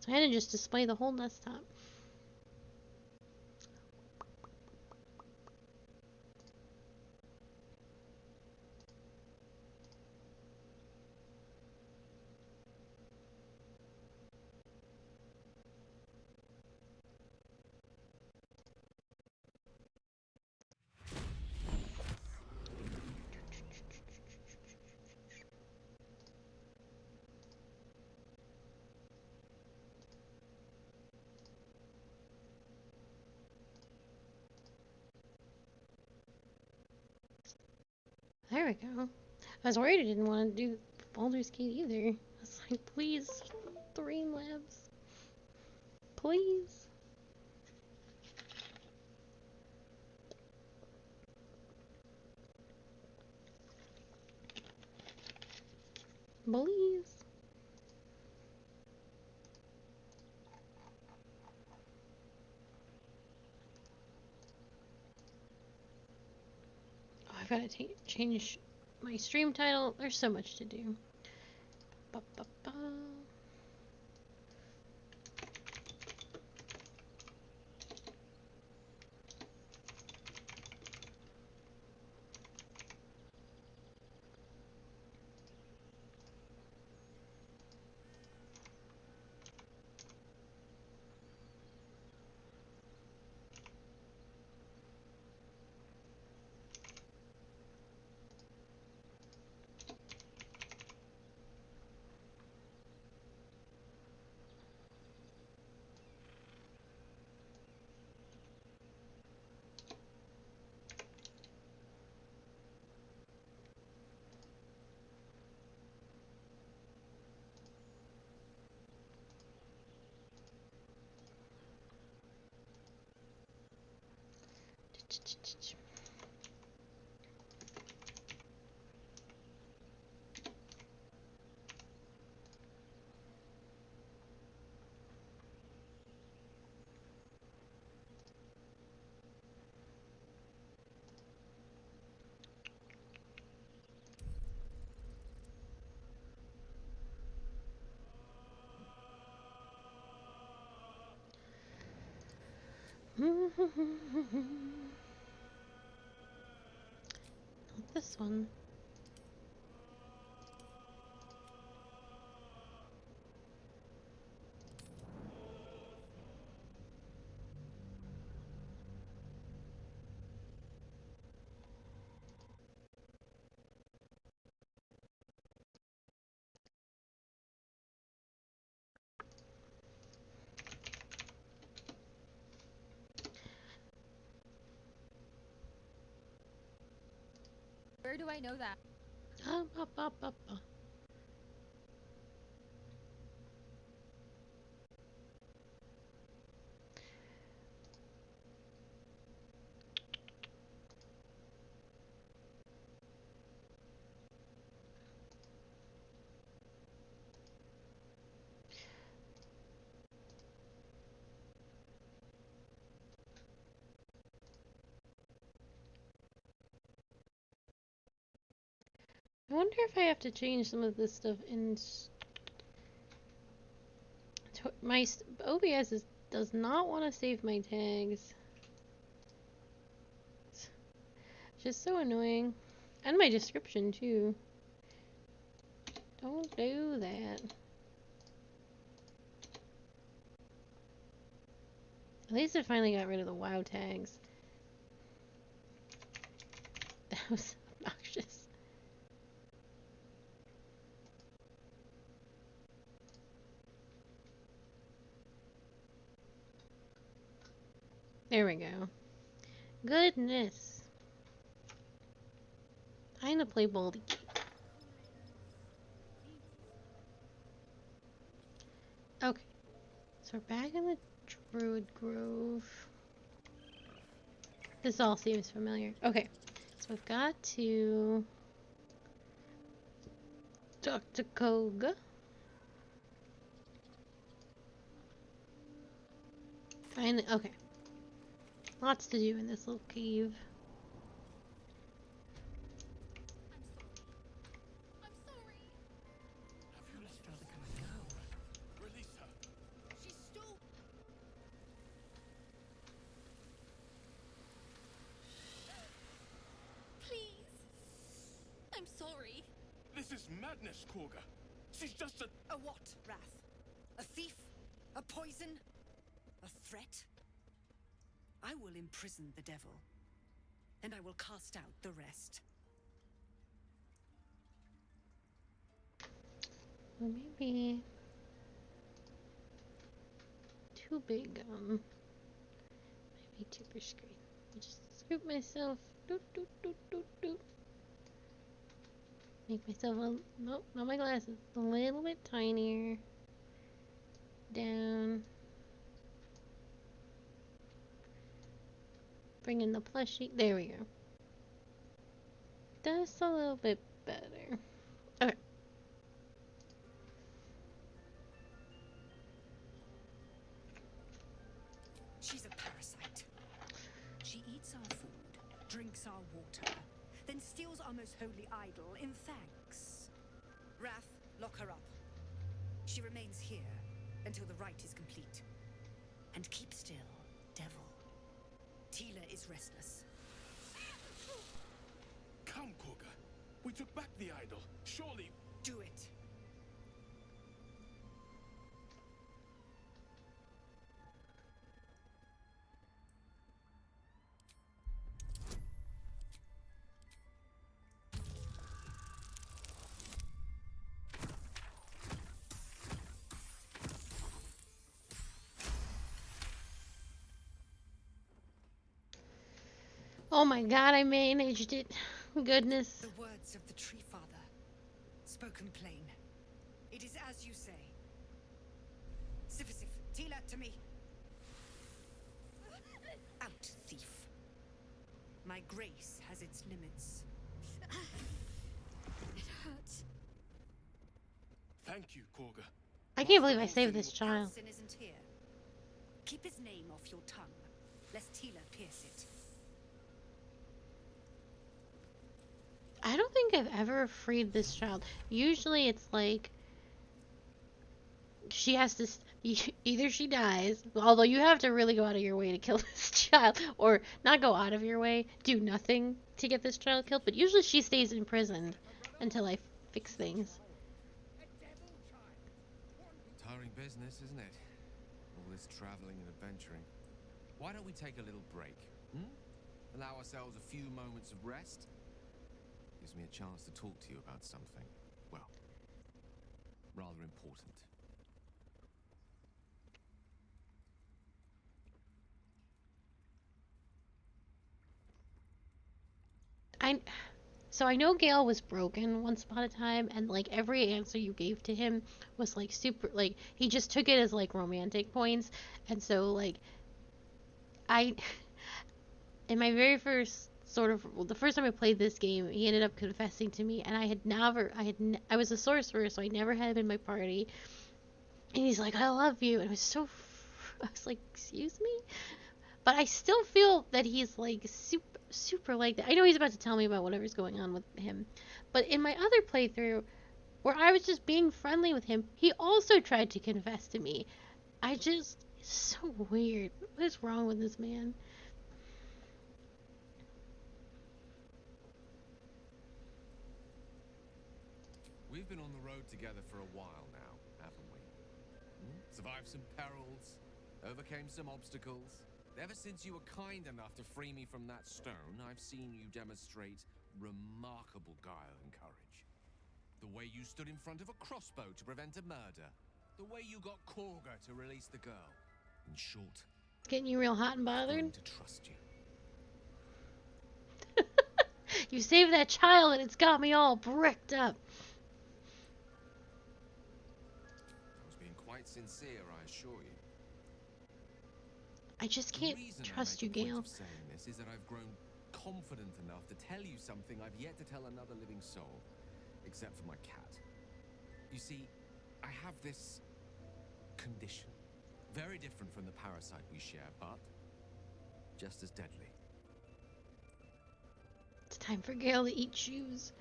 So I had to just display the whole desktop. There we go. I was worried I didn't want to do Baldur's Gate either. I was like, please, Streamlabs. Please. Please. Oh, I've got to change my stream title. There's so much to do. Ba, ba, ba. Not this one. Where do I know that? Up. I wonder if I have to change some of this stuff in my OBS does not want to save my tags. It's just so annoying. And my description too. Don't do that. At least it finally got rid of the WoW tags. That was obnoxious. There we go. Goodness. Time to play Baldur. Okay. So we're back in the Druid Grove. This all seems familiar. Okay. So we've got to Dr. Koga. Finally, okay. Lots to do in this little cave. is madness, Korga. She's just a... A what, Wrath? A thief? A poison? A threat? I will imprison the devil, and I will cast out the rest. Or maybe too big. Maybe too per screen. I'll just scoop myself. Doot, doot, doot, doot, doot. Make myself a nope, not my glasses. A little bit tinier. Down. Bring in the plushie. There we go. Just a little bit better. Okay. She's a parasite. She eats our food, drinks our water, then steals our most holy idol in thanks. Wrath, lock her up. She remains here until the rite is complete. And keep still, devil. Tila is restless. Come, Korga. We took back the idol. Surely... Do it. Oh my god, I managed it. Goodness. The words of the Tree Father, spoken plain. It is as you say. Sifisif, Tila to me. Out, thief. My grace has its limits. It hurts. Thank you, Korga. I can't believe I saved this child. Sin isn't here. Keep his name off your tongue, lest Tila pierce it. I don't think I've ever freed this child. Usually it's like she has to either she dies, although you have to really go out of your way to kill this child, or not go out of your way, do nothing to get this child killed, but usually she stays imprisoned until I fix things. Tiring business, isn't it? All this traveling and adventuring. Why don't we take a little break? Allow ourselves a few moments of rest? Gives me a chance to talk to you about something, well, rather important. So I know Gale was broken once upon a time, and like every answer you gave to him was like super, like he just took it as like romantic points, and so like I, in my very first sort of, well, the first time I played this game, he ended up confessing to me, and I was a sorcerer, so I never had him in my party, and he's like, I love you, and I was like, excuse me? But I still feel that he's like super like that. I know he's about to tell me about whatever's going on with him. But in my other playthrough, where I was just being friendly with him, he also tried to confess to me. It's so weird. What is wrong with this man? We've been on the road together for a while now, haven't we? Survived some perils, overcame some obstacles. Ever since you were kind enough to free me from that stone, I've seen you demonstrate remarkable guile and courage. The way you stood in front of a crossbow to prevent a murder. The way you got Korga to release the girl. In short, It's getting you real hot and I'm bothered. to trust you. You saved that child and it's got me all bricked up. I was being quite sincere, I assure you. I just can't trust you, Gale. The reason I make a point of saying this is that I've grown confident enough to tell you something I've yet to tell another living soul, except for my cat. You see, I have this condition, very different from the parasite we share, but just as deadly. It's time for Gale to eat shoes.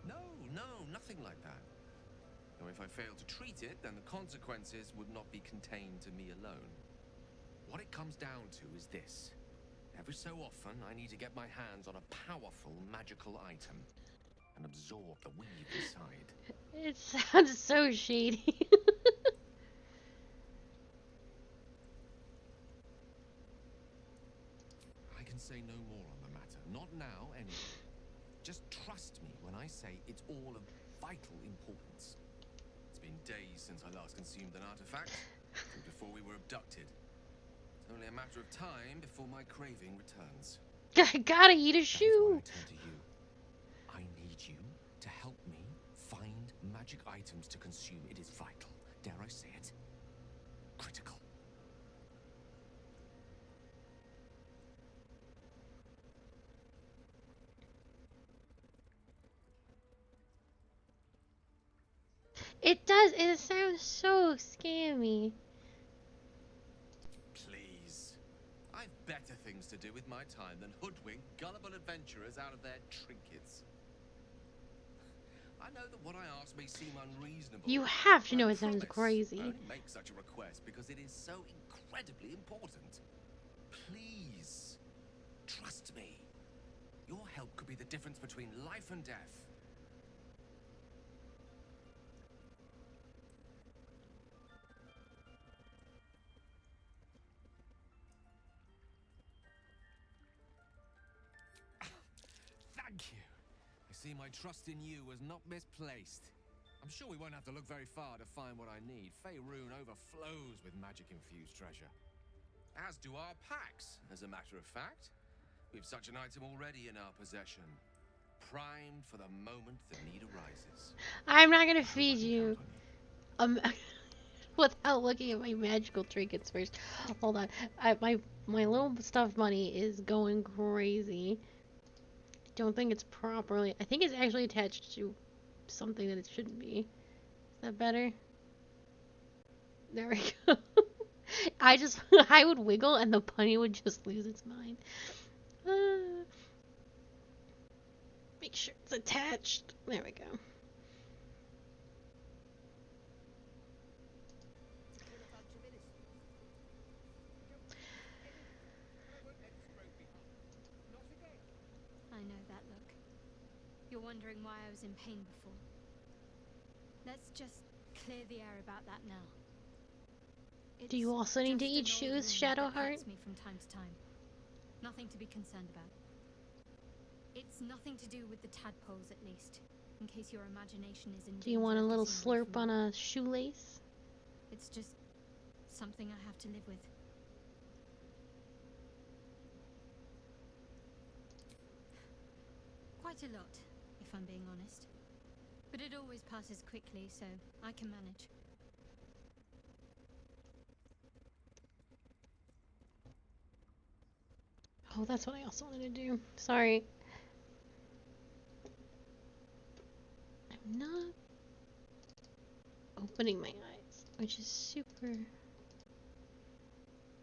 No, nothing like that. Though if I fail to treat it, then the consequences would not be contained to me alone. What it comes down to is this. Every so often, I need to get my hands on a powerful magical item. and absorb the weave inside. It sounds so shady. I can say no more on the matter. Not now, anyway. Just trust me when I say it's all of vital importance. It's been days since I last consumed an artifact, and before we were abducted. It's only a matter of time before my craving returns. I gotta eat a That is why shoe. I turn to you. I need you to help me find magic items to consume. It is vital. Dare I say it? Critical. It does. It sounds so scammy. Please. I've better things to do with my time than hoodwink gullible adventurers out of their trinkets. I know that what I ask may seem unreasonable. You have to but know I it sounds promise crazy. I only make such a request because it is so incredibly important. Please, trust me. Your help could be the difference between life and death. Thank you. I see my trust in you was not misplaced. I'm sure we won't have to look very far to find what I need. Faerun overflows with magic-infused treasure. As do our packs, as a matter of fact. We've such an item already in our possession. Primed for the moment the need arises. I'm not gonna I hope I feed can you. count on you. Without looking at my magical trinkets first. Hold on. My little stuffed bunny is going crazy. Don't think it's properly. I think it's actually attached to something that it shouldn't be. Is that better? There we go. I would wiggle and the bunny would just lose its mind. Make sure it's attached. There we go. I know that look. You're wondering why I was in pain before. Let's just clear the air about that now. Do you also need to Just eat an old shoes, wound that Shadowheart? hurts me from time to time. Nothing to be concerned about. It's nothing to do with the tadpoles, at least. In case your imagination is in Do you danger want a of little getting away slurp from on you. a shoelace? It's just something I have to live with. Quite a lot, if I'm being honest. But it always passes quickly, so I can manage. Oh, that's what I also wanted to do. Sorry. I'm not opening my eyes, which is super.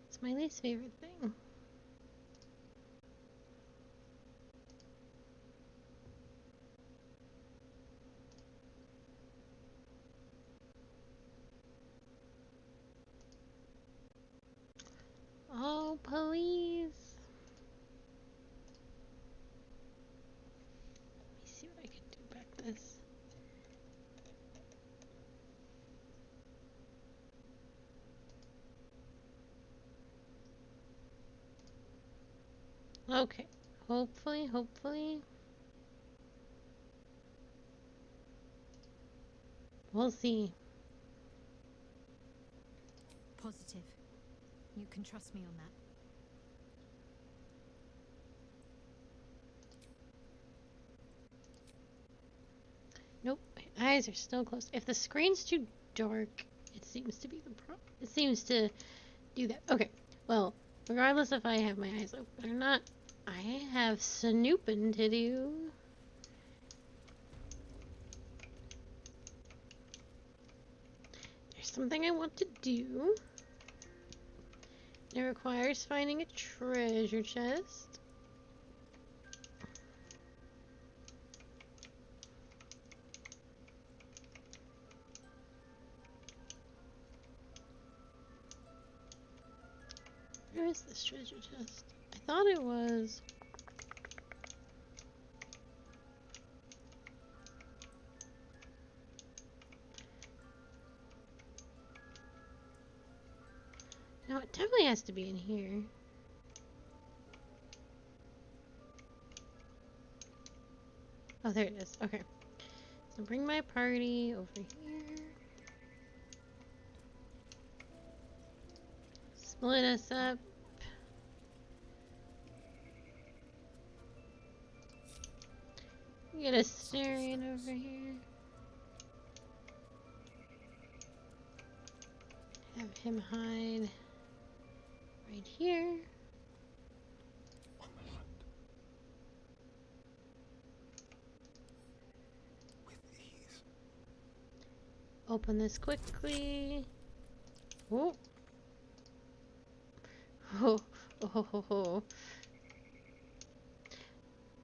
It's my least favorite thing. Oh, please. Let me see what I can do back this. Okay. Hopefully. We'll see. Positive. You can trust me on that. Nope, my eyes are still closed. If the screen's too dark, it seems to be the problem. It seems to do that. Okay, well, regardless if I have my eyes open or not, I have snooping to do. There's something I want to do. It requires finding a treasure chest. Where is this treasure chest? I thought it was... No, it definitely has to be in here. Oh, there it is. Okay. So bring my party over here. Split us up. Get a Styrian over here. Have him hide right here. On the hunt. With ease. Open this quickly. Oh. Oh, oh, oh, oh.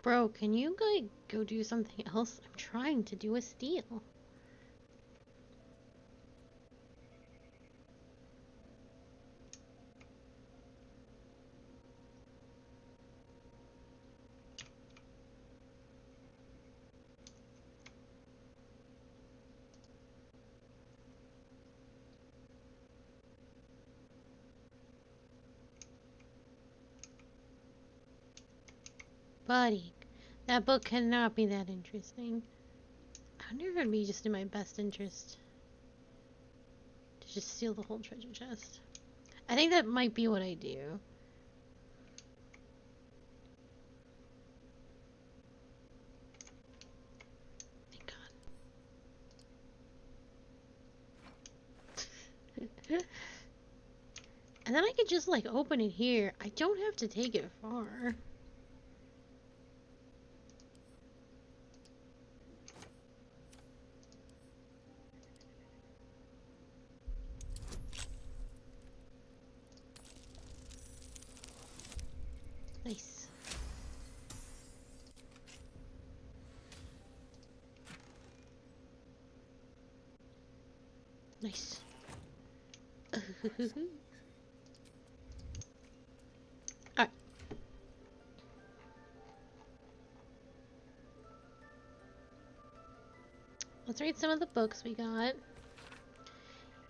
Bro, can you like go do something else? I'm trying to do a steal. Buddy, that book cannot be that interesting. I wonder if it'd be just in my best interest to just steal the whole treasure chest. I think that might be what I do. Thank God. And then I could just like open it here. I don't have to take it far. Nice. Nice. Alright. Let's read some of the books we got.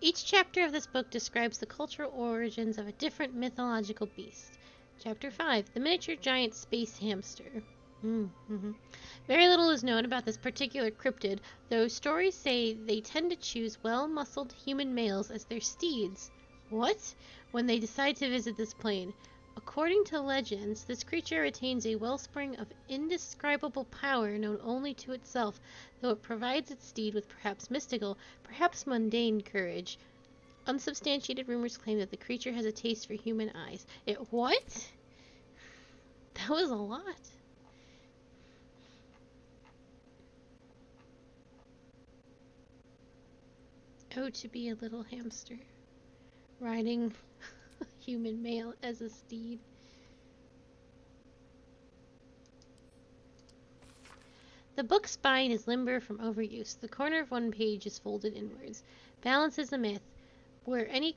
Each chapter of this book describes the cultural origins of a different mythological beast. Chapter 5, The Miniature Giant Space Hamster. Very little is known about this particular cryptid, though stories say they tend to choose well-muscled human males as their steeds. What? When they decide to visit this plane. According to legends, this creature retains a wellspring of indescribable power known only to itself, though it provides its steed with perhaps mystical, perhaps mundane courage. Unsubstantiated rumors claim that the creature has a taste for human eyes. What? That was a lot. Oh, to be a little hamster. Riding a human male as a steed. The book's spine is limber from overuse. The corner of one page is folded inwards. Balance is a myth. Where any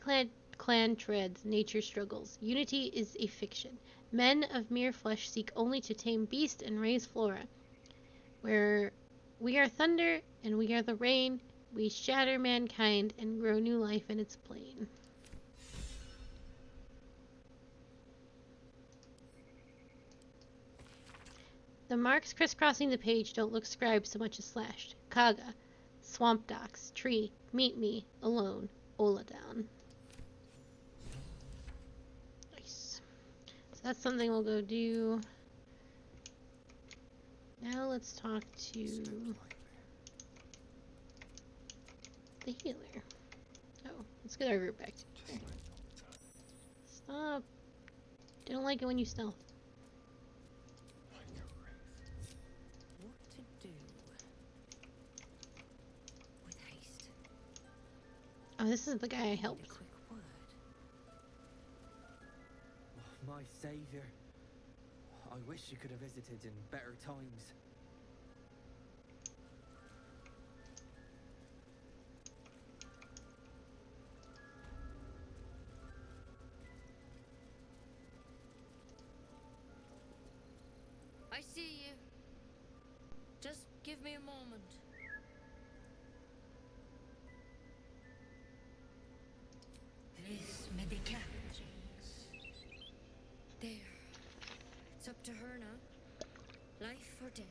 clan treads, nature struggles. Unity is a fiction. Men of mere flesh seek only to tame beast and raise flora. Where we are thunder and we are the rain, we shatter mankind and grow new life in its plane. The marks crisscrossing the page don't look scribed so much as slashed. Kaga, swamp docks, tree, meet me, alone, Oladown. Nice. So that's something we'll go do. Now let's talk to the healer. Oh, let's get our group back together. Stop. I don't like it when you stealth. What to do? With haste. Oh, this is the guy I Need a helped. quick word. Oh, my saviour. I wish you could have visited in better times. I see you. Just give me a moment. This medicament to her now. Life or death.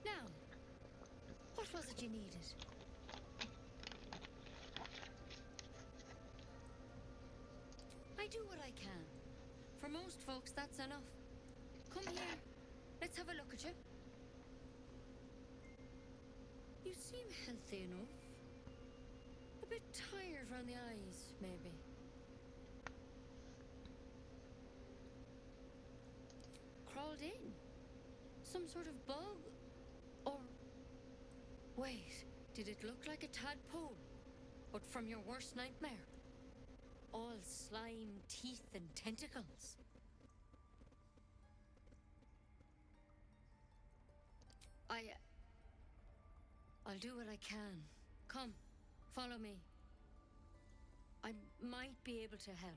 Now, what was it you needed? I do what I can. For most folks, that's enough. Come here. Let's have a look at you. You seem healthy enough. A bit tired round the eyes, maybe. Crawled in? Some sort of bug? Or... Wait, did it look like a tadpole? But from your worst nightmare? All slime, teeth, and tentacles. I'll do what I can. Come, follow me. I might be able to help.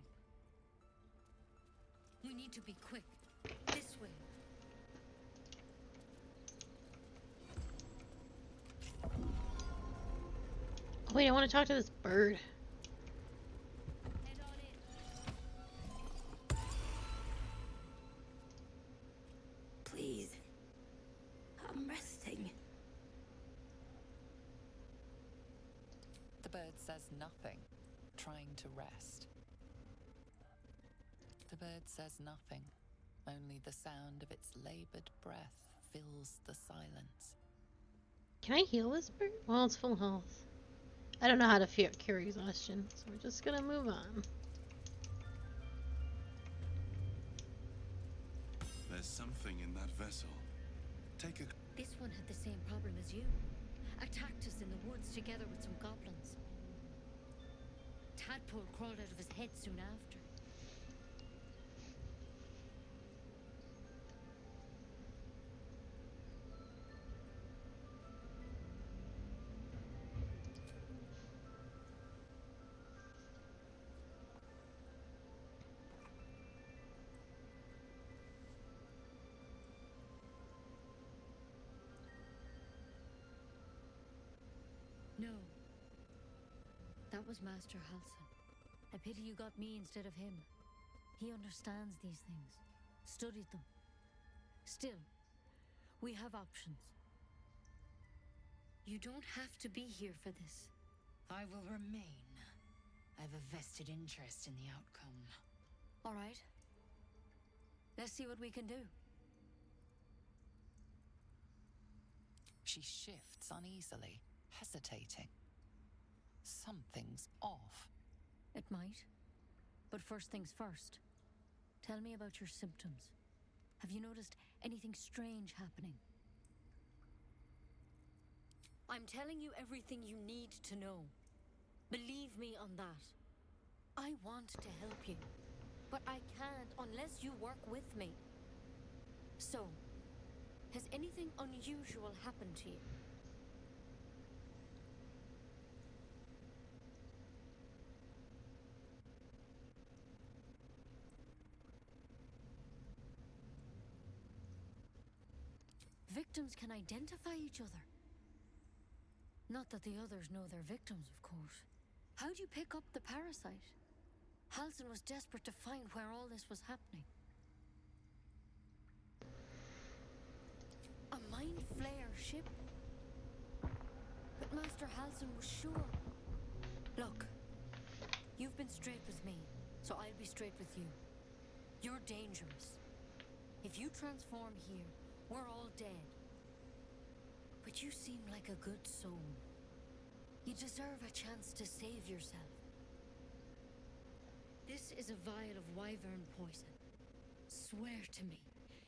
We need to be quick. This way. Wait, I want to talk to this bird. Head on in. Please. I'm resting. The bird says nothing, trying to rest. The bird says nothing, only the sound of its labored breath fills the silence. Can I heal this bird? Well, it's full health. I don't know how to cure exhaustion, so we're just gonna move on. There's something in that vessel. Take a... This one had the same problem as you. Attacked us in the woods together with some goblins. Tadpole crawled out of his head soon after. No. That was Master Halsin. I pity you got me instead of him. He understands these things. Studied them. Still, we have options. You don't have to be here for this. I will remain. I have a vested interest in the outcome. All right. Let's see what we can do. She shifts uneasily, hesitating. Something's off. It might. But first things first. Tell me about your symptoms. Have you noticed anything strange happening? I'm telling you everything you need to know. Believe me on that. I want to help you, but I can't unless you work with me. So, has anything unusual happened to you? Victims can identify each other. Not that the others know they're victims, of course. How'd you pick up the parasite? Halsin was desperate to find where all this was happening. A mind flayer ship? But Master Halsin was sure. Look, you've been straight with me, so I'll be straight with you. You're dangerous. If you transform here, we're all dead. But you seem like a good soul. You deserve a chance to save yourself. This is a vial of wyvern poison. Swear to me,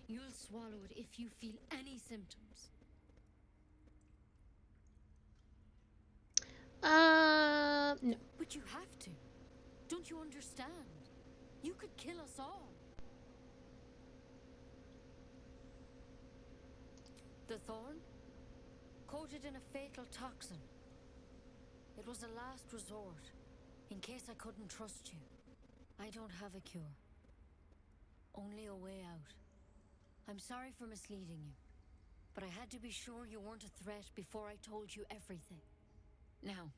you'll swallow it if you feel any symptoms. No. But you have to. Don't you understand? You could kill us all. The thorn? Coated in a fatal toxin. It was a last resort, in case I couldn't trust you. I don't have a cure. Only a way out. I'm sorry for misleading you, but I had to be sure you weren't a threat before I told you everything. Now,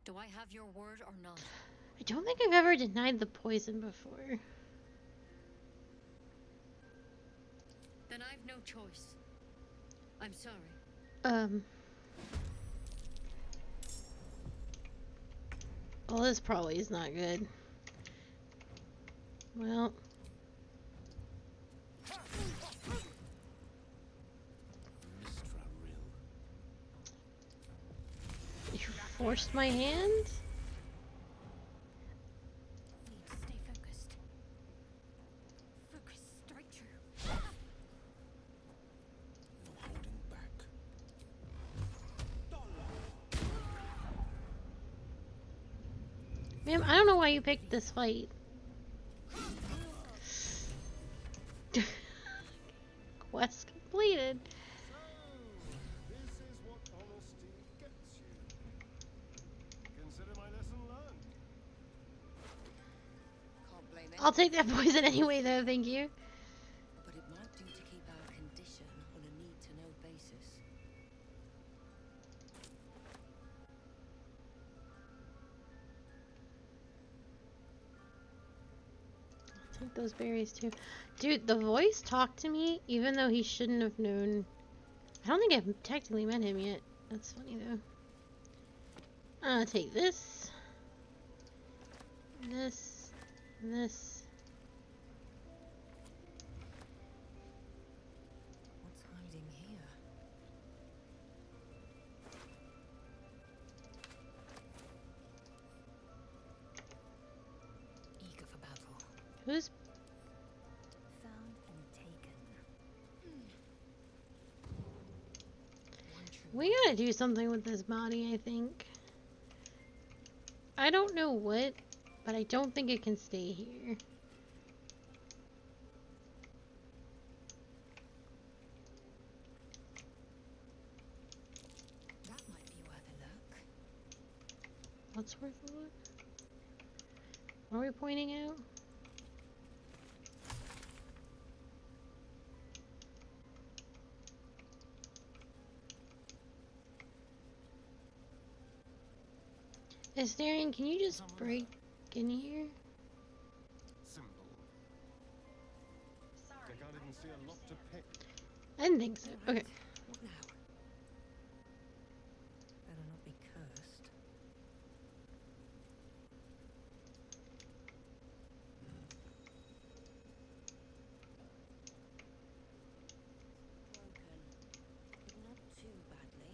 do I have your word or not? I don't think I've ever denied the poison before. Then I've no choice. I'm sorry. Well, this probably is not good. Well. You forced my hand? Need to stay focused. Focus straight through. No holding back. Ma'am, I don't know why you picked this fight. Quest completed. So, this is what honesty gets you. Consider my lesson learned. Can't blame I'll take that poison anyway, though, thank you. But it might do to keep our condition on a need-to-know basis. I'll take those berries, too. Dude, the voice talked to me, even though he shouldn't have known. I don't think I've technically met him yet. That's funny, though. I'll take this. This. This. What's hiding here? Eager for battle. Who's... Found and taken. We gotta do something with this body, I think. I don't know what, but I don't think it can stay here. That might be worth a look. What's worth a look? What are we pointing out? Astarion, can you just break in here? Simple. I can't even see a lot to pick. I didn't think so. Okay. What now? Better not be cursed. Broken, but not too badly.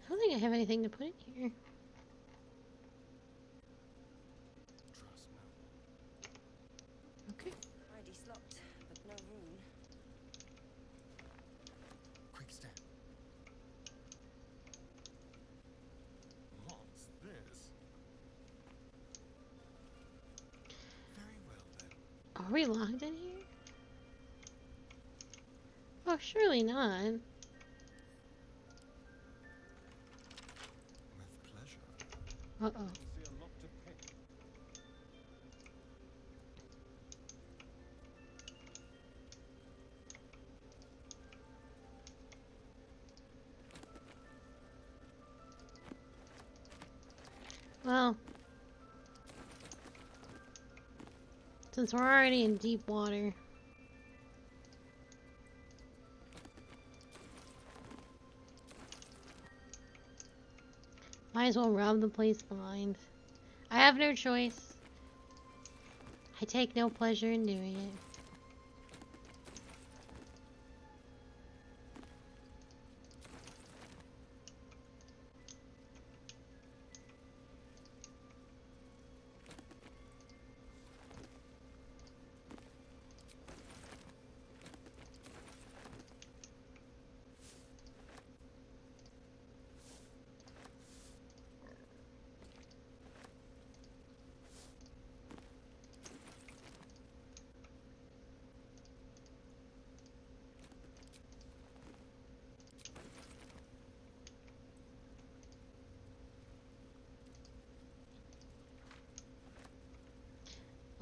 I don't think I have anything to put in here. Trust me. Okay. ID slopped, but no rune. Quick step. What's this? Very well then. Are we locked in here? Oh, surely not. With pleasure. Uh-oh. See a lot to pick. Well, since we're already in deep water. Might as well rob the place blind. I have no choice. I take no pleasure in doing it.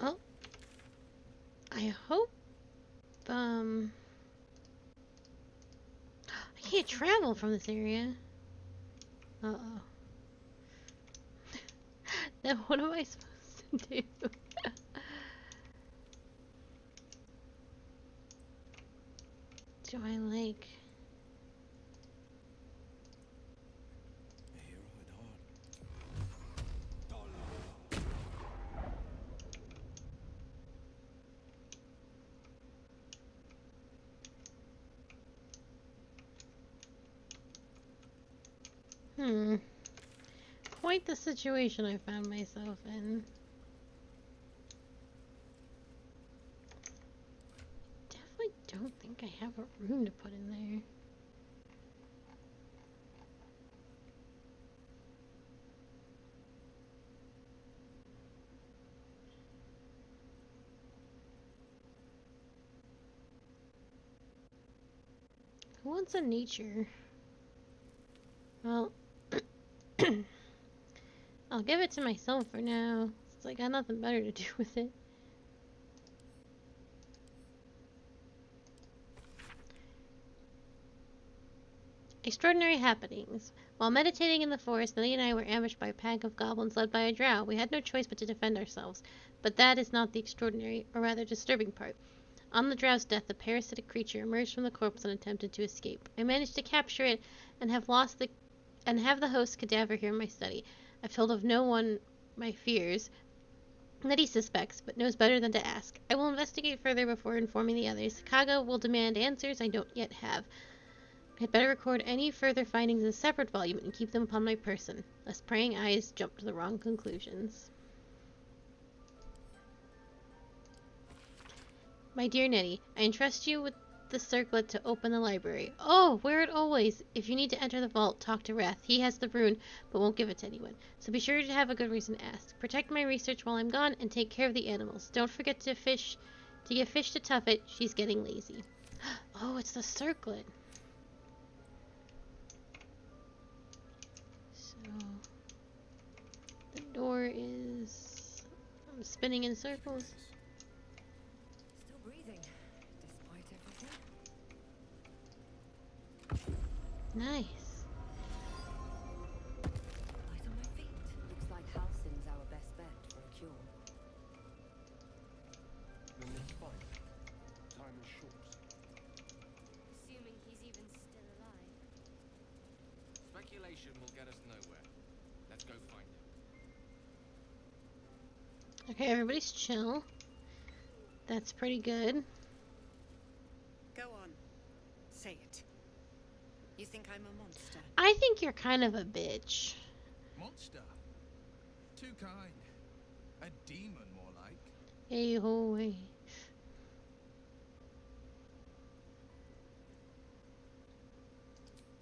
Well, I hope, I can't travel from this area. Uh-oh. Then what am I supposed to do? do I like? A hero at heart. Quite the situation I found myself in. Definitely don't think I have a room to put in there. Who wants a nature? Well, I'll give it to myself for now. It's like I got nothing better to do with it. Extraordinary happenings. While meditating in the forest, Nelly and I were ambushed by a pack of goblins led by a drow. We had no choice but to defend ourselves. But that is not the extraordinary, or rather disturbing part. On the drow's death, the parasitic creature emerged from the corpse and attempted to escape. I managed to capture it and have the host's cadaver here in my study. I've told of no one my fears that he suspects, but knows better than to ask. I will investigate further before informing the others. Kaga will demand answers I don't yet have. I'd better record any further findings in a separate volume and keep them upon my person, lest prying eyes jump to the wrong conclusions. My dear Nettie, I entrust you with the circlet to open the library. Oh, wear it always. If you need to enter the vault, talk to Wrath. He has the rune, but won't give it to anyone. So be sure to have a good reason to ask. Protect my research while I'm gone, and take care of the animals. Don't forget to give fish to Tuffet. She's getting lazy. Oh, it's the circlet. So the door is... I'm spinning in circles. Still breathing, despite everything. Nice. Light on my feet. Looks like Halsin's our best bet for a cure. Then let's find it. Time is short. Assuming he's even still alive. Speculation will get us nowhere. Let's go find him. Okay, everybody's chill. That's pretty good. Go on. Say it. You think I'm a monster? I think you're kind of a bitch. Monster. Too kind. A demon, more like. Hey ho hey.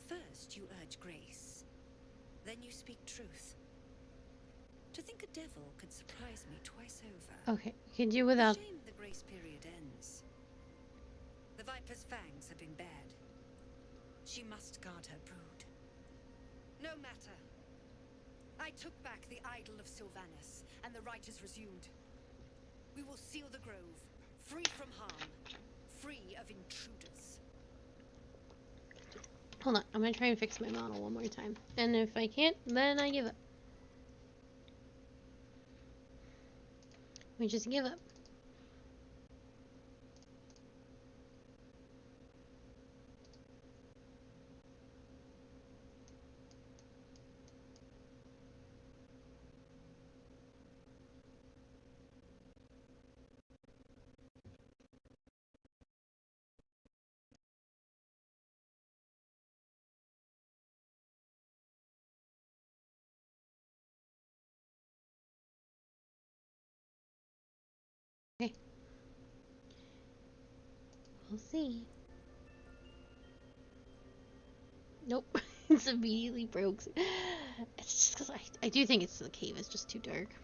First you urge grace. Then you speak truth. To think a devil could surprise me twice over. Okay, you can do without. Shame the grace period ends. The Viper's fangs have been bared. She must guard her brood. No matter. I took back the idol of Sylvanus, and the rite is resumed. We will seal the grove, free from harm, free of intruders. Hold on, I'm gonna try and fix my model one more time. And if I can't, then I give up. We just give up. Okay. We'll see. Nope. It's immediately broke. It's just because I do think it's the cave is just too dark.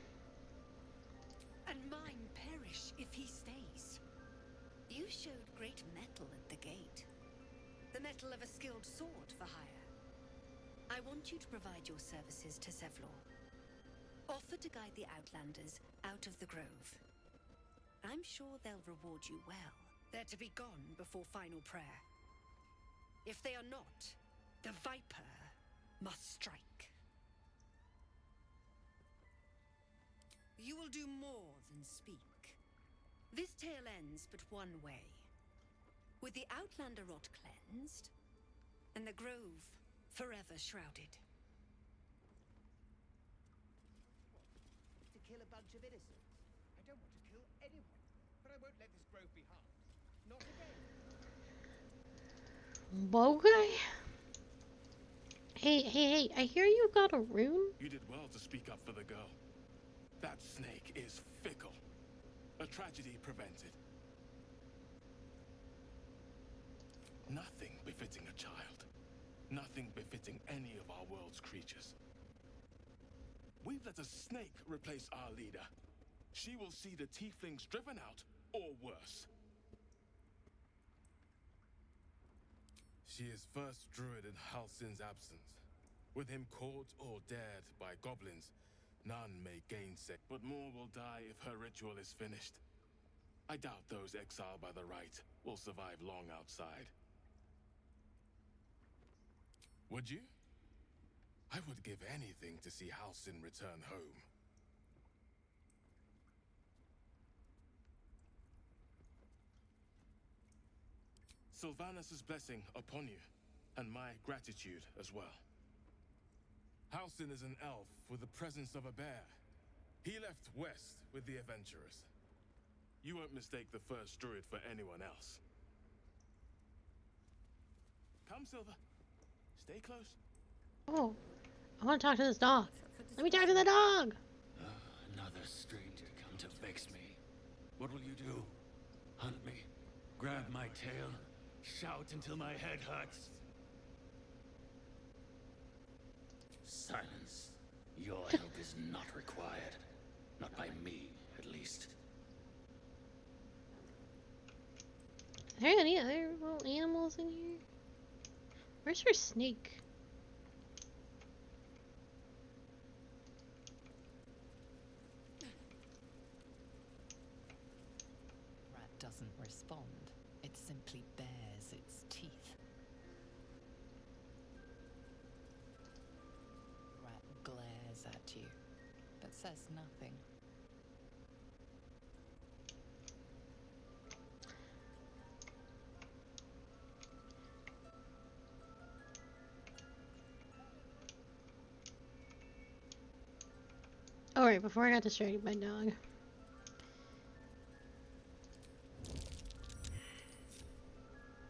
And mine perish if he stays. You showed great mettle at the gate. The mettle of a skilled sword for hire. I want you to provide your services to Sevlor. Offer to guide the Outlanders out of the grove. I'm sure they'll reward you well. They're to be gone before final prayer. If they are not, the Viper must strike. You will do more than speak. This tale ends but one way. With the Outlander rot cleansed, and the grove forever shrouded. To kill a bunch of innocents? I don't want to kill anyone, but I won't let this grove be harmed. Not again. Okay. Hey, I hear you got a rune? You did well to speak up for the girl. That snake is fickle. A tragedy prevented. Nothing befitting a child. Nothing befitting any of our world's creatures. We've let a snake replace our leader. She will see the tieflings driven out, or worse. She is first druid in Halsin's absence. With him caught or dared by goblins, none may gainsay. But more will die if her ritual is finished. I doubt those exiled by the right will survive long outside. Would you? I would give anything to see Halsin return home. Sylvanus' blessing upon you, and my gratitude as well. Halsin is an elf with the presence of a bear. He left west with the adventurers. You won't mistake the first druid for anyone else. Come, Silver. Stay close. Oh, I want to talk to this dog. Let me talk to the dog. Another stranger come to vex me. What will you do? Hunt me? Grab my tail? Shout until my head hurts? Silence. Your help is not required. Not by me, at least. Are there any other little animals in here? Where's her snake? Rat doesn't respond. It simply bares its teeth. Rat glares at you, but says nothing. Alright, before I got distracted by dog.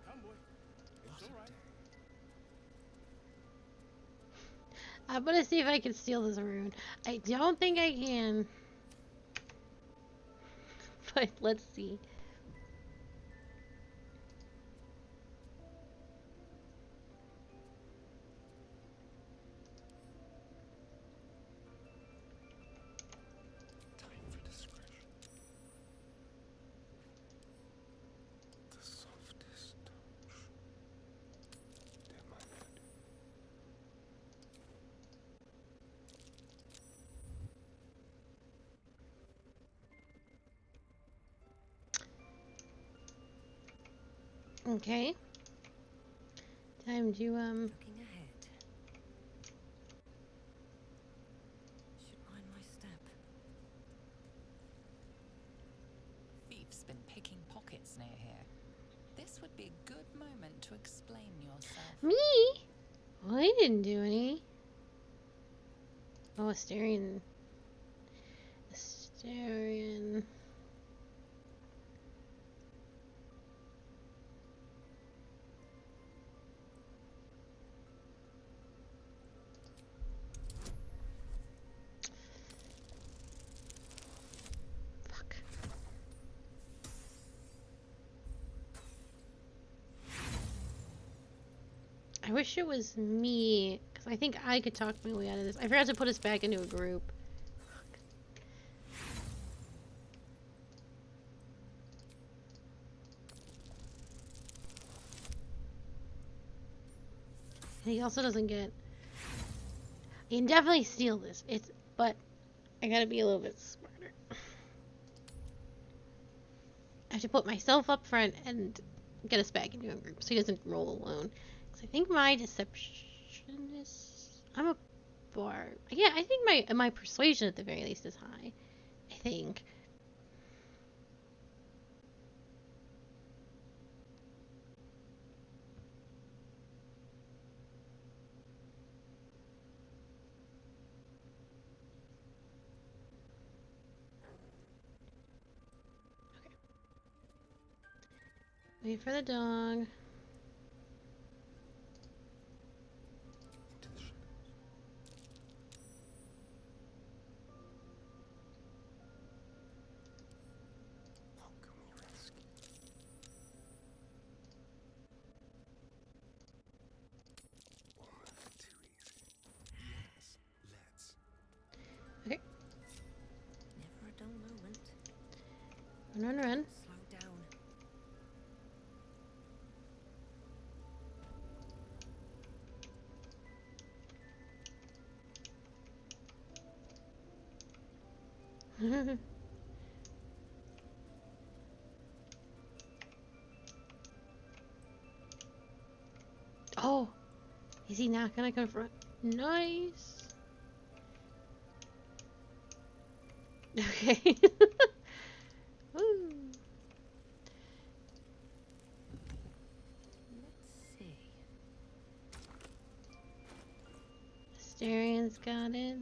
Come, boy. It's all right. I'm gonna see if I can steal this rune. I don't think I can. But let's see. Time for discretion. The softest touch. Dear my lad. Okay. Time to, Looking ahead. Should mind my step. Thief's been picking pockets near here. This would be a good moment to explain yourself. Me? Well, I didn't do any. Oh, Asterion. Asterion. Fuck. I wish it was me, because I think I could talk my way out of this. I forgot to put us back into a group. And he also doesn't get... You can definitely steal this. But I gotta be a little bit smarter. I have to put myself up front and get us back into a group so he doesn't roll alone. Because I think my deception is... I'm a bard. Yeah, I think my persuasion at the very least is high. I think. Wait for the dog. Okay. Never a dull moment. Run, run, run. Slow down. Oh, is he not gonna confront? Nice. Okay. Woo. Let's see. Asterian's got it.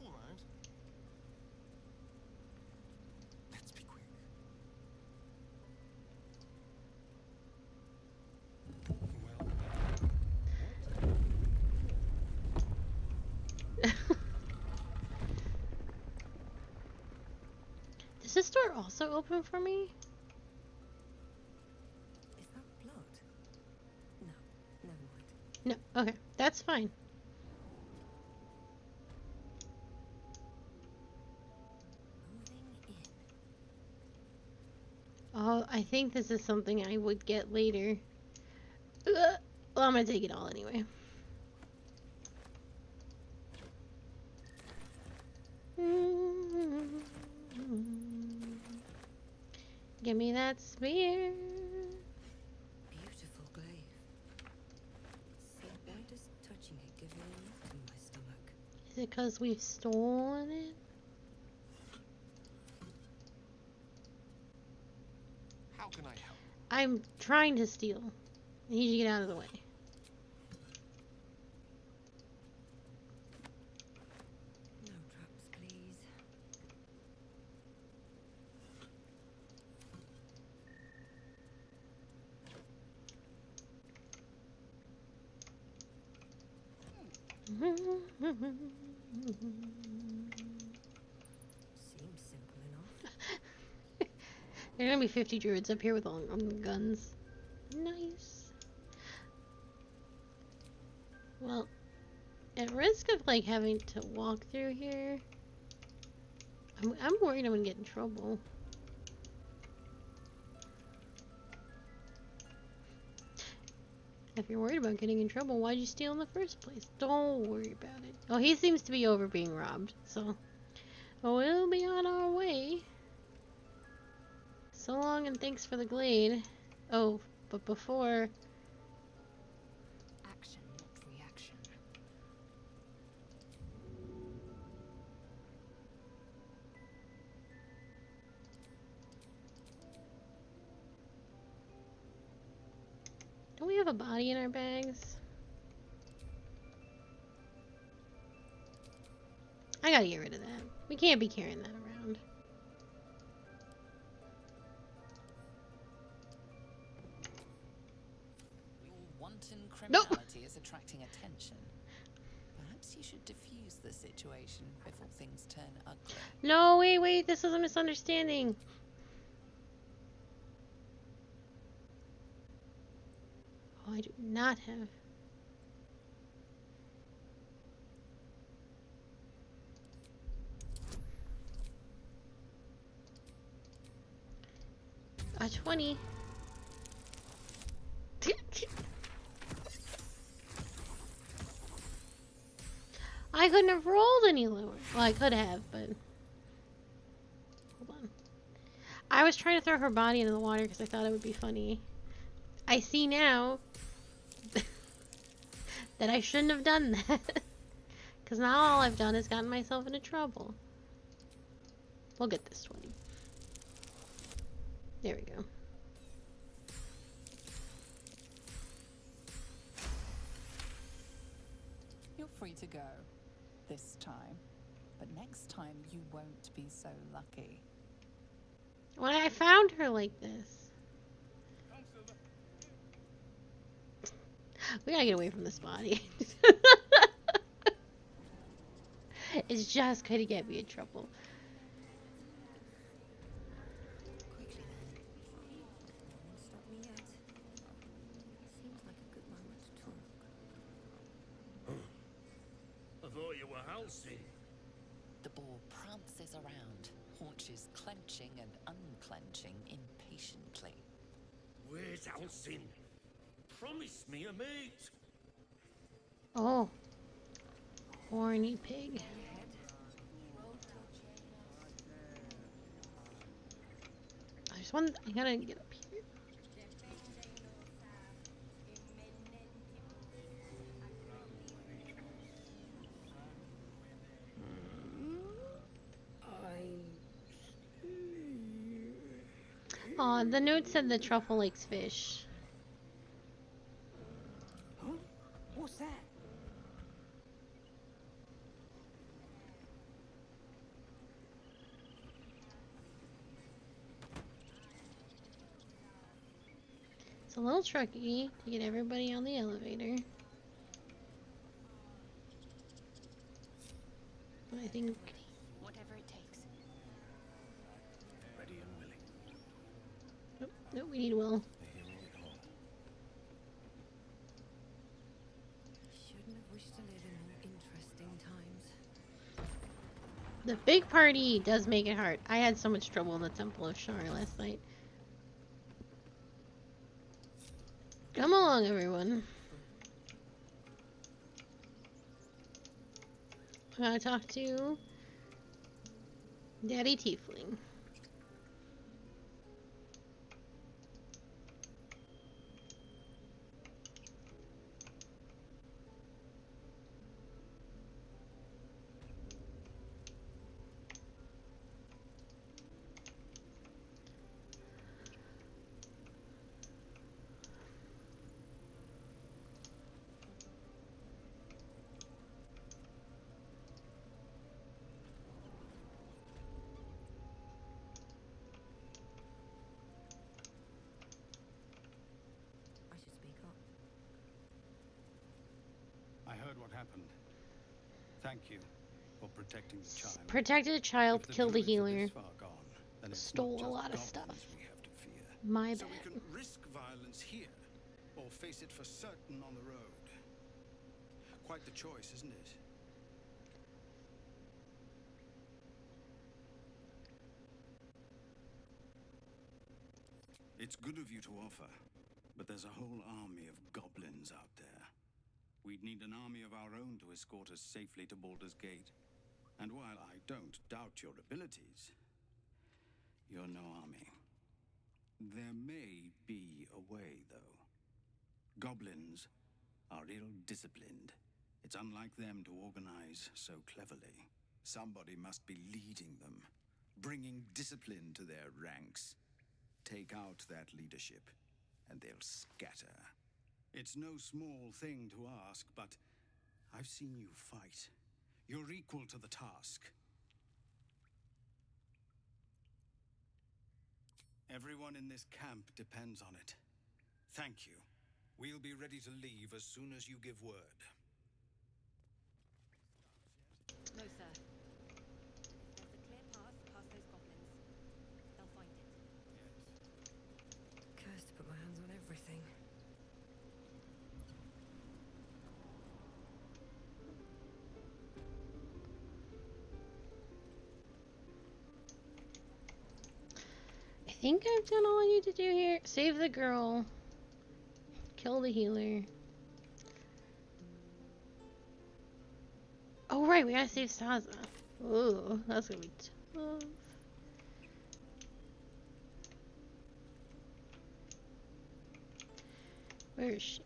All right. Let's be quick. Does this door also open for me? Is that blood? No, never mind. No. Okay, that's fine. Moving in. Oh, I think this is something I would get later. Well, I'm gonna take it all anyway. Give me that spear. Beautiful glaive. So why does touching it give me a knot in my stomach? Is it because we've stolen it? How can I help? I'm trying to steal. I need you to get out of the way. No traps, please. Seems simple enough. There are gonna be 50 druids up here with all guns. Nice. Well, at risk of like having to walk through here, I'm worried I'm gonna get in trouble. If you're worried about getting in trouble, why'd you steal in the first place? Don't worry about it. Oh, he seems to be over being robbed, so we'll be on our way. So long and thanks for the glade. Oh, but before... Action, not reaction. Don't we have a body in our bags? I gotta get rid of that. We can't be carrying that around. Your wanton criminality is attracting attention. Perhaps you should diffuse the situation before things turn ugly. No, wait, this is a misunderstanding. Oh, I do not have... a 20. I couldn't have rolled any lower. Well, I could have, but... Hold on. I was trying to throw her body into the water because I thought it would be funny. I see now that I shouldn't have done that. Because now all I've done is gotten myself into trouble. We'll get this 20. There we go. You're free to go. This time. But next time you won't be so lucky. When I found her like this. We gotta get away from this body. It's just gonna get me in trouble. Quickly then. Won't stop me yet. Seems like a good moment to talk. I thought you were Halsey. The boar prances around, haunches clenching and unclenching impatiently. Where's Halsey? Promise me a mate. Oh. Horny pig. I gotta get up here. Aw, the note said the truffle likes fish. Huh? What's that? It's a little tricky to get everybody on the elevator. But I think... Whatever it takes. Ready and willing. Nope, nope, we need Will. Shouldn't have wished to live in more interesting times. The big party does make it hard. I had so much trouble in the Temple of Shar last night. Come along, everyone. I gotta talk to Daddy Tiefling. I should speak up. I heard what happened. Thank you for protecting the child. Protected a child, If the killed a druids are healer, this far gone, then it's stole not a just lot of goblins stuff. we have to fear. My So bad. we can risk violence here, or face it for certain on the road. Quite the choice, isn't it? It's good of you to offer, but there's a whole army of goblins out there. We'd need an army of our own to escort us safely to Baldur's Gate. And while I don't doubt your abilities, you're no army. There may be a way, though. Goblins are ill-disciplined. It's unlike them to organize so cleverly. Somebody must be leading them, bringing discipline to their ranks. Take out that leadership, and they'll scatter. It's no small thing to ask, but I've seen you fight. You're equal to the task. Everyone in this camp depends on it. Thank you. We'll be ready to leave as soon as you give word. No, sir. There's a clear path past those goblins. They'll find it. Cursed to put my hands on everything. I think I've done all I need to do here. Save the girl. Kill the healer. Oh right, we gotta save Saza. Ooh, that's gonna be tough. Where is she?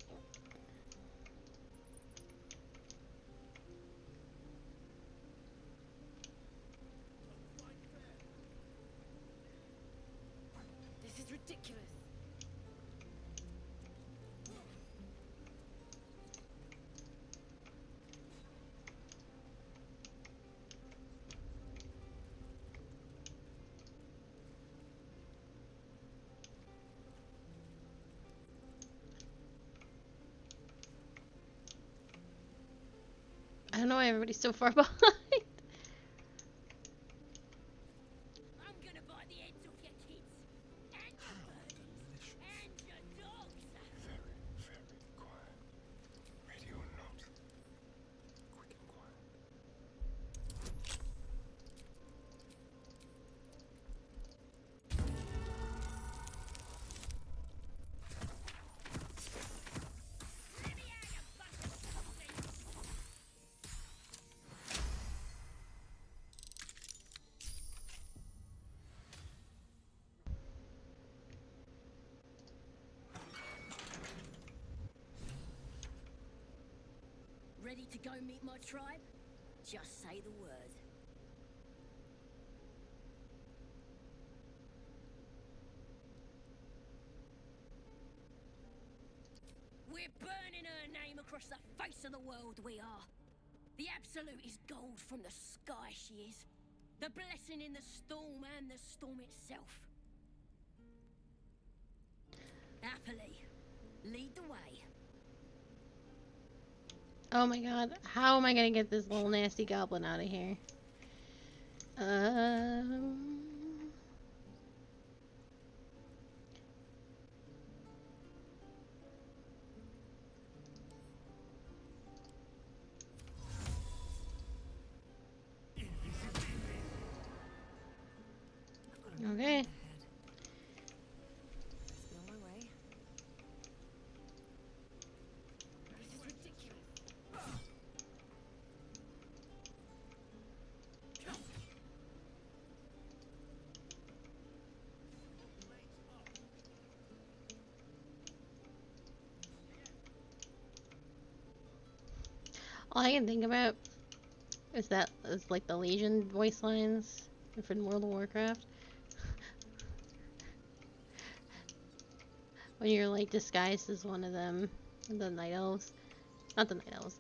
This is ridiculous. why everybody's so far behind. I'm gonna bite the heads off your kids and your birdies and your dogs. Very, very quiet. Radio not. Quick and quiet. Ready to go meet my tribe? Just say the word. We're burning her name across the face of the world, we are. The Absolute is gold from the sky, she is. The blessing in the storm and the storm itself. Happily, lead the way. Oh my god, how am I gonna get this little nasty goblin out of here? Okay. All I can think about is that is like the Legion voice lines from World of Warcraft. When you're like disguised as one of them, the Night Elves. Not the Night Elves,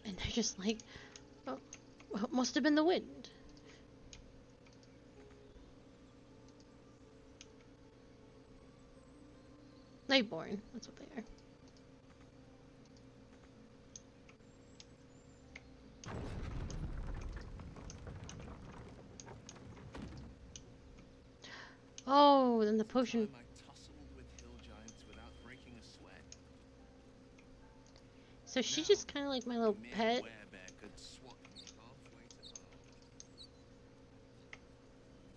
and they're just like, oh, well, it must have been the wind. Nightborn, that's what they are. Oh, then the potion. I tussled with hill giants without breaking a sweat. So she's just kind of like my little pet. Werebear could swat me halfway to home.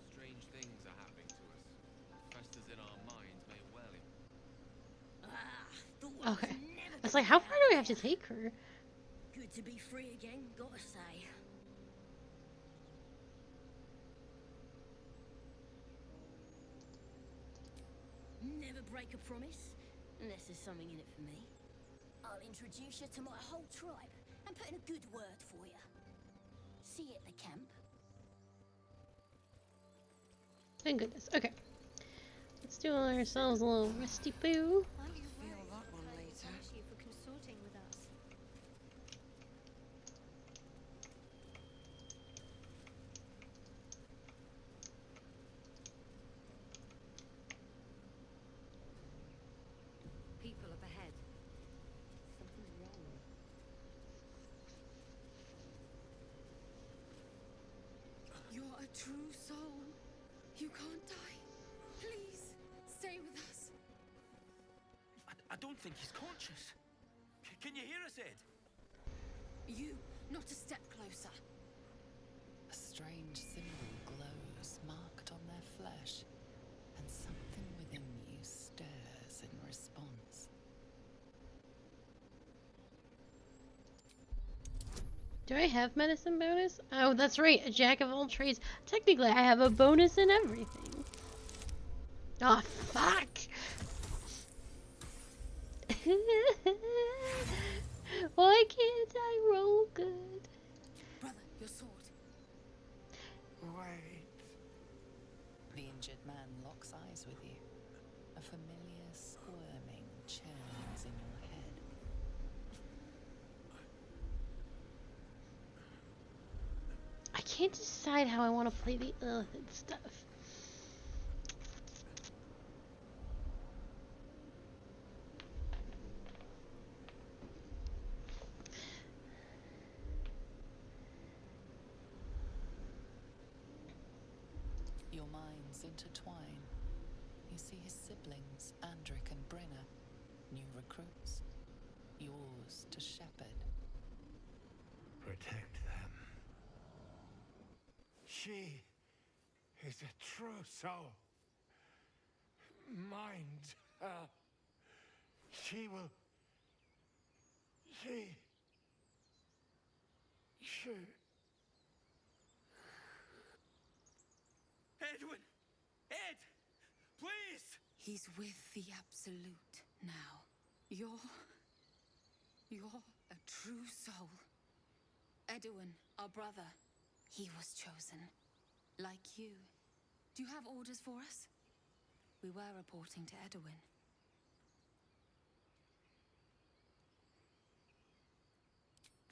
Strange things are happening to us. What festers in our minds may well. Okay. I was like, how far do I have to take her? Good to be free again, gotta say. Never break a promise, unless there's something in it for me. I'll introduce you to my whole tribe and put in a good word for you. See you at the camp. Thank goodness. Okay. Let's do ourselves a little resty poo. Feel that one later. Thank you for consorting with us. People up ahead. Something's wrong. You're a true soul. You can't die. Please, stay with us. I don't think he's conscious. Can you hear us, Ed? You, not a step closer. A strange symbol glows, marked on their flesh, and something within you stirs in response. Do I have medicine bonus? Oh, that's right. A jack of all trades. Technically, I have a bonus in everything. Oh, fuck. Why can't I roll good? Brother, your sword. Wait. The injured man locks eyes with you. A familiar squirming churns in your head. I can't decide how I want to play the stuff. Your minds intertwine. You see his siblings, Andric and Brenna, new recruits. Yours to shepherd. Protect them. She is a true soul. Mind her. She will... She... Edwin! Ed! Please! He's with the Absolute now. You're a true soul. Edwin, our brother, he was chosen. Like you. Do you have orders for us? We were reporting to Edwin.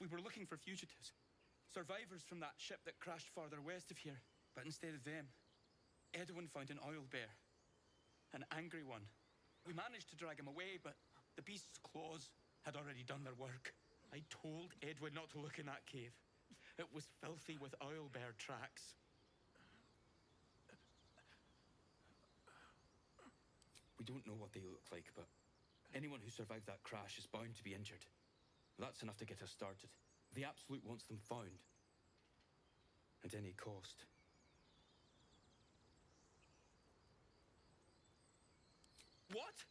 We were looking for fugitives. Survivors from that ship that crashed farther west of here. But instead of them, Edwin found an oil bear. An angry one. We managed to drag him away, but the beast's claws had already done their work. I told Edwin not to look in that cave. It was filthy with oil bear tracks. We don't know what they look like, but anyone who survived that crash is bound to be injured. That's enough to get us started. The Absolute wants them found. At any cost. What?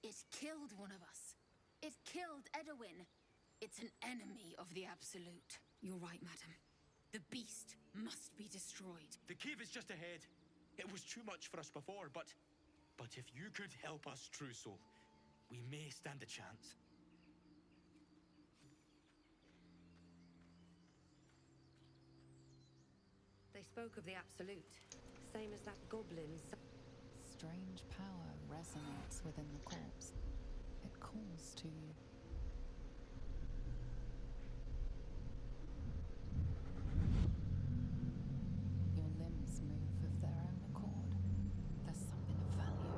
It killed one of us. It killed Edwin. It's an enemy of the Absolute. You're right, madam. The beast must be destroyed. The cave is just ahead. It was too much for us before, but if you could help us, True Soul, we may stand a chance. They spoke of the Absolute, same as that goblin's. Strange power resonates within the corpse. It calls to you. Your limbs move of their own accord. There's something of value,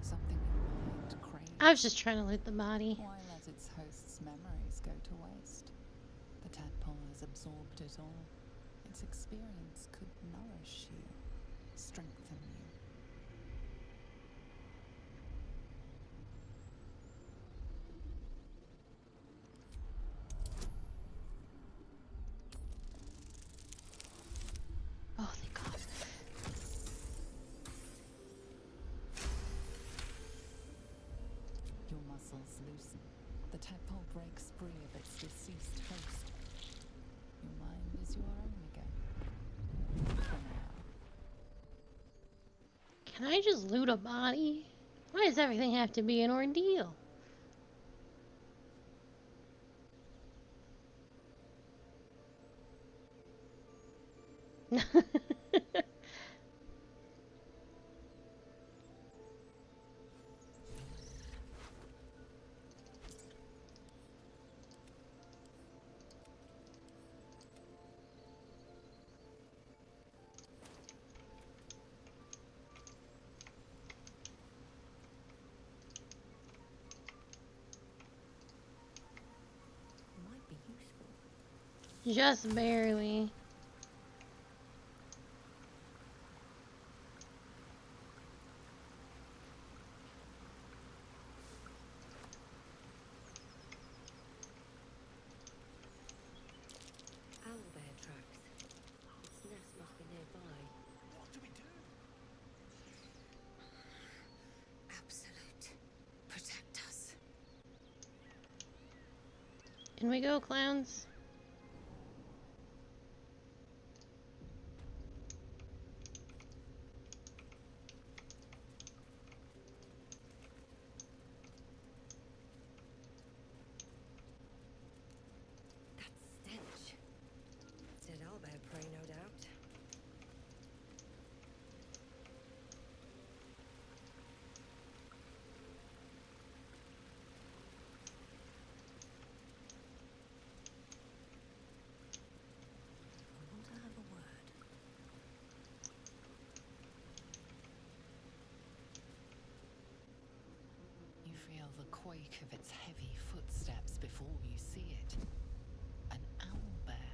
something your mind craves. I was just trying to loot the body. Why let its host's memories go to waste? The tadpole has absorbed it all. Its experience could nourish you, strengthen you. Oh, thank God. Your muscles loosen. The tadpole breaks free of its deceased host. Your mind is your own again. For now. Can I just loot a body? Why does everything have to be an ordeal? Might be useful. Just barely. Owlbear tracks. Its nest must be nearby. What do we do? Absolute. Protect us. In we go, clowns. That stench. Dead owlbear prey, no doubt. I want to have a word. You feel the quake of its heavy footsteps before you see it. An owlbear,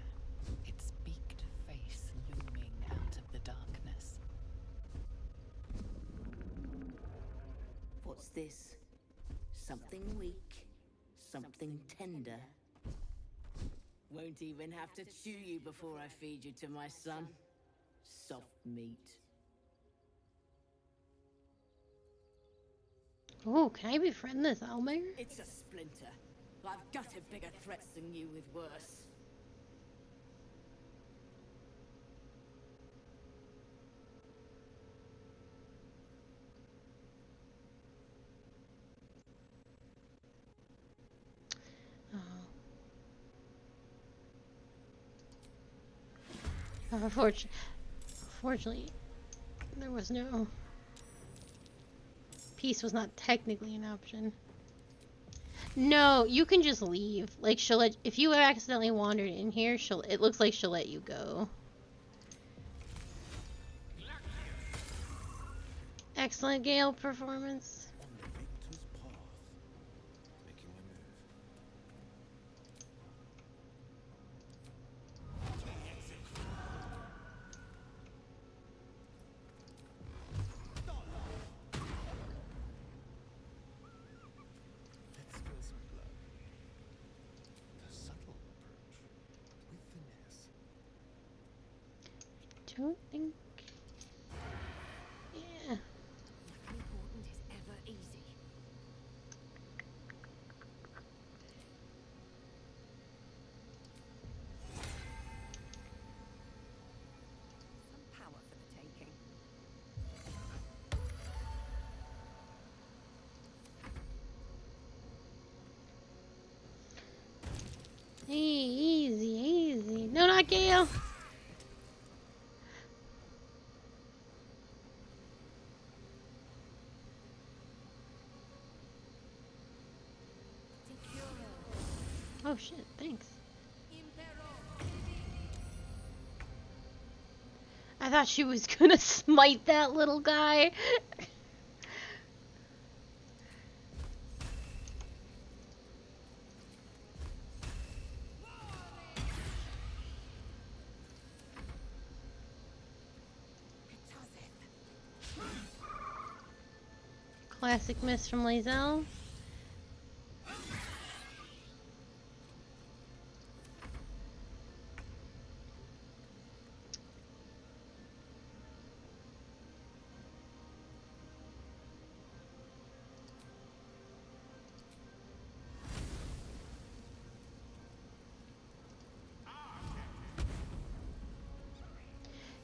its beaked face looming out of the darkness. this? Something weak, something tender. Won't even have to chew you before I feed you to my son. Soft meat. Oh, can I befriend this owlbear? It's a splinter. I've gutted bigger threats than you with worse. Unfortunately, there was no... Peace was not technically an option. No, you can just leave. Like, she'll let... If you accidentally wandered in here, it looks like she'll let you go. Excellent Gale performance. Don't think... Yeah. Nothing important is ever easy. Some power for the taking. Hey, easy. No, not Gale. Oh shit, thanks. I thought she was gonna smite that little guy. Classic miss from Lae'zel.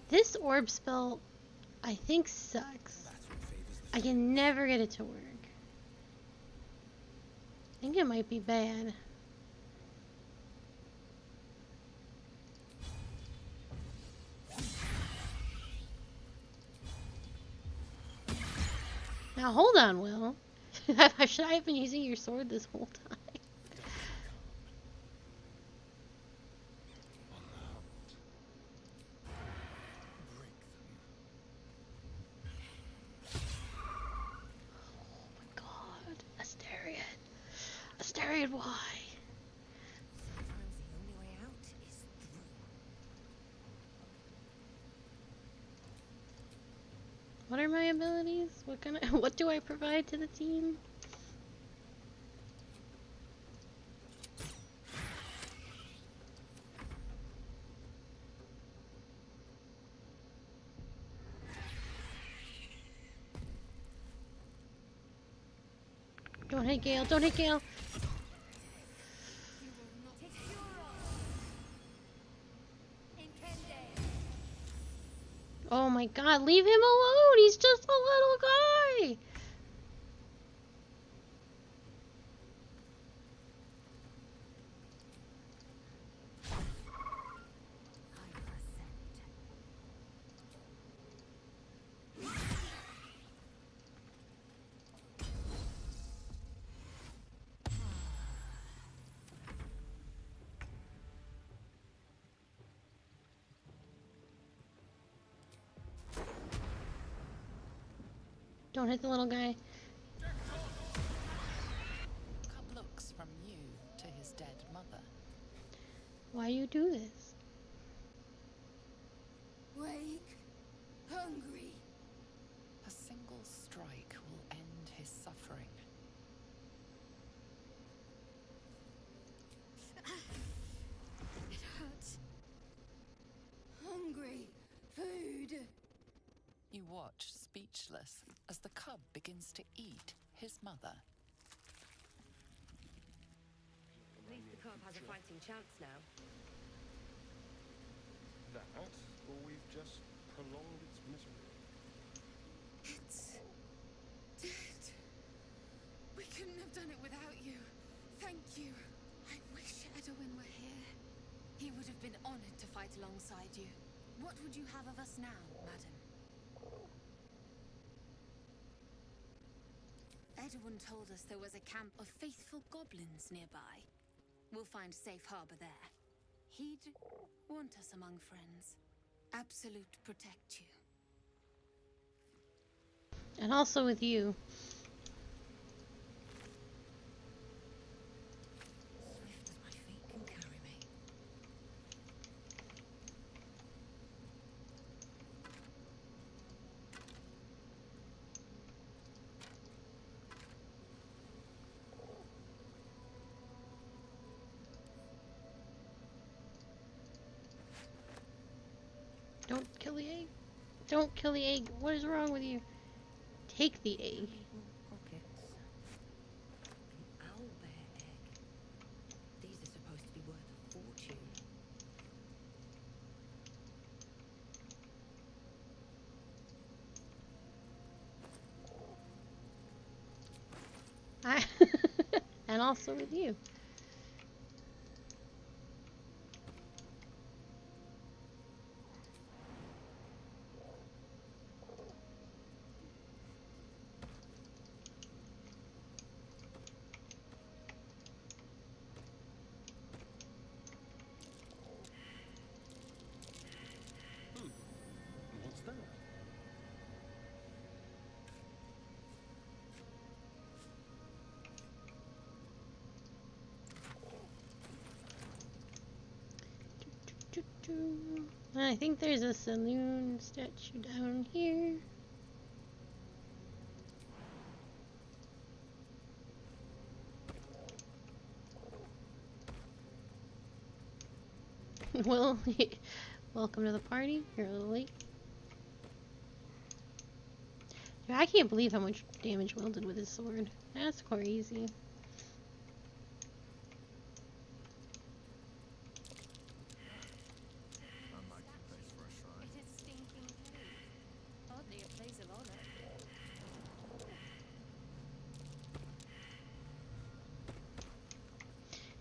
This orb spell, I think, sucks. I can never get it to work. I think it might be bad. Now hold on, Will. Should I have been using your sword this whole time? Oh my god. Astarion, why? Sometimes the only way out is through. What are my abilities? What do I provide to the team? Don't hit Gale, don't hit Gale. Oh my god, leave him alone! He's just a little guy! Don't hit the little guy. Come looks from you to his dead mother. Why you do this? Wake, hungry. A single strike will end his suffering. watch, speechless, as the cub begins to eat his mother. At least the cub has a fighting chance now. That, or we've just prolonged its misery. It's dead. We couldn't have done it without you. Thank you. I wish Edwin were here. He would have been honored to fight alongside you. What would you have of us now, madam? Edwin told us there was a camp of faithful goblins nearby. We'll find safe harbor there. He'd want us among friends. Absolute protect you. And also with you. Swift as my feet can carry me. Don't kill the egg. Don't kill the egg. What is wrong with you? Take the egg. Pockets. An owlbear egg. These are supposed to be worth a fortune. And also with you. What's that? I think there's a saloon statue down here. Well, welcome to the party. You're a little late. Dude, I can't believe how much damage Will did with his sword. That's crazy. It is stinking cold. Hardly a place of honor.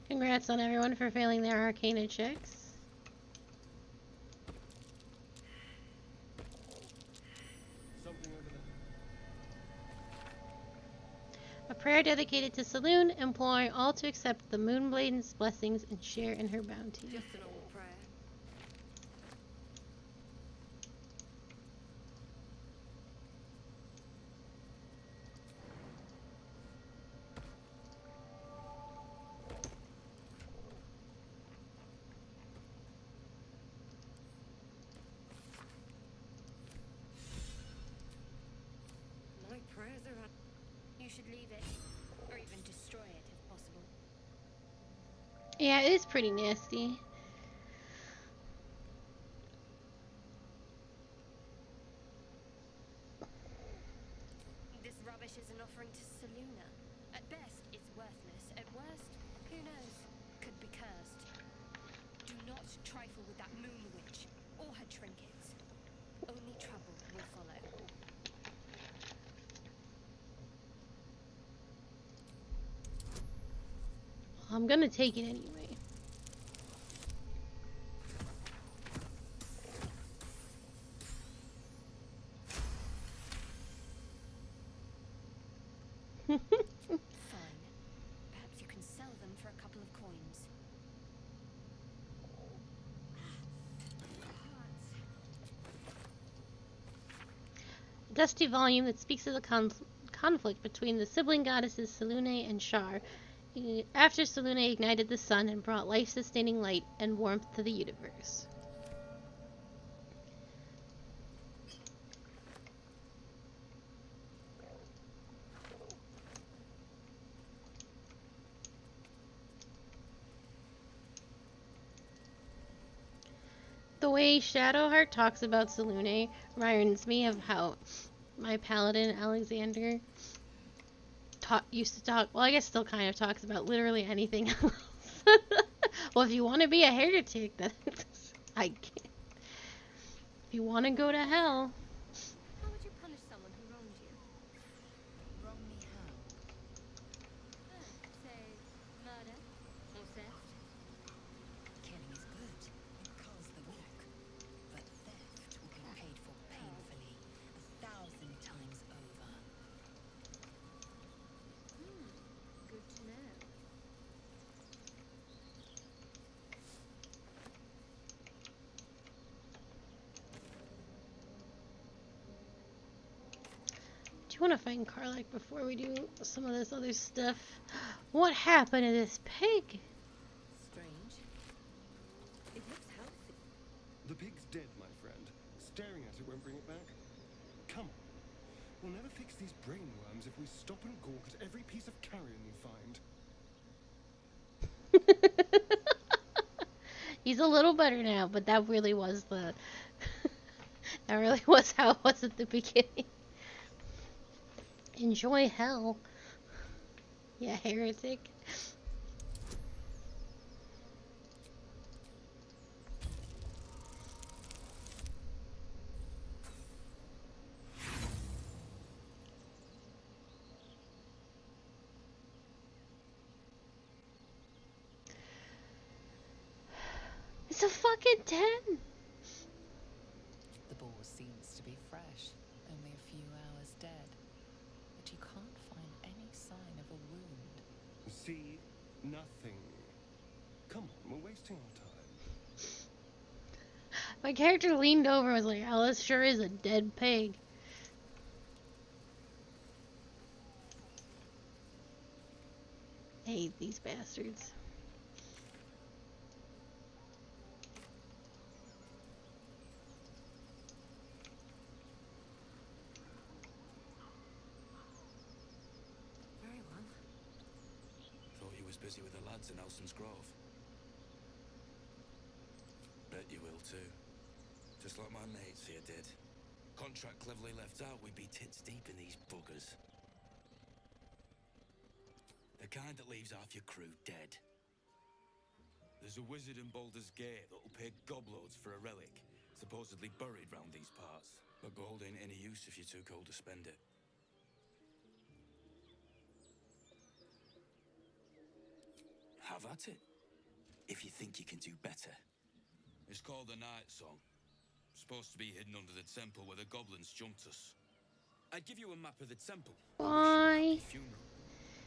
Congrats on everyone for failing their Arcana checks. Something over there. A prayer dedicated to Saloon, imploring all to accept the Moonbladen's blessings and share in her bounty. Just an old prayer. My prayers are on. You should leave it, or even destroy it if possible. Yeah, it is pretty nasty. This rubbish is an offering to Seluna. At best, it's worthless. At worst, who knows? Could be cursed. Do not trifle with that moon witch or her trinkets. Only trouble will follow. I'm gonna take it anyway. Fine. Perhaps you can sell them for a couple of coins. A dusty volume that speaks of the conflict between the sibling goddesses Selune and Shar, after Selune ignited the sun and brought life-sustaining light and warmth to the universe. The The way Shadowheart talks about Selûne reminds me of how my paladin Alexander used to talk. Well, I guess still kind of talks about literally anything else. Well, if you want to be a heretic, then I can't. If you want to go to hell. How would you punish someone who wronged you? Wrong me how? Say, murder or theft? Killing is good. It culls the weak. But theft will get paid for painfully, 1,000 times over. Good to know. Do you want to find Karlach before we do some of this other stuff? What happened to this pig? Strange. It looks healthy. The pig's dead, my friend. Staring at it won't bring it back. Come on. We'll never fix these brainworms if we stop and gawk at every piece of carrion we find. He's a little better now, but that really was the... that really was how it was at the beginning. Enjoy hell. Yeah, heretic. It's a fucking 10. The boar seems to be fresh, only a few hours dead. But you can't find any sign of a wound. See? Nothing. Come on, we're wasting our time. My character leaned over and was like, oh, this sure is a dead pig. I hate these bastards. Very well. Thought you was busy with the lads in Elson's Grove. Bet you will too. Just like my mates here did. Contract cleverly left out, we'd be tits deep in these buggers. The kind that leaves half your crew dead. There's a wizard in Baldur's Gate that'll pay gobloads for a relic, supposedly buried round these parts. But gold ain't any use if you're too cold to spend it. Have at it, if you think you can do better. It's called the Night Song. Supposed to be hidden under the temple where the goblins jumped us. I'd give you a map of the temple. Bye. Funeral.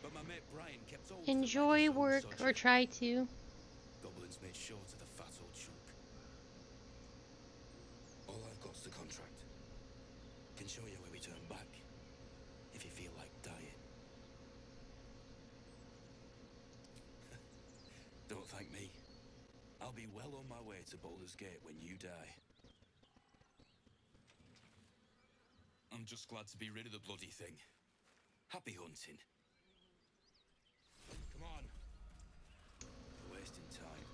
But my mate Brian kept hold Enjoy work, or try to. Goblins made sure to the fat old chunk. All I've got's the contract. Can show you where we turn back, if you feel like dying. Don't thank me. I'll be well on my way to Baldur's Gate when you die. I'm just glad to be rid of the bloody thing. Happy hunting. Come on. We're wasting time.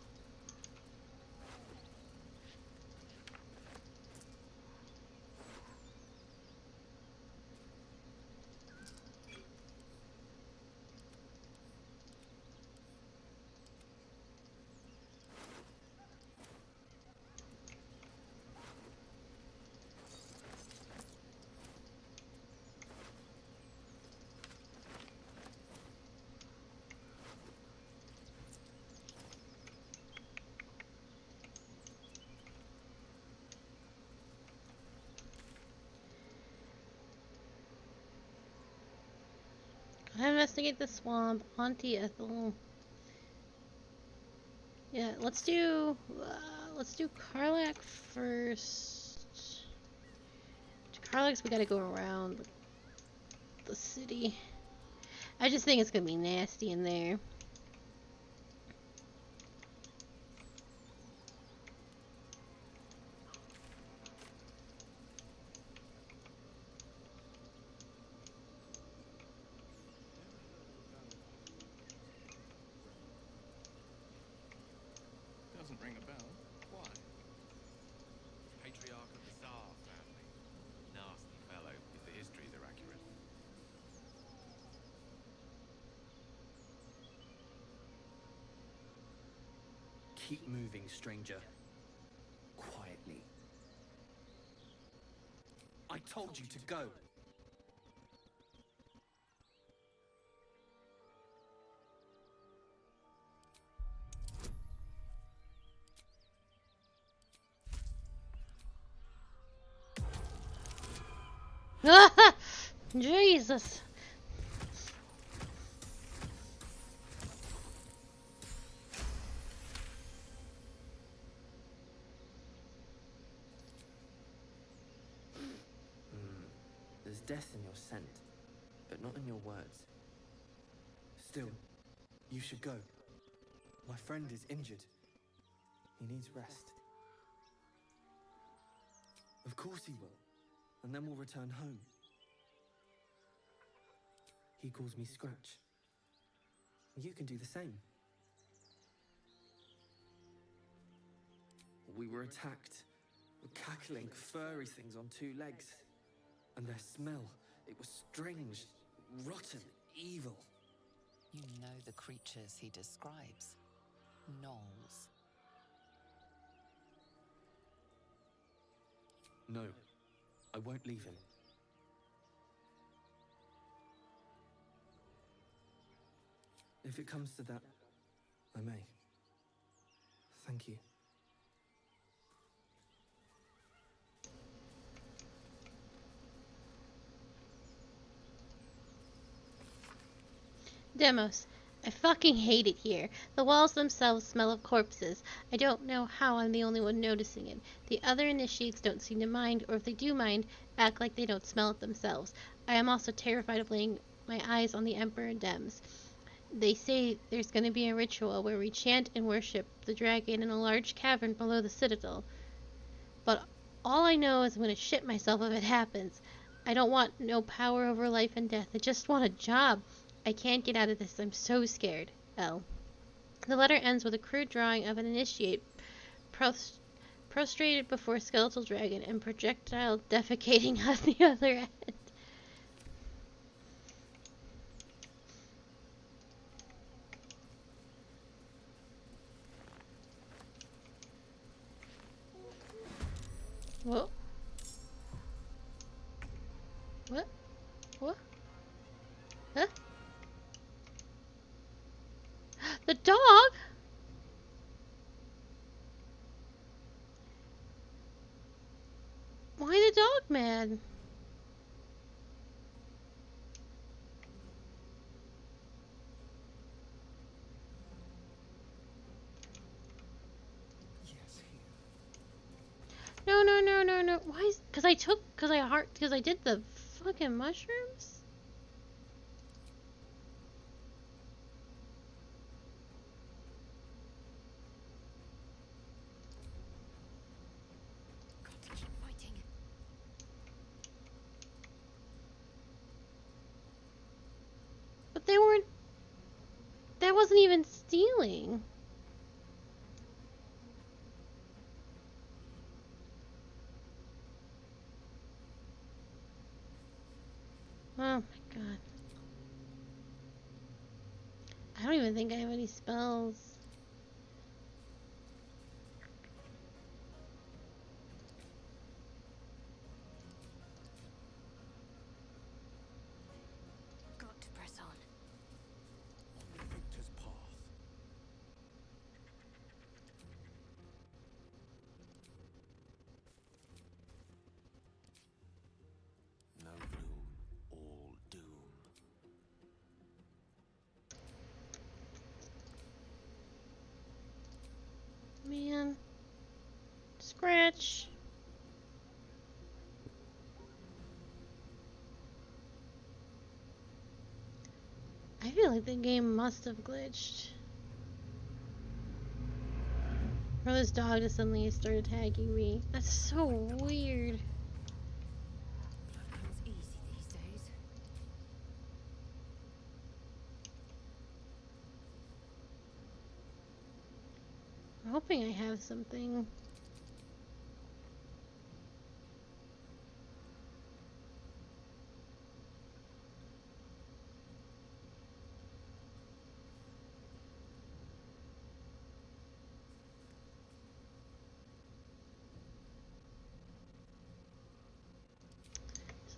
I investigate the swamp. Auntie Ethel. Yeah, let's do Karlach first. To Karlach's, we gotta go around the city. I just think it's gonna be nasty in there. Doesn't ring a bell. Why? Keep moving, stranger. Quietly. I told you to go. Jesus. There's death in your scent, but not in your words. Still, you should go. My friend is injured. He needs rest. Of course he will, and then we'll return home. He calls me Scratch. You can do the same. We were attacked. Cackling, furry things on two legs. And their smell, it was strange, rotten, evil. You know the creatures he describes. Gnolls. No, I won't leave him. If it comes to that, I may. Thank you. Demos. I fucking hate it here. The walls themselves smell of corpses. I don't know how I'm the only one noticing it. The other initiates don't seem to mind, or if they do mind, act like they don't smell it themselves. I am also terrified of laying my eyes on the Emperor and Dems. They say there's going to be a ritual where we chant and worship the dragon in a large cavern below the citadel. But all I know is I'm going to shit myself if it happens. I don't want no power over life and death. I just want a job. I can't get out of this. I'm so scared. L. The letter ends with a crude drawing of an initiate prostrated before a skeletal dragon and projectile defecating on the other end. Whoa. What? What? Huh? The dog? Why the dog mad? No, no, no, no, no. Why is... Because I did the fucking mushrooms? But they weren't... That wasn't even stealing. Oh my god. I don't even think I have any spells. Got to press on. On the victor's path. No gloom, all doom. Man. Scratch. I feel like the game must have glitched. Or this dog just suddenly started tagging me. That's so weird. Comes easy these days. I'm hoping I have something.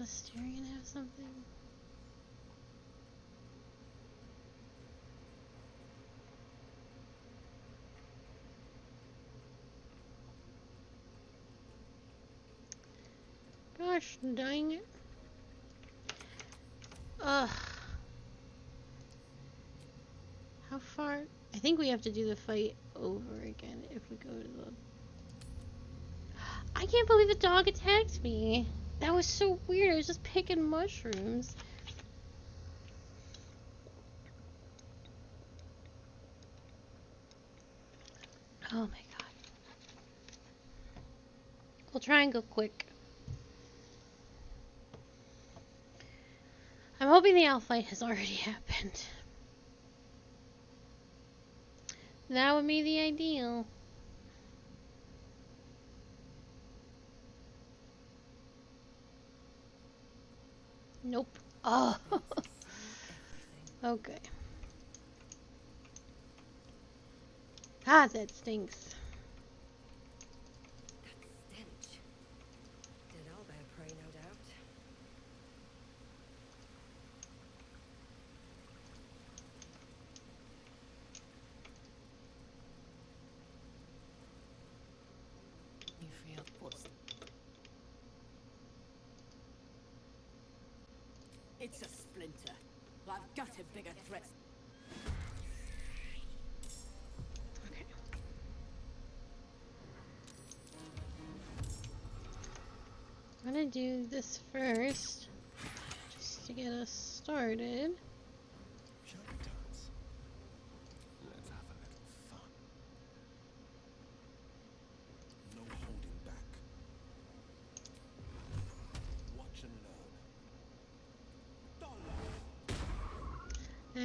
the steering have something? Gosh dang it. Ugh. How far? I think we have to do the fight over again if we go to the... I can't believe the dog attacked me. That was so weird. I was just picking mushrooms. Oh my god. We'll try and go quick. I'm hoping the owl fight has already happened. That would be the ideal. Nope. Oh. Okay. Ah, that stinks. Stench. Dead owlbear prey, no doubt. You feel what's... It's a splinter. I've got a bigger threat. Okay. I'm gonna do this first, just to get us started. Shall we dance? Let's have a little fun. No holding back. Watch and learn.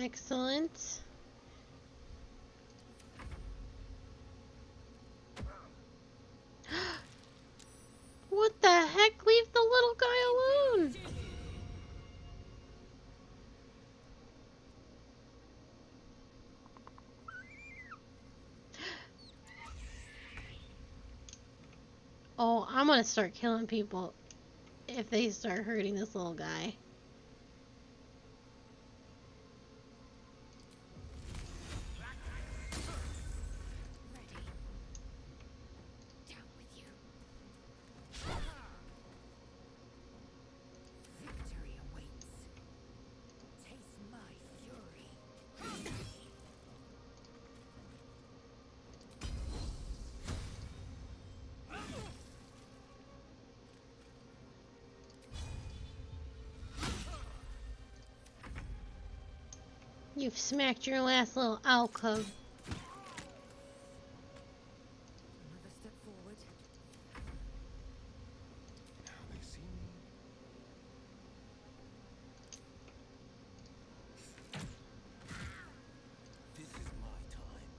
Excellent. What the heck? Leave the little guy alone! Oh, I'm gonna start killing people if they start hurting this little guy. Victory awaits. Taste my fury. You've smacked your last little owl cub. Another step forward. Now they see me. This is my time.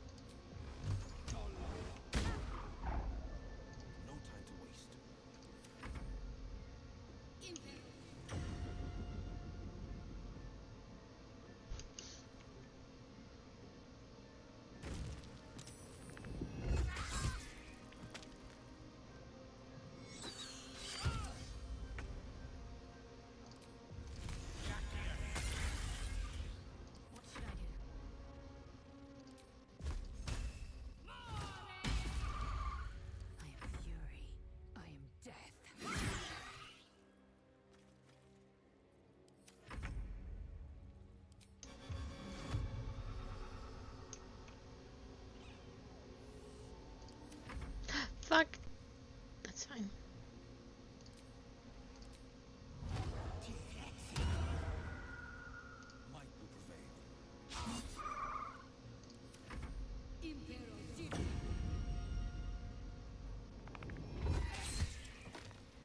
No time to waste. What should I do? I am fury. I am death. Fuck. That's fine. Might will prevail.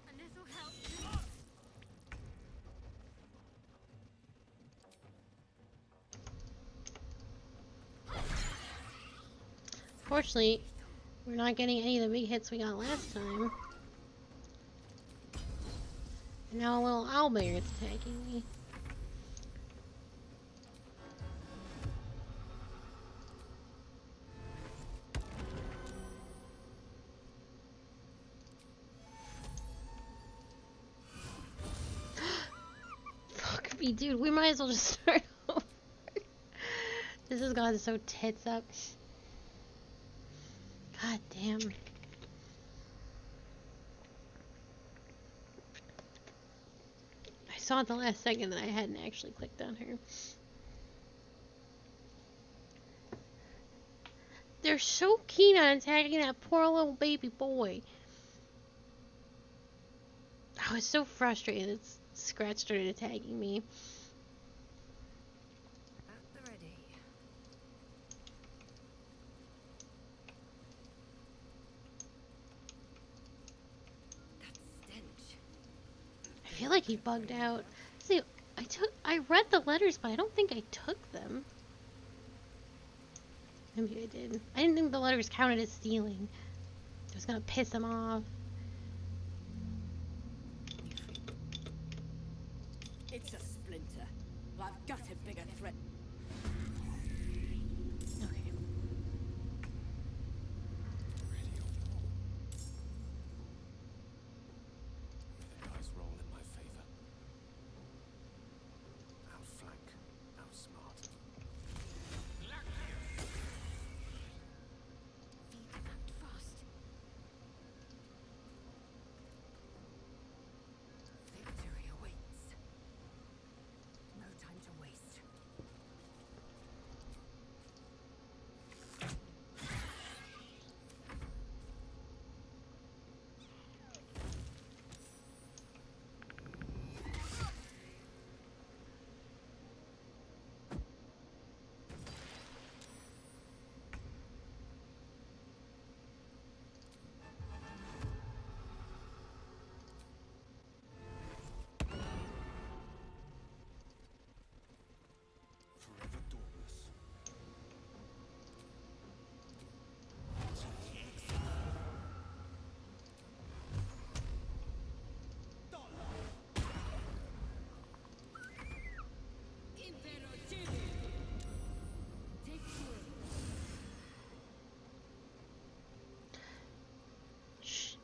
And this'll help. Fortunately, we're not getting any of the big hits we got last time. And now a little owlbear is attacking me. dude, we might as well just start over. This has gone so tits up. God damn. I saw at the last second that I hadn't actually clicked on her. They're so keen on attacking that poor little baby boy. I was so frustrated that Scratch started attacking me. At the ready. That stench. I feel like he bugged out. See, I read the letters, but I don't think I took them. Maybe I did. I didn't think the letters counted as stealing. I was gonna piss him off. It's a splinter. I've got a bigger threat. Okay. The dice roll in my favor. Outflank, outsmart. Act fast. Victory awaits. No time to waste. Forever dauntless. Shh.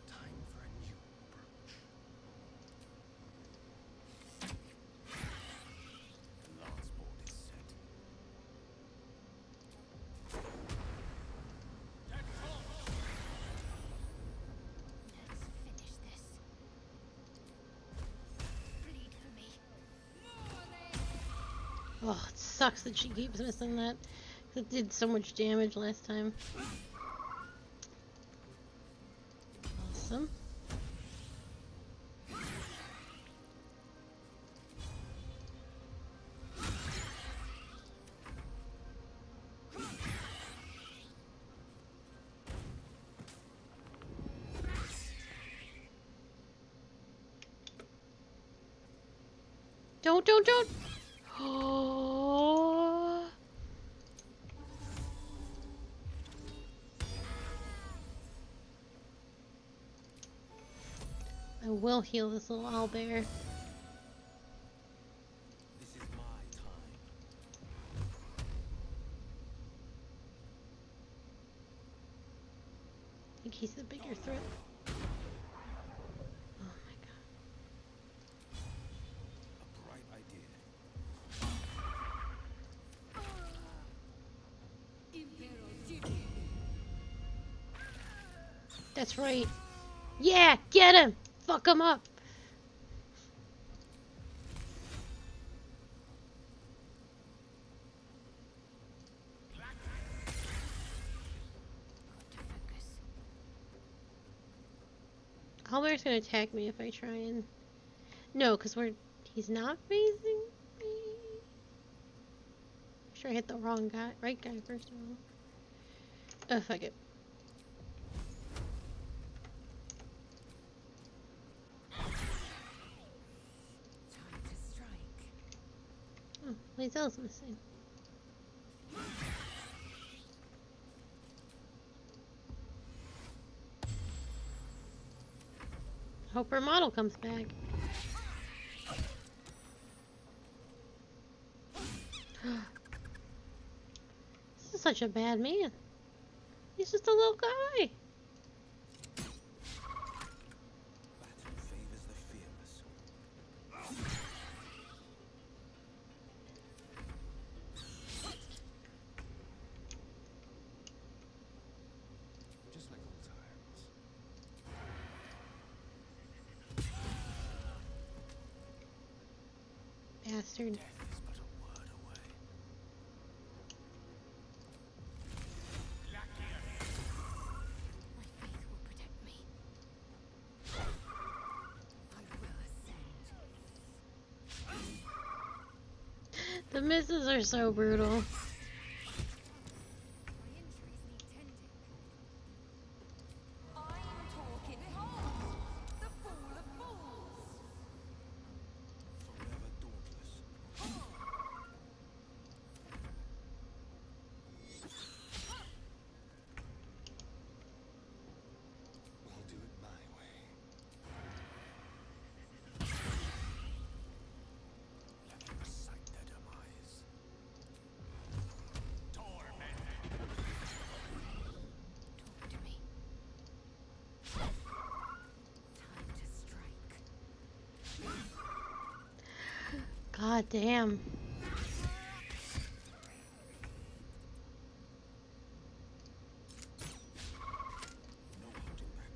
Time for a new approach. The lance board is set. Let's finish this. Bleed for me. Oh, it sucks that she keeps missing that. It did so much damage last time. Awesome. Don't! Oh. I will heal this little owlbear. This is my time. I think he's the bigger threat. Oh my god. A bright idea. That's right. Yeah, get him! Fuck him up! Owlbear's gonna attack me if I try and... No, because he's not facing me. Sure I hit the wrong guy. Right guy, first of all. Oh, fuck it. Time to strike. Oh, Lae'zel's missing. Hope her model comes back. This is such a bad man. He's just a little guy. Battle favors the fearless. Just like old times. Bastard. Death is but a word away. My faith will protect me. I will ascend. The misses are so brutal. My injuries need tending. I'm talking. Behold, the fool of fools. Forever dauntless. We'll do it my way. Let them recite their demise. Torment. Talk to me. Time to strike. God damn. No holding back.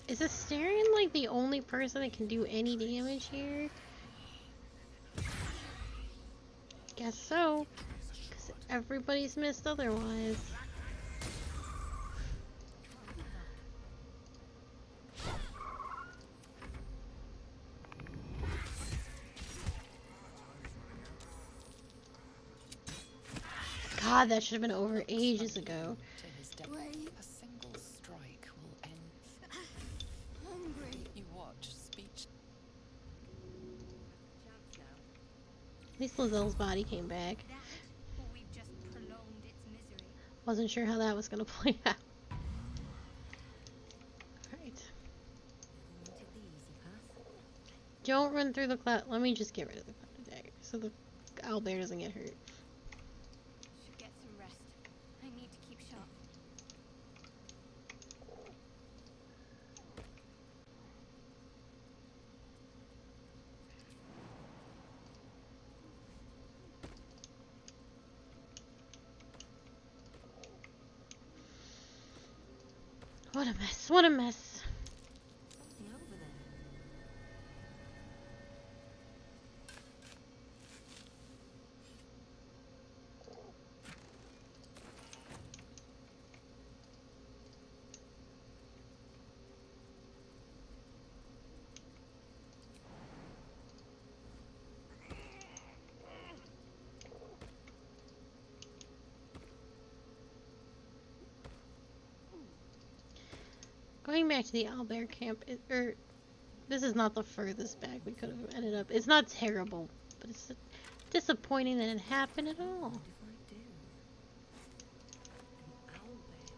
Is Asterion like the only person that can do any damage here? Guess so. Because everybody's missed otherwise. God, that should have been over ages ago. To his death. A single strike will end. Hungry. You watch, speech. Chance now. At least Lazelle's body came back. That, or we've just prolonged its misery. Wasn't sure how that was gonna play out. Alright. Never wanted the easy path. Don't run through the cloud. Let me just get rid of the cloud dagger so the owlbear doesn't get hurt. Should get some rest. I need to keep sharp. What a mess. What a mess. Something over there. Going back to the owlbear camp, this is not the furthest back we could have ended up. It's not terrible, but it's disappointing that it happened at all. What if I do? An owlbear egg.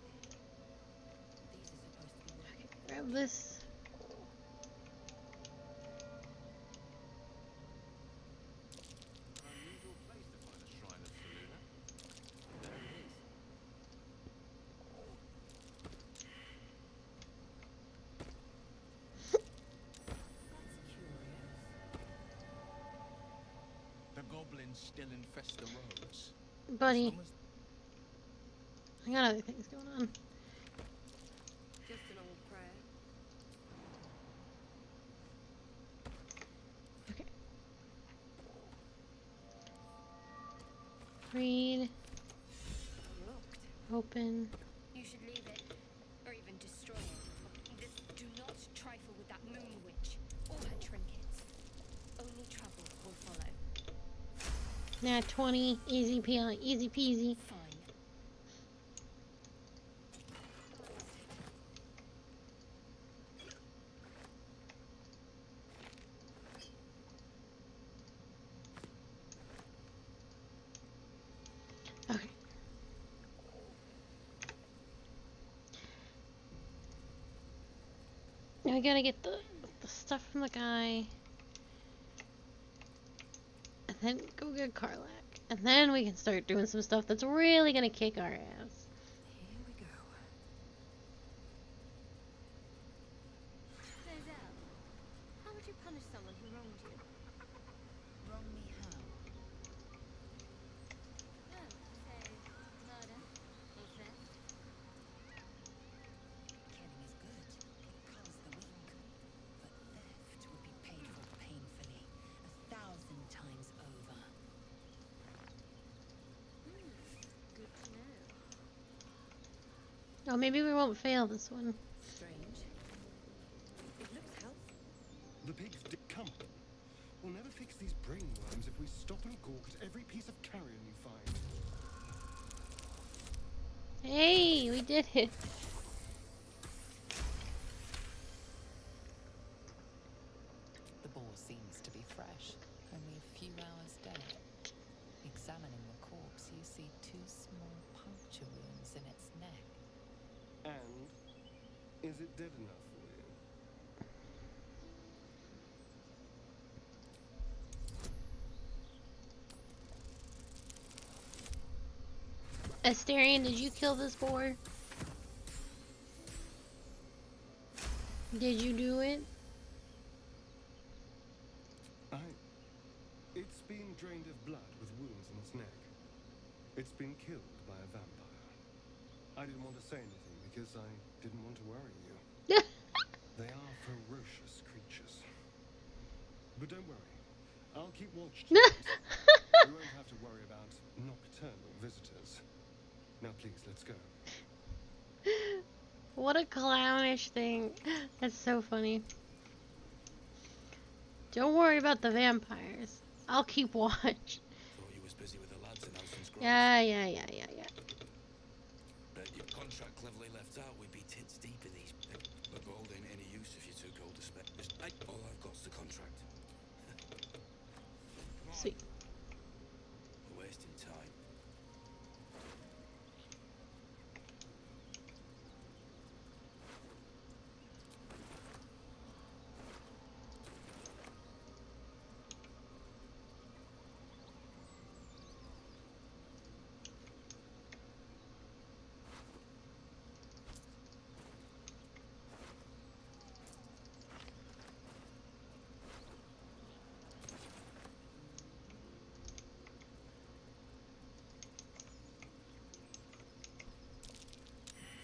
These are supposed to be working. Grab this. An unusual place to find a shrine of Seluna. There it is. That's curious. The goblins still infest the roads. Buddy, As long as I got other things going on. Just an old prayer. Okay. Read. Locked. Open. You should leave it, or even destroy it. Do not trifle with that moon witch or her trinkets. Only trouble will follow. Nat 20. Easy peasy. Easy peasy. Fine. Okay. Now we gotta get the stuff from the guy. then go get Karlak. And then we can start doing some stuff that's really gonna kick our ass. Here we go. Lae'zel, how would you punish someone who wronged you? Wrong me how? Oh, say, murder or theft? Killing is good. It culls the weak. But theft would be paid for painfully, 1,000 times over. Good to know. Oh, maybe we won't fail this one. Strange. It looks healthy. The pigs did come. We'll never fix these brain worms if we stop and gawk at every piece of carrion you find. Hey, we did it. The boar seems to be fresh, only a few hours dead. Examining the corpse, you see 2 small puncture wounds in its neck. And is it dead enough for you? Asterion, did you kill this boar? Did you do it? It's been drained of blood with wounds in its neck. It's been killed by a vampire. I didn't want to say anything because I didn't want to worry you. They are ferocious creatures. But don't worry, I'll keep watch tonight. We won't have to worry about nocturnal visitors. Now please, let's go. What a clownish thing. That's so funny. Don't worry about the vampires. I'll keep watch. Thought you was busy with the lads in Helson's Grove. Yeah. Bet your contract cleverly left out we'd be tits deep in these. But gold ain't any use if you're too cold to spend. All I've got's the contract. Come on. Sweet. We're wasting time.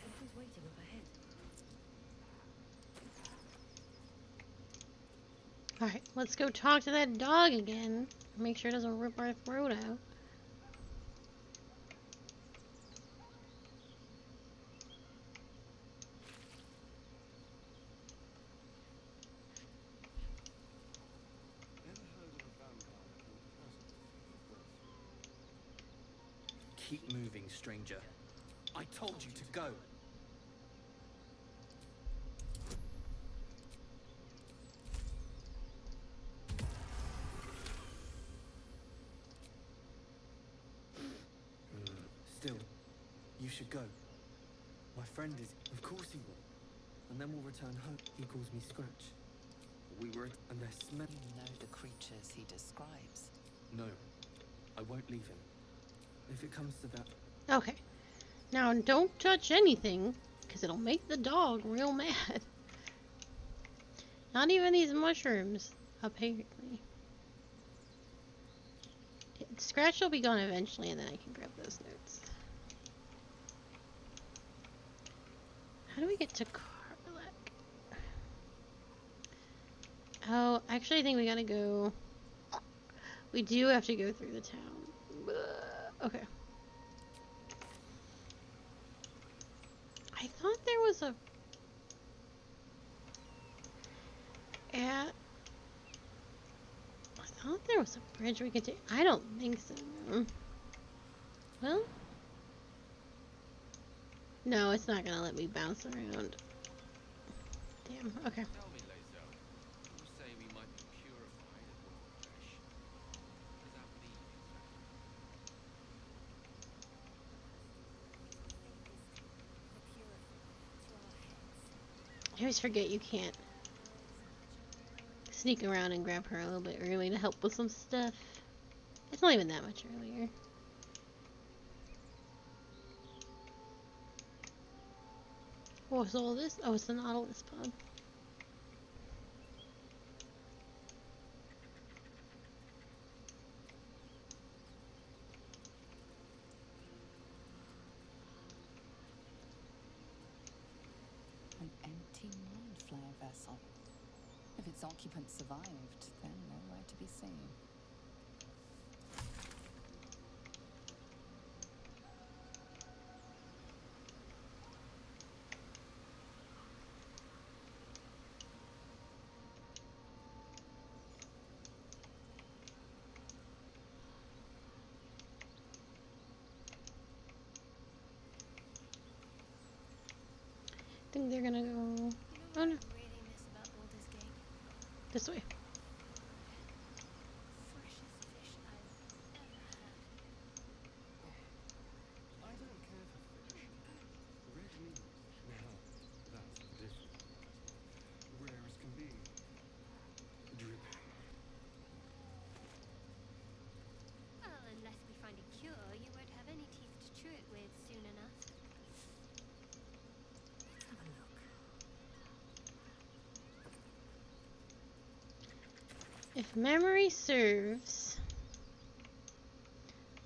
Something's waiting up ahead. Alright, let's go talk to that dog again. Make sure it doesn't rip our throat out. Keep moving, stranger. I told you to go. Still, you should go. My friend is... Of course he will. And then we'll return home. He calls me Scratch. We were... And they're smell... You know the creatures he describes. No, I won't leave him. If it comes to that... Okay. Now, don't touch anything, because it'll make the dog real mad. Not even these mushrooms, apparently. Scratch will be gone eventually, and then I can grab those notes. How do we get to Karlak? Oh, actually, I think we gotta go... We do have to go through the town. Okay. I thought there was a... Yeah. I thought there was a bridge we could take. I don't think so, no. Well? No, it's not gonna let me bounce around. Damn, okay. Tell me, Lae'zel, you say we might be purified at Wilderfresh. What does that mean I always forget you can't sneak around and grab her a little bit early to help with some stuff. It's not even that much earlier. What's all this? Oh, it's the Nautilus pod. An empty mind flare vessel. If its occupant survived, then nowhere to be seen. I think they're gonna go. Oh no. Really miss about Baldur's Gate. This way. Freshest fish I've ever had. I don't care for fish. Red meat, now, that's a different matter. Rare as can be. Dripping. Well, unless we find a cure, you won't have any teeth to chew it with soon enough. Let's have a look. If memory serves,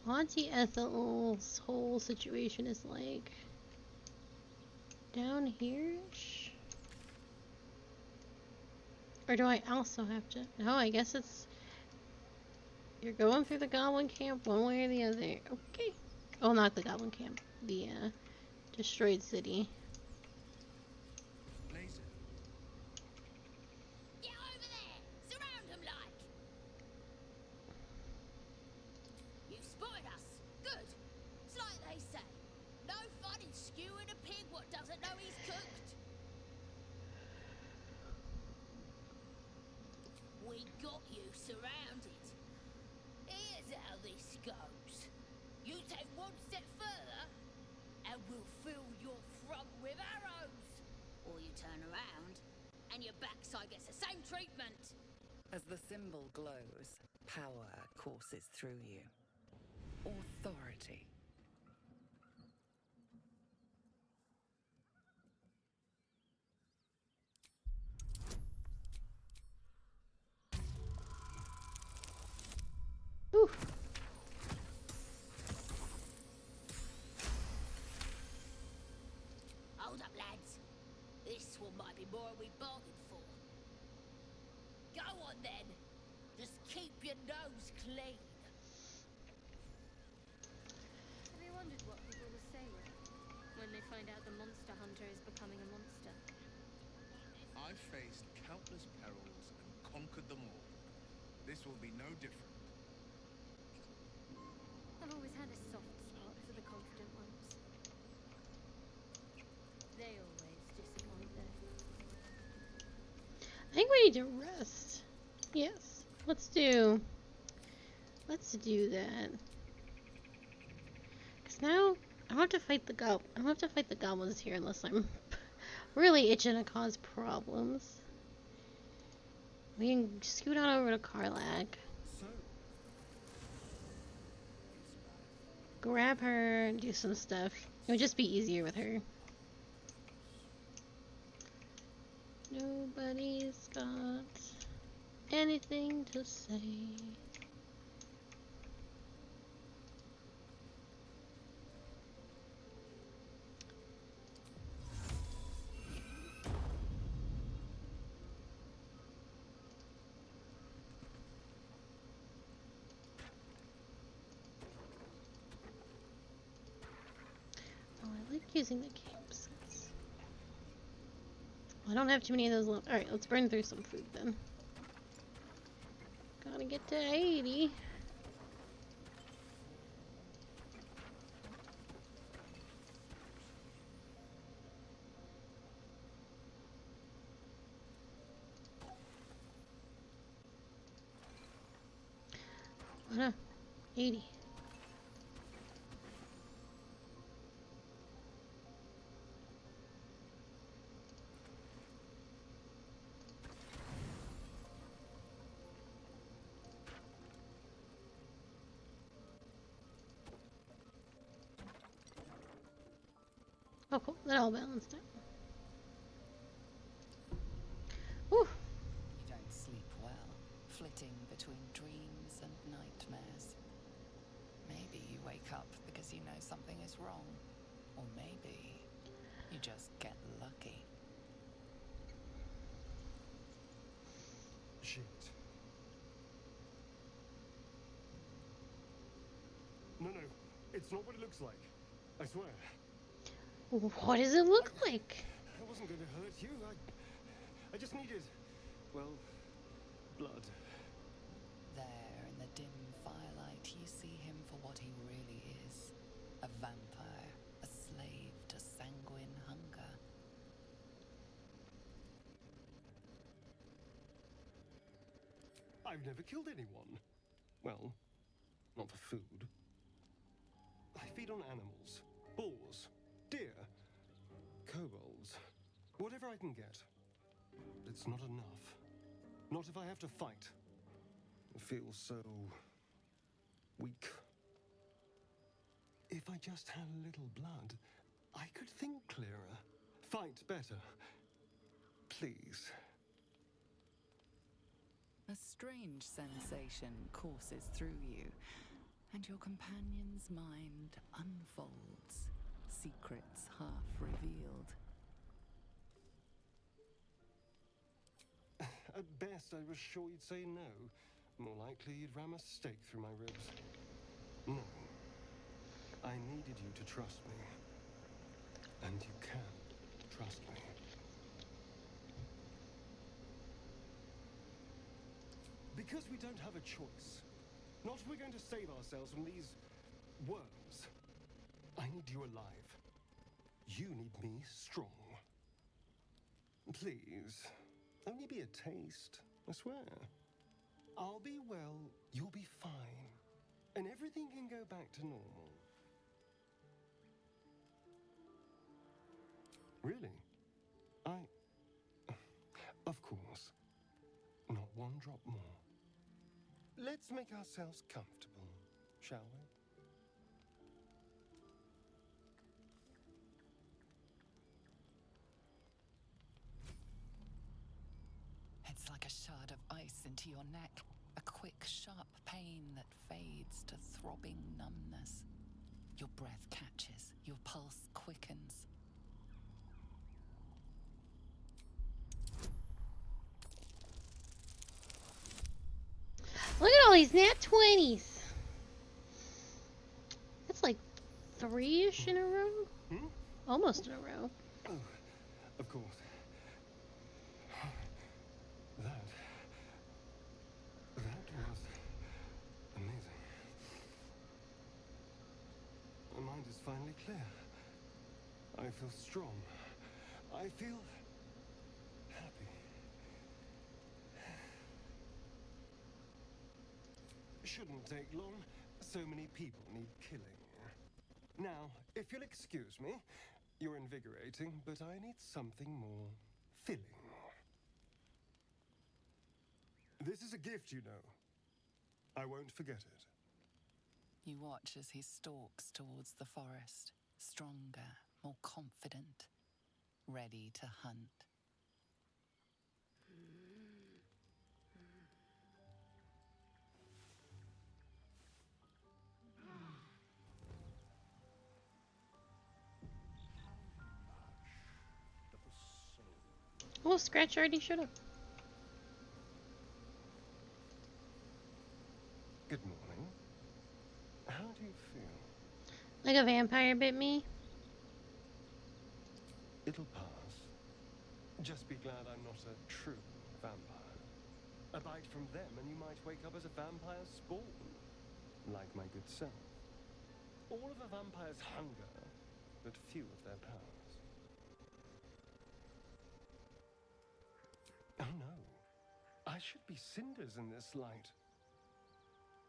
Auntie Ethel's whole situation is like down here-ish? Or do I also have to? No, I guess it's. You're going through the goblin camp one way or the other. Okay. Oh, not the goblin camp. The destroyed city. Blazer. Get over there! Surround them like! You spotted us. Good. It's like they say. No fun in skewing a pig what doesn't know he's cooked. We got you surrounded. Here's how this goes. You take one step further, and we'll fill your front with arrows. Or you turn around, and your backside gets the same treatment. As the symbol glows, power courses through you. Authority. Ooh. Hold up, lads. This one might be more than we bargained for. Go on then. Just keep your nose clean. Have you wondered what people will say when they find out the monster hunter is becoming a monster? I've faced countless perils and conquered them all. This will be no different. I've always had a soft spot for the confident ones. They always disappoint though. I think we need to rest. Yes. Let's do that. Cause now I don't have to fight the I don't have to fight the goblins here unless I'm really itching to cause problems. We can scoot on over to Karlak. So, Grab her and do some stuff. It would just be easier with her. Nobody's got anything to say. Oh, I like using the campsites. Well, I don't have too many of those left. Alright, let's burn through some food then. Gotta get to 80. Oh no, 80. Oh, cool. That all balanced out. Whew. You don't sleep well, flitting between dreams and nightmares. Maybe you wake up because you know something is wrong. Or maybe you just get lucky. Shit. No, it's not what it looks like. I swear. What does it look like? I wasn't going to hurt you. I just needed, well, blood. There in the dim firelight, you see him for what he really is. A vampire, a slave to sanguine hunger. I've never killed anyone. Well, not for food. I feed on animals, boars, deer, kobolds, whatever I can get. But it's not enough. Not if I have to fight. I feel so weak. If I just had a little blood, I could think clearer, fight better. Please. A strange sensation courses through you, and your companion's mind unfolds, secrets half revealed. At best, I was sure you'd say no. More likely, you'd ram a stake through my ribs. No. I needed you to trust me. And you can trust me. Because we don't have a choice. Not if we're going to save ourselves from these worms. I need you alive. You need me strong. Please, only be a taste, I swear. I'll be well, you'll be fine. And everything can go back to normal. Really? Of course. Not one drop more. Let's make ourselves comfortable, shall we? It's like a shard of ice into your neck, a quick, sharp pain that fades to throbbing numbness. Your breath catches, your pulse quickens. Look at all these nat 20s. That's like 3-ish in a row? Hmm? Almost in a row. Oh, of course. That was amazing. My mind is finally clear. I feel strong. I feel happy. Shouldn't take long. So many people need killing. Now, if you'll excuse me, you're invigorating, but I need something more filling. This is a gift, you know. I won't forget it. You watch as he stalks towards the forest, stronger, more confident, ready to hunt. Oh, Scratch already showed up. Good morning. How do you feel? Like a vampire bit me. It'll pass. Just be glad I'm not a true vampire. A bite from them and you might wake up as a vampire spawn. Like my good self. All of a vampire's hunger, but few of their powers. Oh no. I should be cinders in this light.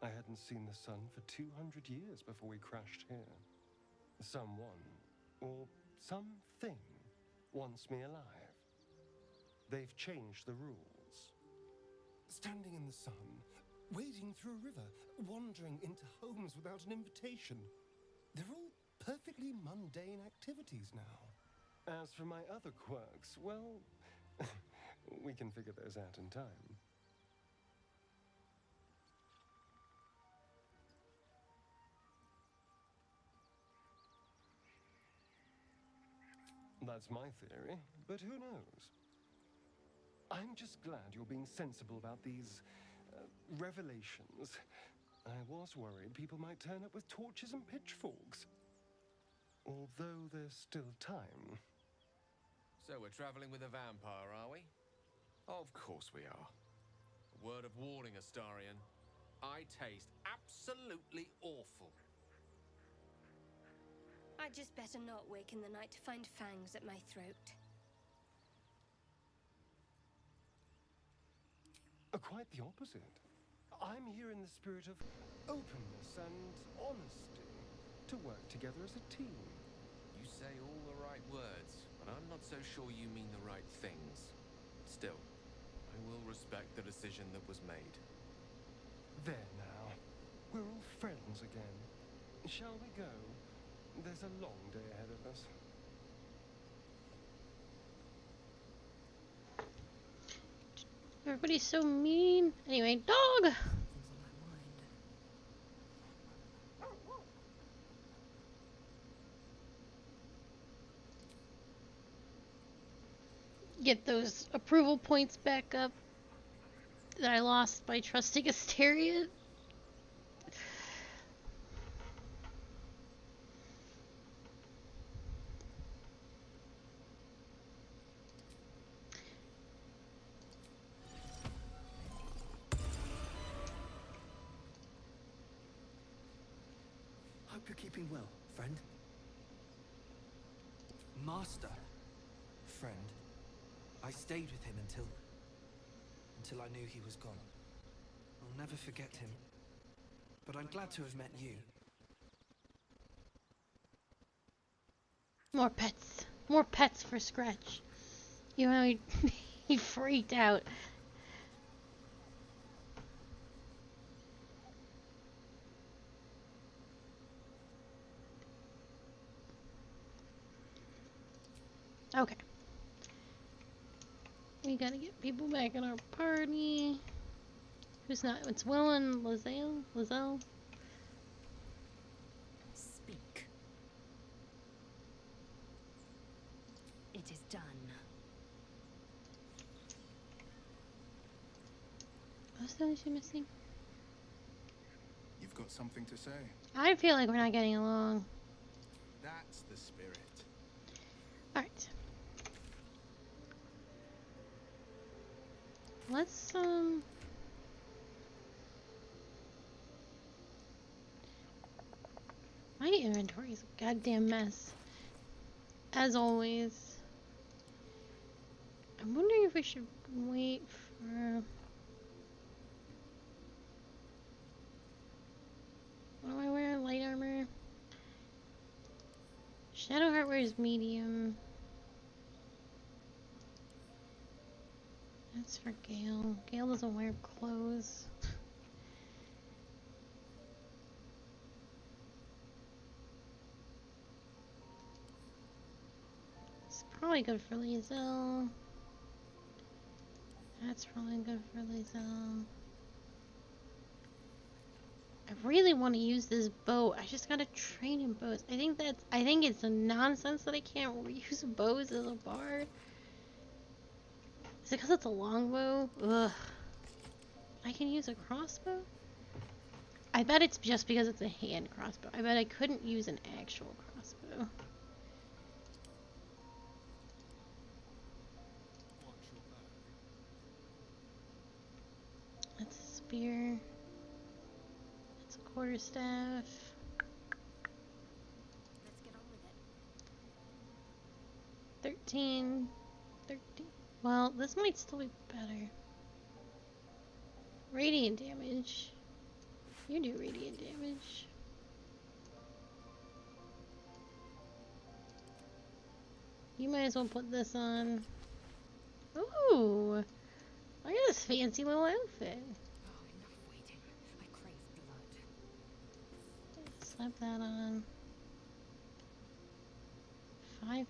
I hadn't seen the sun for 200 years before we crashed here. Someone, or something, wants me alive. They've changed the rules. Standing in the sun, wading through a river, wandering into homes without an invitation. They're all perfectly mundane activities now. As for my other quirks, well, we can figure those out in time. That's my theory, but who knows? I'm just glad you're being sensible about these revelations. I was worried people might turn up with torches and pitchforks. Although there's still time. So we're traveling with a vampire, are we? Of course we are. A word of warning, Astarion. I taste absolutely awful. I'd just better not wake in the night to find fangs at my throat. Quite the opposite. I'm here in the spirit of openness and honesty to work together as a team. You say all the right words, but I'm not so sure you mean the right things. Still, I will respect the decision that was made. There now. We're all friends again. Shall we go? There's a long day ahead of us. Everybody's so mean. Anyway, dog! Get those approval points back up that I lost by trusting Astarion. Hope you're keeping well, friend. Master. Friend. I stayed with him until I knew he was gone. I'll never forget him. But I'm glad to have met you. More pets. More pets for Scratch. You know, he freaked out. Okay. We gotta get people back in our party. Who's not? It's Will and Lizelle. Speak. It is done. What's the issue missing? You've got something to say. I feel like we're not getting along. That's the spirit. Alright. Let's, my inventory is a goddamn mess. As always. I'm wondering if we should wait for... What am I wearing? Light armor? Shadowheart wears medium. That's for Gale. Gale doesn't wear clothes. It's probably good for Lizelle. That's probably good for Lizelle. I really want to use this bow. I just gotta train in bows. I think it's a nonsense that I can't use bows as a bard. Is it because it's a longbow? Ugh. I can use a crossbow? I bet it's just because it's a hand crossbow. I bet I couldn't use an actual crossbow. That's a spear. That's a quarterstaff. Let's get on with it. 13. Well, this might still be better. Radiant damage. You do radiant damage. You might as well put this on. Ooh! Look at this fancy little outfit. Oh, enough waiting. I crave blood. Slap that on. 514.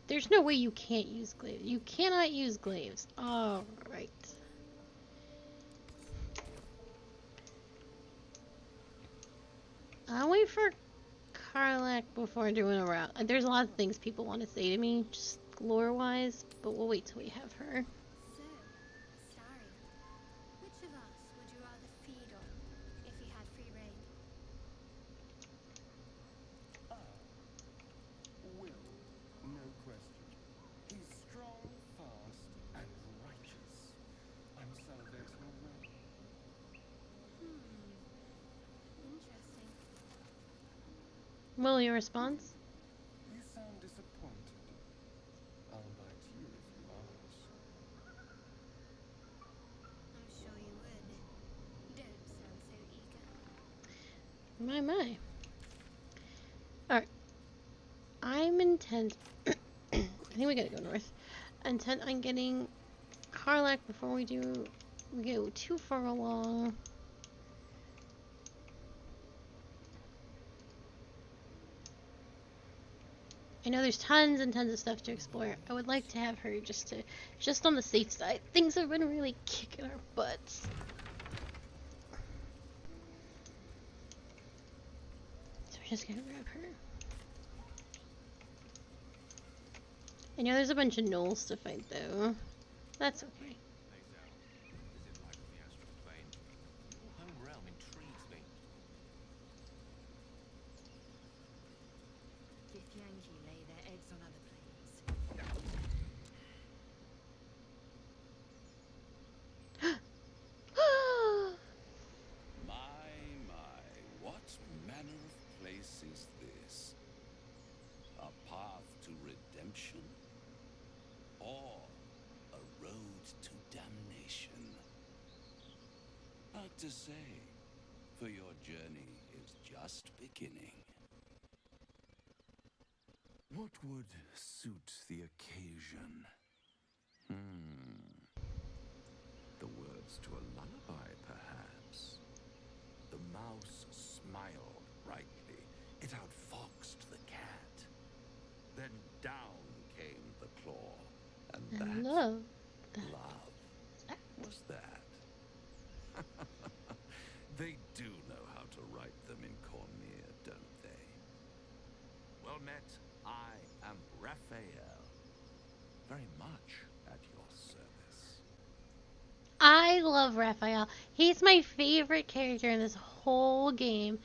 There's no way you can't use glaives. You cannot use glaives. Alright. I'll wait for Karlak before doing a route. There's a lot of things people want to say to me, just lore-wise, but we'll wait till we have her. So, Astarion, which of us would you rather feed on if you had free reign? Will, no question. He's strong, fast, and righteous. I'm salivating already. Interesting. Will, your response? You sound disappointed. I'll bite you if you ask. I'm sure you would. Don't sound so eager. My. Alright. I'm intent. I think we gotta go north. Intent on getting Karlak before we go too far along. I know there's tons and tons of stuff to explore. I would like to have her just on the safe side. Things have been really kicking our butts. So we're just gonna grab her. I know there's a bunch of gnolls to fight though. That's okay. Githyanki lay their eggs on other planes. My, what manner of place is this? A path to redemption? Or a road to damnation? Hard to say, for your journey is just beginning. What would suit the occasion? The words to a lullaby, perhaps. The mouse smiled brightly. It outfoxed the cat. Then down came the claw. And that love. was that. They do know how to write them in Cormier, don't they? Well met, I am Raphael. Very much at your service. I love Raphael. He's my favorite character in this whole game.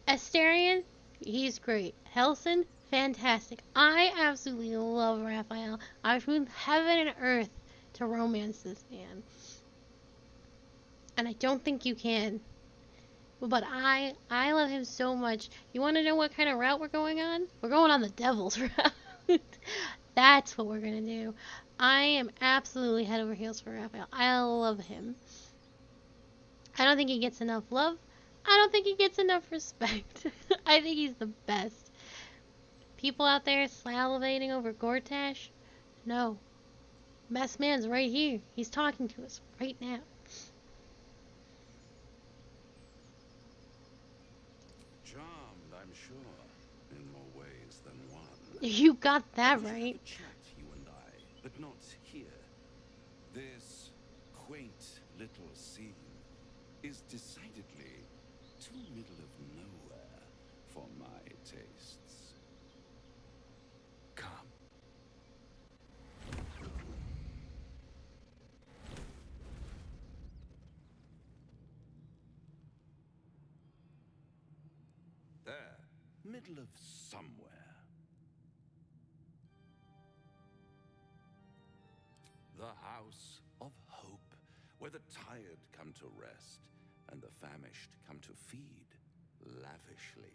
Astarion, he's great. Helson, fantastic. I absolutely love Raphael. I've moved heaven and earth to romance this man. And I don't think you can. But I love him so much. You want to know what kind of route we're going on? We're going on the Devil's route. That's what we're going to do. I am absolutely head over heels for Raphael. I love him. I don't think he gets enough love. I don't think he gets enough respect. I think he's the best. People out there salivating over Gortash? No. Best man's right here. He's talking to us right now. Charmed, I'm sure, in more ways than one. You got that We should right. have a chat, you and I, but not here. This quaint little scene is decidedly too middle of nowhere for my tastes. Come. There, middle of somewhere. The House of Hope, where the tired come to rest and the famished come to feed lavishly.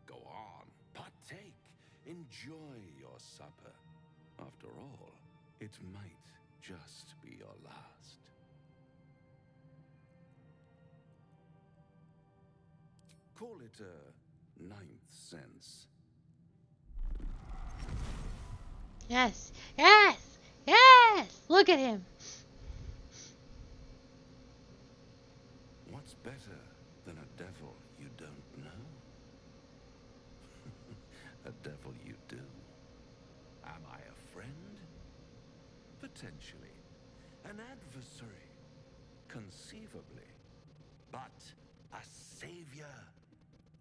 Go on, partake, enjoy your supper. After all, it might just be your last. Call it a ninth sense. Yes. Yes. Yes. Look at him. What's better than a devil you don't know? A devil you do. potentially. An adversary, conceivably. But a savior,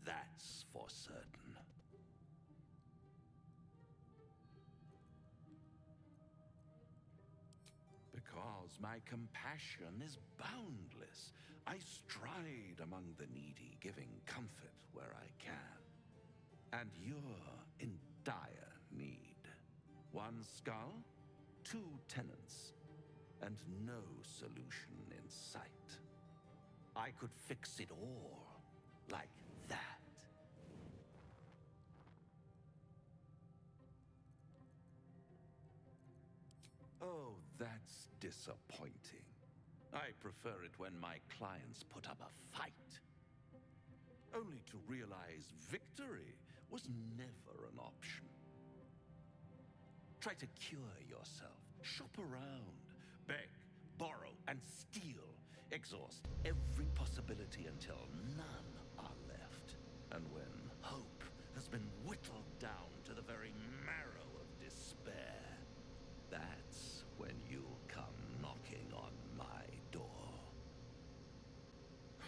that's for certain. Because my compassion is boundless, I stride among the needy, giving comfort where I can. And you're in dire need. One skull, 2 tenants, and no solution in sight. I could fix it all like that. Oh, that's disappointing. I prefer it when my clients put up a fight. Only to realize victory was never an option. Try to cure yourself, shop around, beg, borrow, and steal. Exhaust every possibility until none are left. And when hope has been whittled down to the very marrow of despair, that's when you'll come knocking on my door.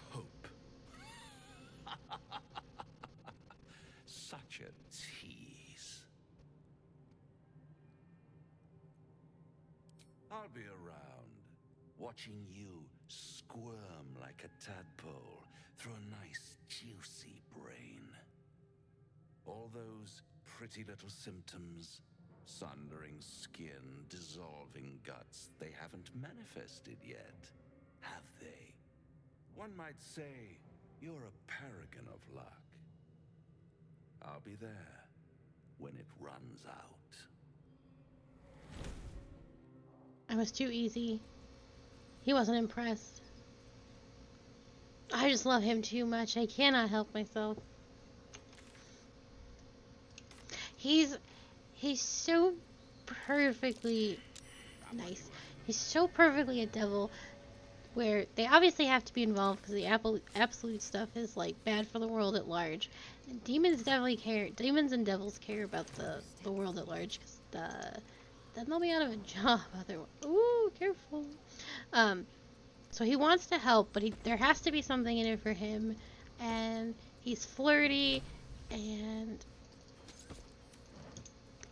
Hope. Such a tease. I'll be around, watching you squirm like a tadpole through a nice, juicy brain. All those pretty little symptoms, sundering skin, dissolving guts, they haven't manifested yet, have they? One might say you're a paragon of luck. I'll be there when it runs out. I was too easy. He wasn't impressed. I just love him too much. I cannot help myself. He's so perfectly nice. He's so perfectly a devil, where they obviously have to be involved because the absolute stuff is like bad for the world at large. And demons definitely care. Demons and devils care about the world at large, because then they'll be out of a job otherwise. Ooh, careful. So he wants to help, but there has to be something in it for him, and he's flirty, and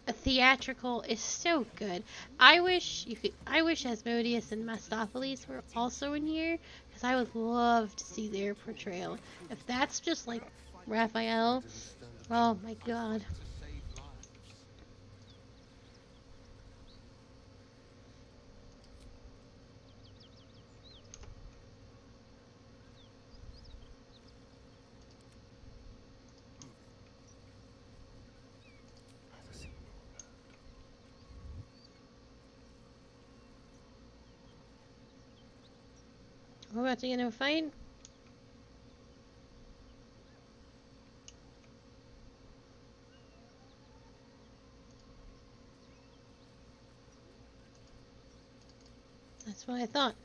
a theatrical is so good. I wish Asmodeus and Mistopheles were also in here, because I would love to see their portrayal. If that's just like Raphael, oh my god. We're about to get in a fight. That's what I thought.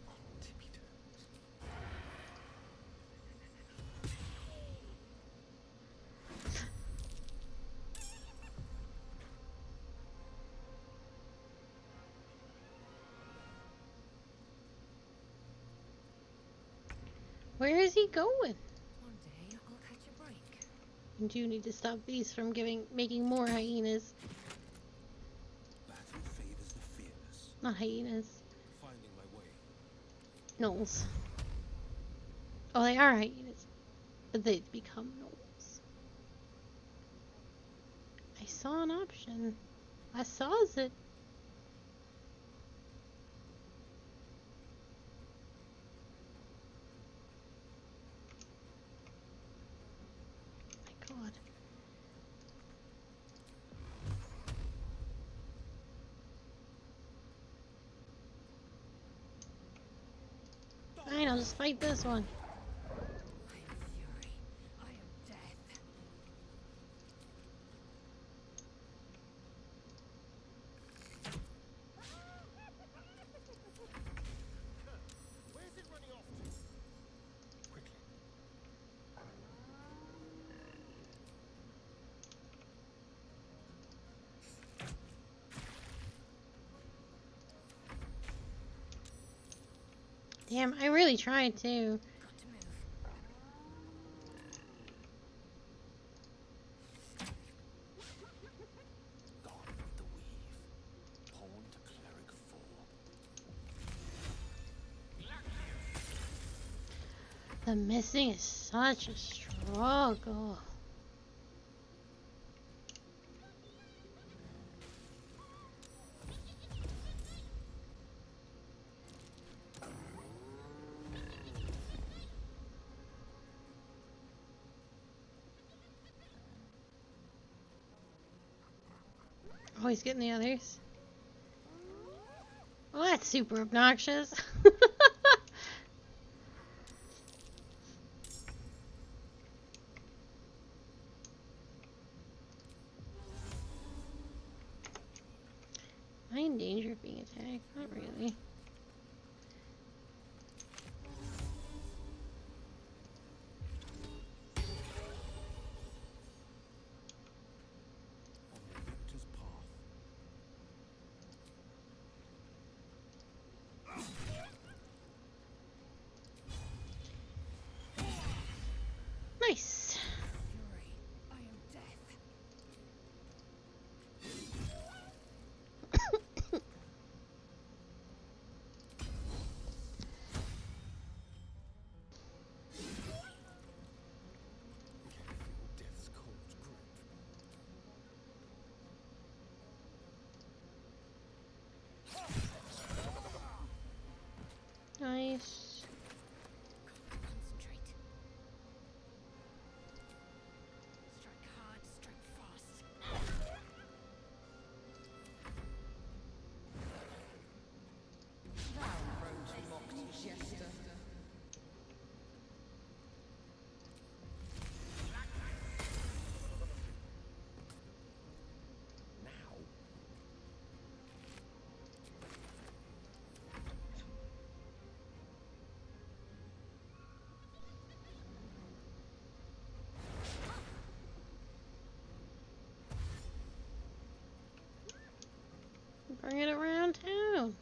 Where is he going? One day I'll catch a break. You do need to stop these from making more hyenas. Battle favors the fearless. Not hyenas. Finding my way. Gnolls. Oh, they are hyenas, but they become gnolls. I saw an option. I saw it. My god. Fine, I'll just fight this one. Where's it running off to? Quickly. Damn, I really tried too. Got to move. Gone with the weave. Pawn to cleric 4. The missing is such a struggle. Oh, he's getting the others. Oh, that's super obnoxious. Am I in danger of being attacked? Not really. Victor's path. Nice. Fury. I am death. Death's cold grip. Nice. Concentrate. Strike hard, strike fast. Thou rogue's mocked jester. Now. Bring it around town.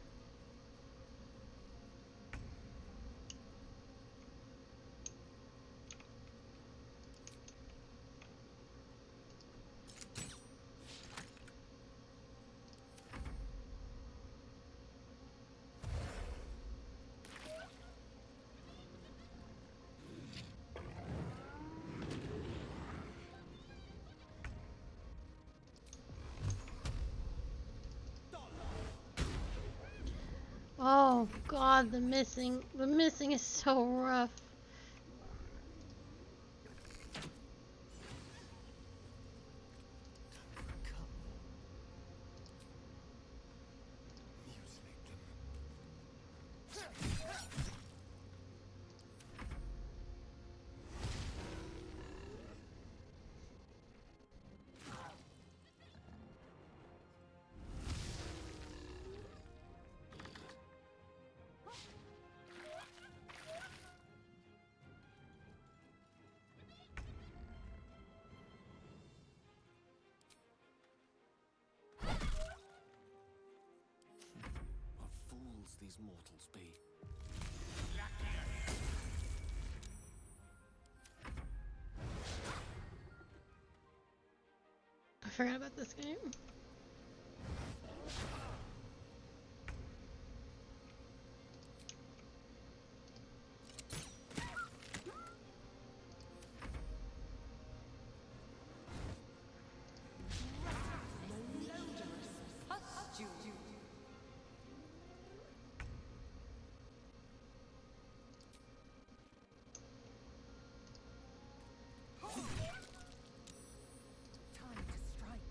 Oh god, the missing is so rough. What fools these mortals be. I forgot about this game. Time to strike.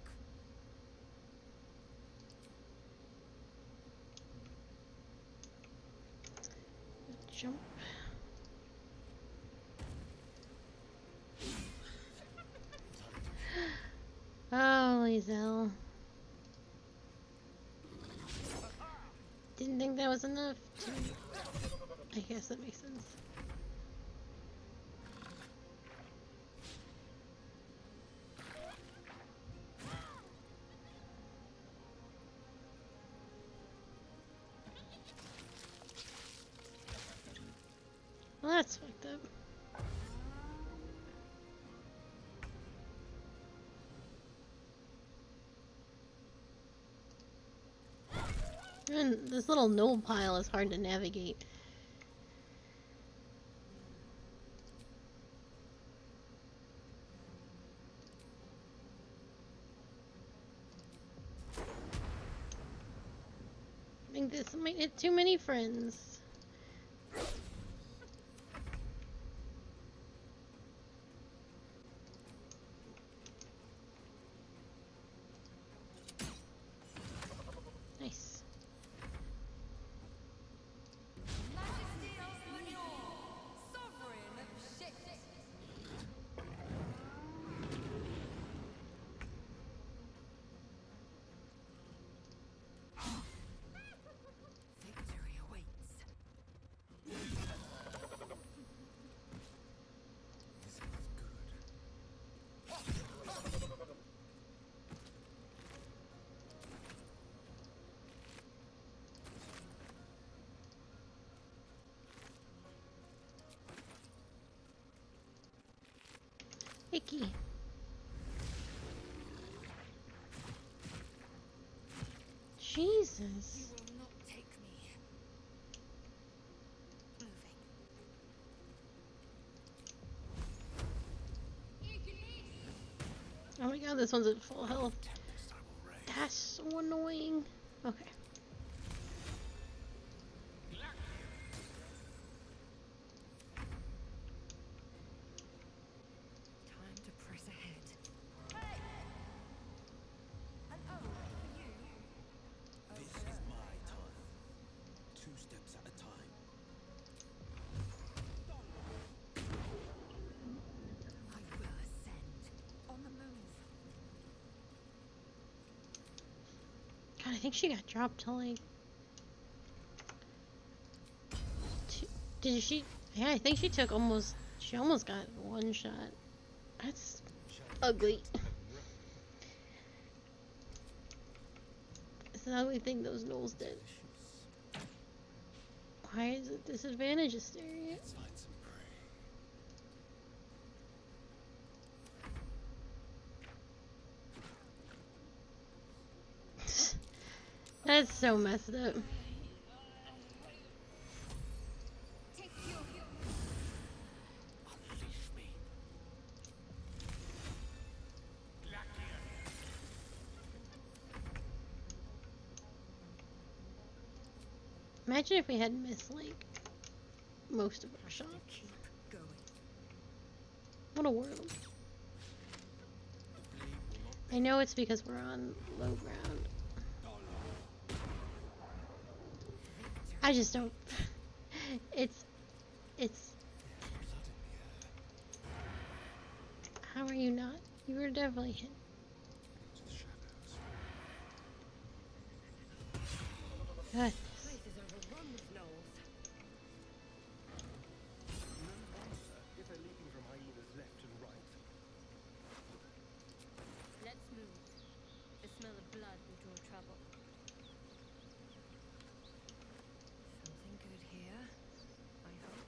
Jump. Holy Zell. Didn't think that was enough to... I guess that makes sense. that's fucked up. And this little knoll pile is hard to navigate. I think this might hit too many friends. Nice. Victory awaits. This feels good. Icky. Jesus. You will not take me. Moving. Oh my god, this one's at full health. That's so annoying. Okay. Time to press ahead. This is my time. 2 steps at a time. I will ascend. On the move. God, I think she got dropped to like... Did she? Yeah, I think she took almost... She almost got one shot. That's ugly. It's an ugly thing those gnolls did. Why is it disadvantage hysteria? Let's find some prey. That's so messed up. Unleash me. Imagine if we had missed like most of our shots. Keep going. What a world. I know it's because we're on low ground. I just don't. It's. How are you not? You were definitely hit. Good. Place is overrun with gnolls. No wonder if they're leaping from hyenas left and right. Let's move. The smell of blood will draw trouble. Something good here, I hope.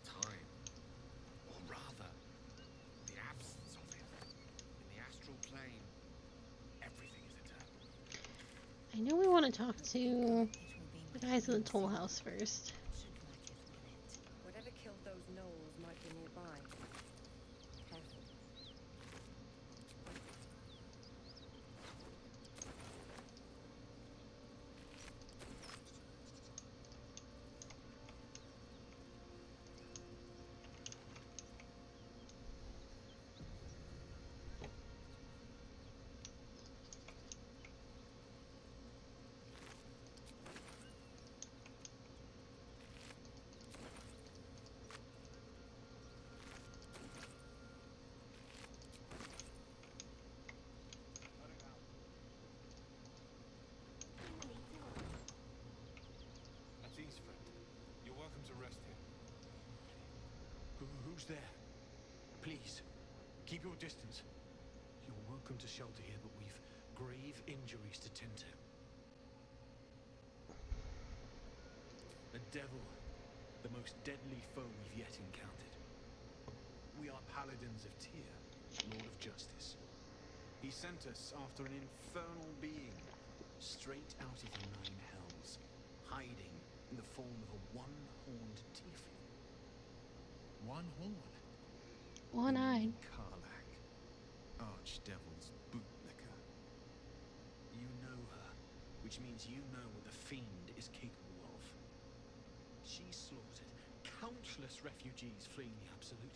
Time. Or rather, the absence of it. In the astral plane, everything is eternal. I know we want to talk to the guys in the toll house first. Whatever killed those gnolls might be nearby. Careful. Who's there? Please, keep your distance. You're welcome to shelter here, but we've grave injuries to tend to. A devil, the most deadly foe we've yet encountered. We are paladins of Tyr, Lord of Justice. He sent us after an infernal being, straight out of the Nine Hells, hiding in the form of a one-horned tiefling. One horn? One-eyed. Karlak, Archdevil's bootlicker. You know her, which means you know what the Fiend is capable of. She slaughtered countless refugees fleeing the Absolute.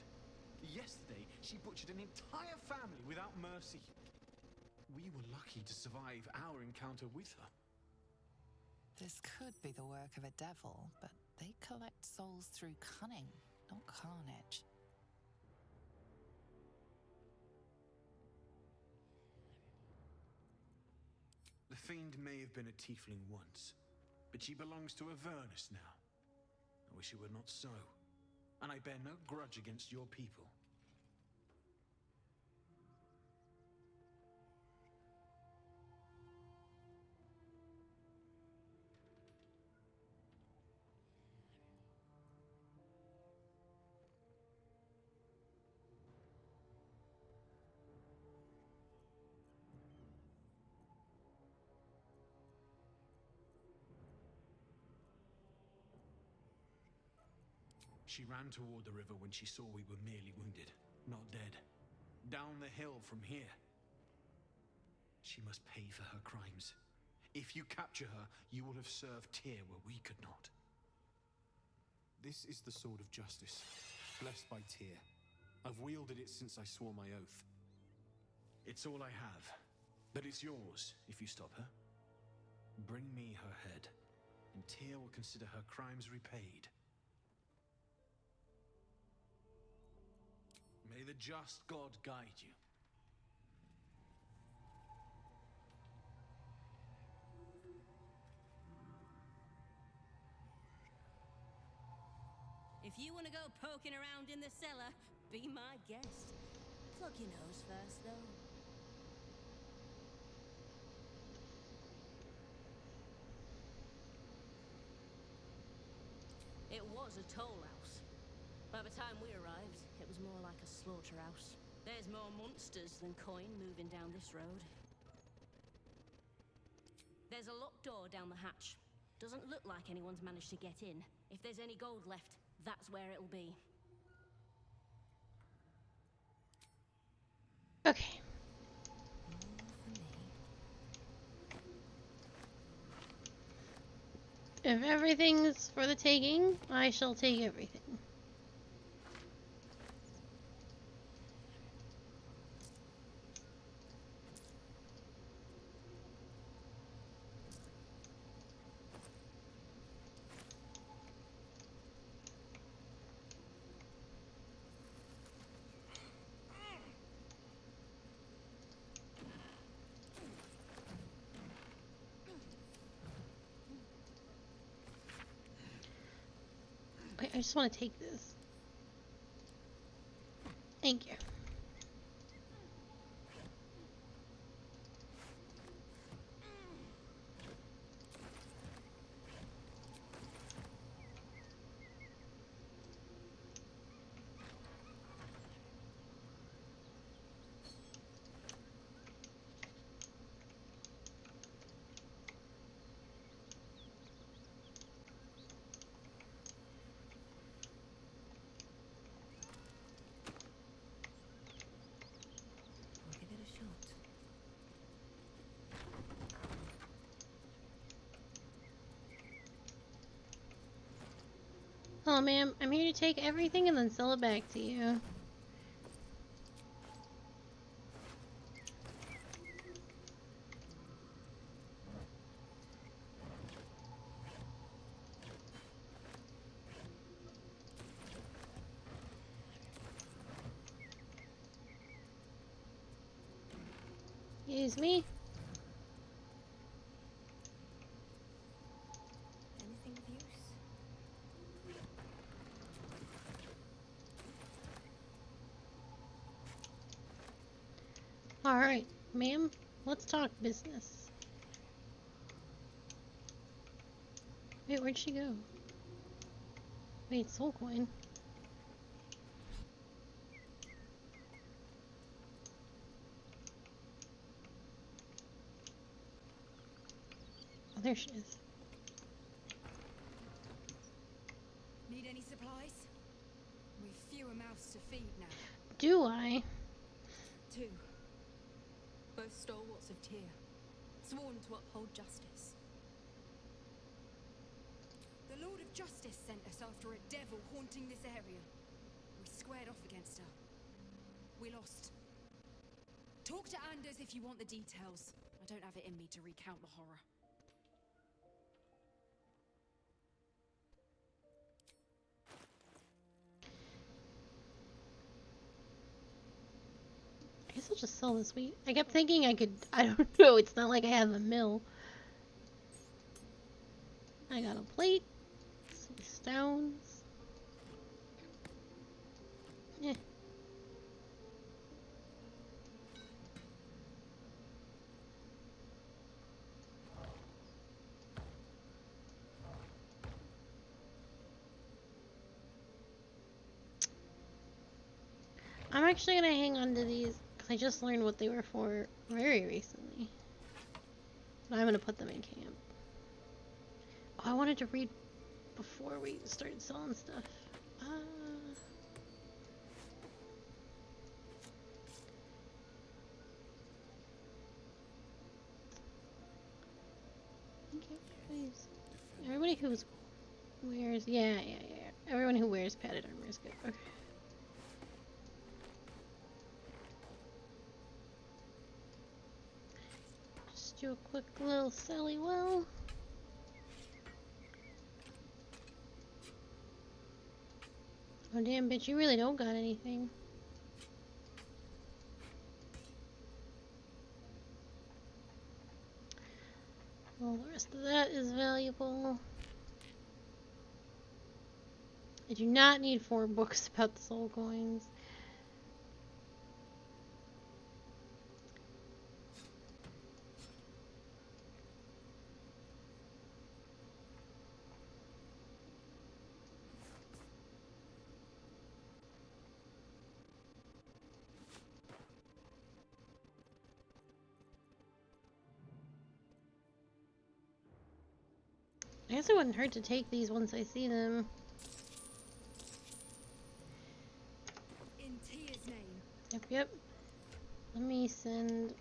Yesterday, she butchered an entire family without mercy. We were lucky to survive our encounter with her. This could be the work of a devil, but they collect souls through cunning, not carnage. The Fiend may have been a tiefling once, but she belongs to Avernus now. I wish it were not so, and I bear no grudge against your people. She ran toward the river when she saw we were merely wounded, not dead. Down the hill from here. She must pay for her crimes. If you capture her, you will have served Tyr where we could not. This is the sword of justice, blessed by Tyr. I've wielded it since I swore my oath. It's all I have, but it's yours if you stop her. Bring me her head, and Tyr will consider her crimes repaid. May the just God guide you. If you want to go poking around in the cellar, be my guest. Plug your nose first, though. It was a toll house. By the time we arrived, it was more like a slaughterhouse. There's more monsters than coin moving down this road. There's a locked door down the hatch. Doesn't look like anyone's managed to get in. If there's any gold left, that's where it'll be. Okay. If everything's for the taking, I shall take everything. I just want to take this. Thank you. Hello, ma'am. I'm here to take everything and then sell it back to you. Excuse me? Anything of use? Alright, ma'am, let's talk business. Wait, where'd she go? Wait, soul coin. Oh, there she is. Need any supplies? We've fewer mouths to feed now. Do I? 2. Both stalwarts of Tyr, sworn to uphold justice. The Lord of Justice sent us after a devil haunting this area. We squared off against her. We lost. Talk to Anders if you want the details. I don't have it in me to recount the horror. I guess I'll just sell this wheat. I kept thinking I could, I don't know, it's not like I have a mill. I got a plate, some stones. Yeah. I'm actually gonna hang on to these because I just learned what they were for very recently. But I'm gonna put them in camp. Oh, I wanted to read before we started selling stuff. Okay, please. Everybody who wears, yeah. Everyone who wears padded armor is good. Okay. Just do a quick little Sally well. Oh damn, bitch, you really don't got anything. Well, the rest of that is valuable. I do not need 4 books about the soul coins. I guess it wouldn't hurt to take these once I see them. In Tyr's name. Yep. Let me send...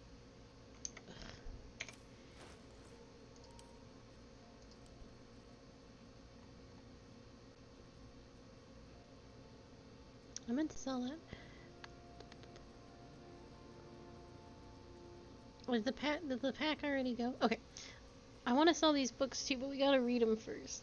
I meant to sell that. Did the pack already go? Okay. I want to sell these books too, but we gotta read them first.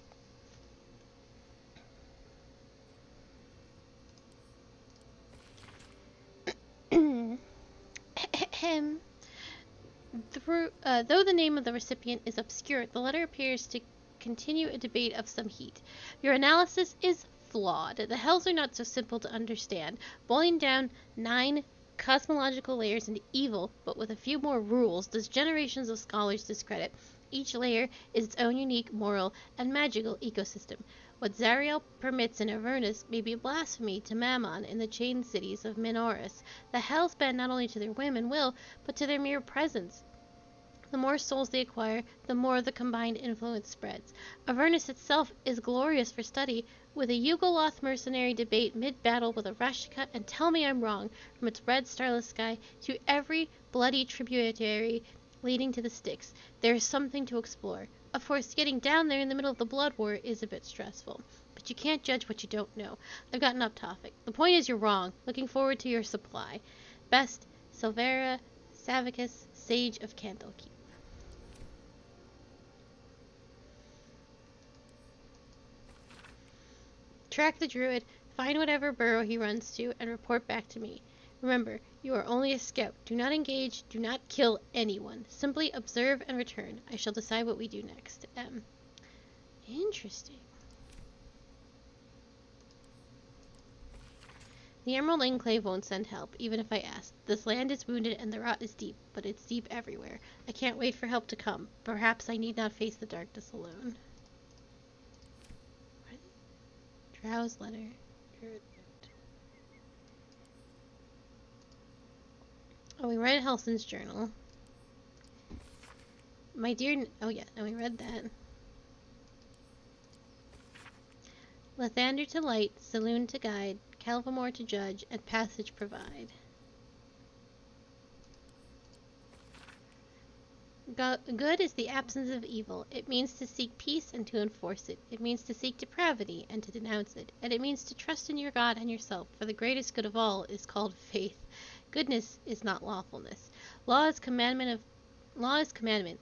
Though the name of the recipient is obscure, the letter appears to continue a debate of some heat. Your analysis is flawed. The hells are not so simple to understand. Boiling down 9 cosmological layers into evil, but with a few more rules, does generations of scholars discredit. Each layer is its own unique moral and magical ecosystem. What Zariel permits in Avernus may be blasphemy to Mammon in the chained cities of Minoris. The hells bend not only to their whim and will, but to their mere presence. The more souls they acquire, the more the combined influence spreads. Avernus itself is glorious for study, with a Yugoloth mercenary debate mid-battle with a Rashika, and tell me I'm wrong, from its red starless sky to every bloody tributary leading to the Styx. There is something to explore. Of course, getting down there in the middle of the blood war is a bit stressful, but you can't judge what you don't know. I've gotten off topic. The point is you're wrong. Looking forward to your supply. Best, Silvera Savicus, Sage of Candlekeep. Track the druid, find whatever burrow he runs to, and report back to me. Remember, you are only a scout. Do not engage, do not kill anyone. Simply observe and return. I shall decide what we do next. Interesting. The Emerald Enclave won't send help, even if I asked. This land is wounded and the rot is deep, but it's deep everywhere. I can't wait for help to come. Perhaps I need not face the darkness alone. Drow's letter. Oh, we read Helson's journal. My dear... Oh, yeah, and we read that. Lathander to light, Saloon to guide, Calvamore to judge, and passage provide. Good is the absence of evil. It means to seek peace and to enforce it. It means to seek depravity and to denounce it. And it means to trust in your God and yourself, for the greatest good of all is called faith. Goodness is not lawfulness. Law is commandment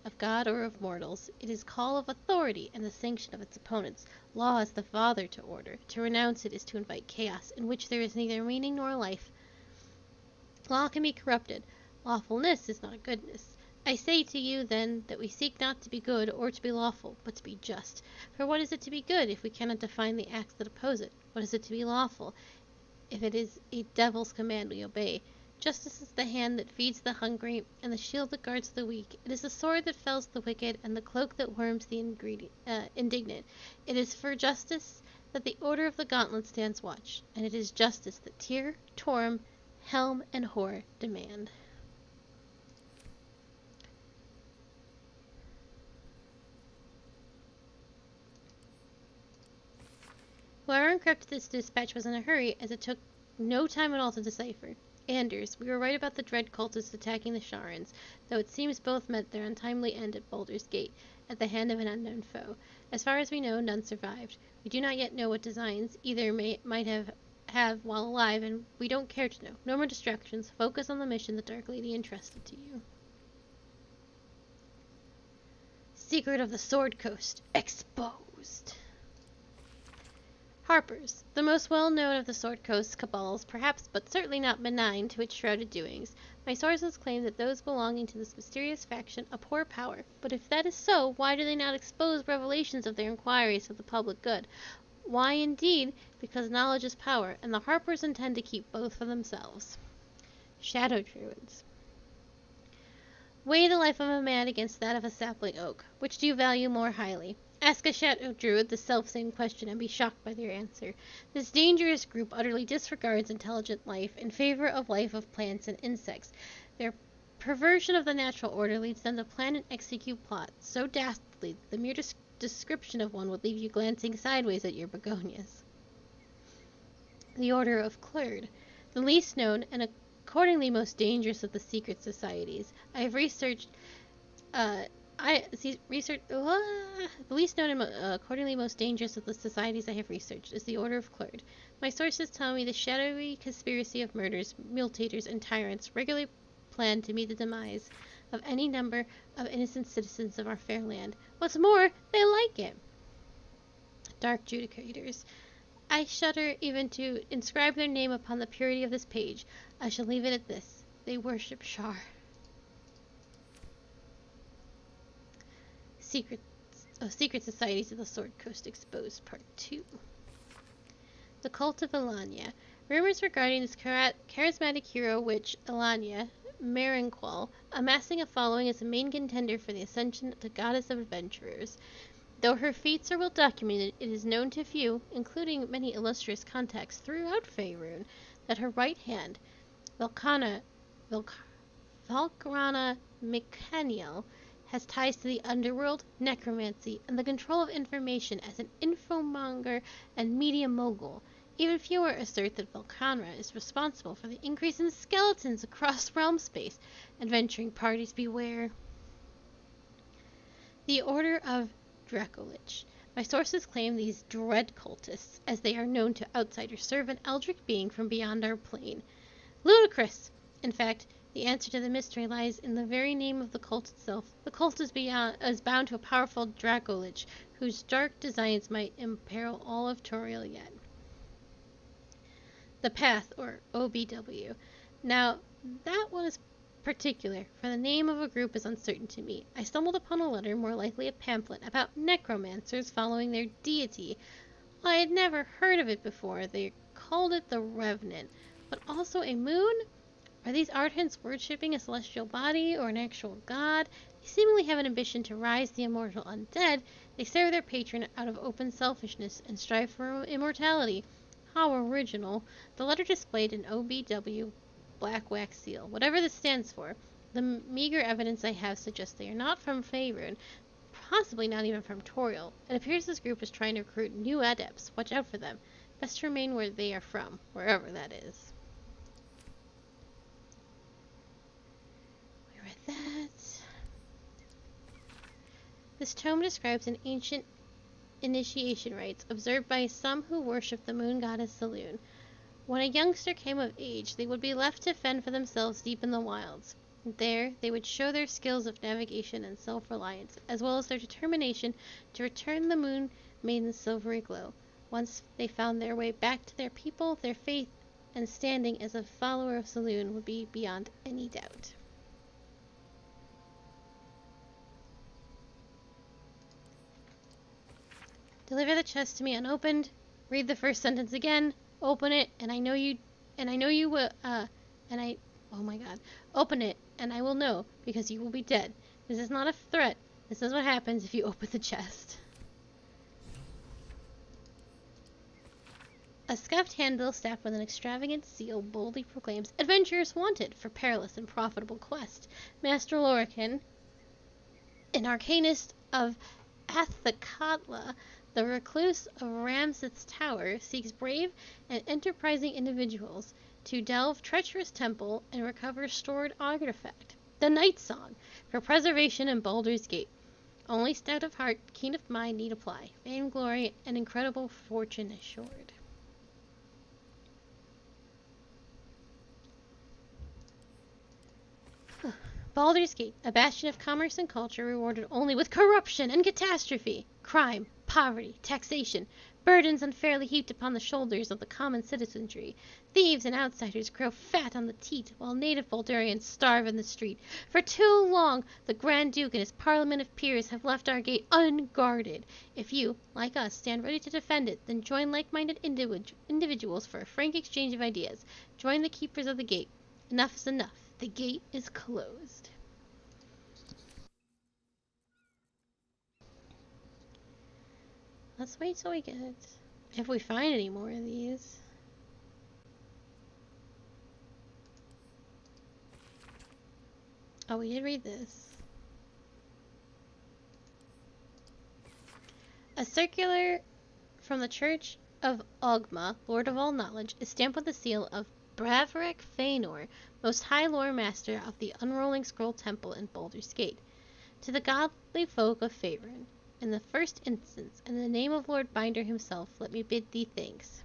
of God or of mortals. It is call of authority and the sanction of its opponents. Law is the father to order. To renounce it is to invite chaos, in which there is neither meaning nor life. Law can be corrupted. Lawfulness is not goodness. I say to you, then, that we seek not to be good or to be lawful, but to be just. For what is it to be good if we cannot define the acts that oppose it? What is it to be lawful if it is a devil's command we obey? Justice is the hand that feeds the hungry, and the shield that guards the weak. It is the sword that fells the wicked, and the cloak that warms the indignant. It is for justice that the order of the gauntlet stands watch, and it is justice that Tyr, Torm, Helm, and Hor demand. Whoever encrypted this dispatch was in a hurry, as it took no time at all to decipher. Anders, we were right about the dread cultists attacking the Sharans, though it seems both met their untimely end at Baldur's Gate, at the hand of an unknown foe. As far as we know, none survived. We do not yet know what designs either might have while alive, and we don't care to know. No more distractions. Focus on the mission the Dark Lady entrusted to you. Secret of the Sword Coast exposed. Harpers, the most well-known of the Sword Coast's cabals, perhaps, but certainly not benign to its shrouded doings. My sources claim that those belonging to this mysterious faction abhor power, but if that is so, why do they not expose revelations of their inquiries for the public good? Why, indeed, because knowledge is power, and the Harpers intend to keep both for themselves. Shadow Druids. Weigh the life of a man against that of a sapling oak. Which do you value more highly? Ask a Shadow Druid the self-same question and be shocked by their answer. This dangerous group utterly disregards intelligent life in favor of life of plants and insects. Their perversion of the natural order leads them to plan and execute plots so dastardly that the mere description of one would leave you glancing sideways at your begonias. The Order of Clerd, the least known and accordingly most dangerous of the secret societies. I have researched the least known and accordingly most dangerous of the societies I have researched is the Order of Clerd. My sources tell me the shadowy conspiracy of murderers, mutators, and tyrants regularly plan to meet the demise of any number of innocent citizens of our fair land. What's more, they like it. Dark Judicators. I shudder even to inscribe their name upon the purity of this page. I shall leave it at this. They worship Shar. Secret Societies of the Sword Coast Exposed, Part 2. The Cult of Elania. Rumors regarding this charismatic hero witch, Elania Merenqual, amassing a following as a main contender for the ascension to goddess of adventurers. Though her feats are well documented, it is known to few, including many illustrious contacts throughout Faerun, that her right hand, Valkrana Mechaniel, has ties to the underworld, necromancy, and the control of information as an infomonger and media mogul. Even fewer assert that Valkrana is responsible for the increase in skeletons across realm space. Adventuring parties beware. The Order of Dracolich. My sources claim these dread cultists, as they are known to outsiders, serve an eldritch being from beyond our plane. Ludicrous! In fact, the answer to the mystery lies in the very name of the cult itself. The cult is bound to a powerful Dracolich, whose dark designs might imperil all of Toriel yet. The Path, or OBW. Now, that one is particular, for the name of a group is uncertain to me. I stumbled upon a letter, more likely a pamphlet, about necromancers following their deity. I had never heard of it before. They called it the Revenant. but also a moon? Are these Ardhans worshipping a celestial body or an actual god? They seemingly have an ambition to rise the immortal undead. They serve their patron out of open selfishness and strive for immortality. How original. The letter displayed an OBW black wax seal. Whatever this stands for, the meager evidence I have suggests they are not from Faerun, possibly not even from Toriel. It appears this group is trying to recruit new adepts. Watch out for them. Best to remain where they are from, wherever that is. We read that. This tome describes an ancient initiation rites observed by some who worship the moon goddess Selûne. When a youngster came of age, they would be left to fend for themselves deep in the wilds. There, they would show their skills of navigation and self-reliance, as well as their determination to return the moon maiden's silvery glow. Once they found their way back to their people, their faith and standing as a follower of Selûne would be beyond any doubt. Deliver the chest to me unopened. Read the first sentence again. Open it, and I know you will, oh my god. Open it, and I will know, because you will be dead. This is not a threat. This is what happens if you open the chest. A scuffed handle staffed with an extravagant seal boldly proclaims, "Adventurers wanted for perilous and profitable quest. Master Lorican, an arcanist of Athakatla, the recluse of Ramseth's Tower, seeks brave and enterprising individuals to delve treacherous temple and recover stored artifact, the Night Song, for preservation in Baldur's Gate. Only stout of heart, keen of mind need apply. Fame, glory, and incredible fortune assured." Baldur's Gate, a bastion of commerce and culture rewarded only with corruption and catastrophe, crime, poverty, taxation, burdens unfairly heaped upon the shoulders of the common citizenry. Thieves and outsiders grow fat on the teat, while native Baldurians starve in the street. For too long, the Grand Duke and his parliament of peers have left our gate unguarded. If you, like us, stand ready to defend it, then join like-minded individuals for a frank exchange of ideas. Join the keepers of the gate. Enough is enough. The gate is closed. Let's wait till we get... if we find any more of these. Oh, we did read this. A circular from the Church of Ogma, Lord of all knowledge, is stamped with the seal of Bravaric Feanor, most high lore master of the Unrolling Scroll Temple in Baldur's Gate. To the godly folk of Faerun, in the first instance, in the name of Lord Binder himself, let me bid thee thanks.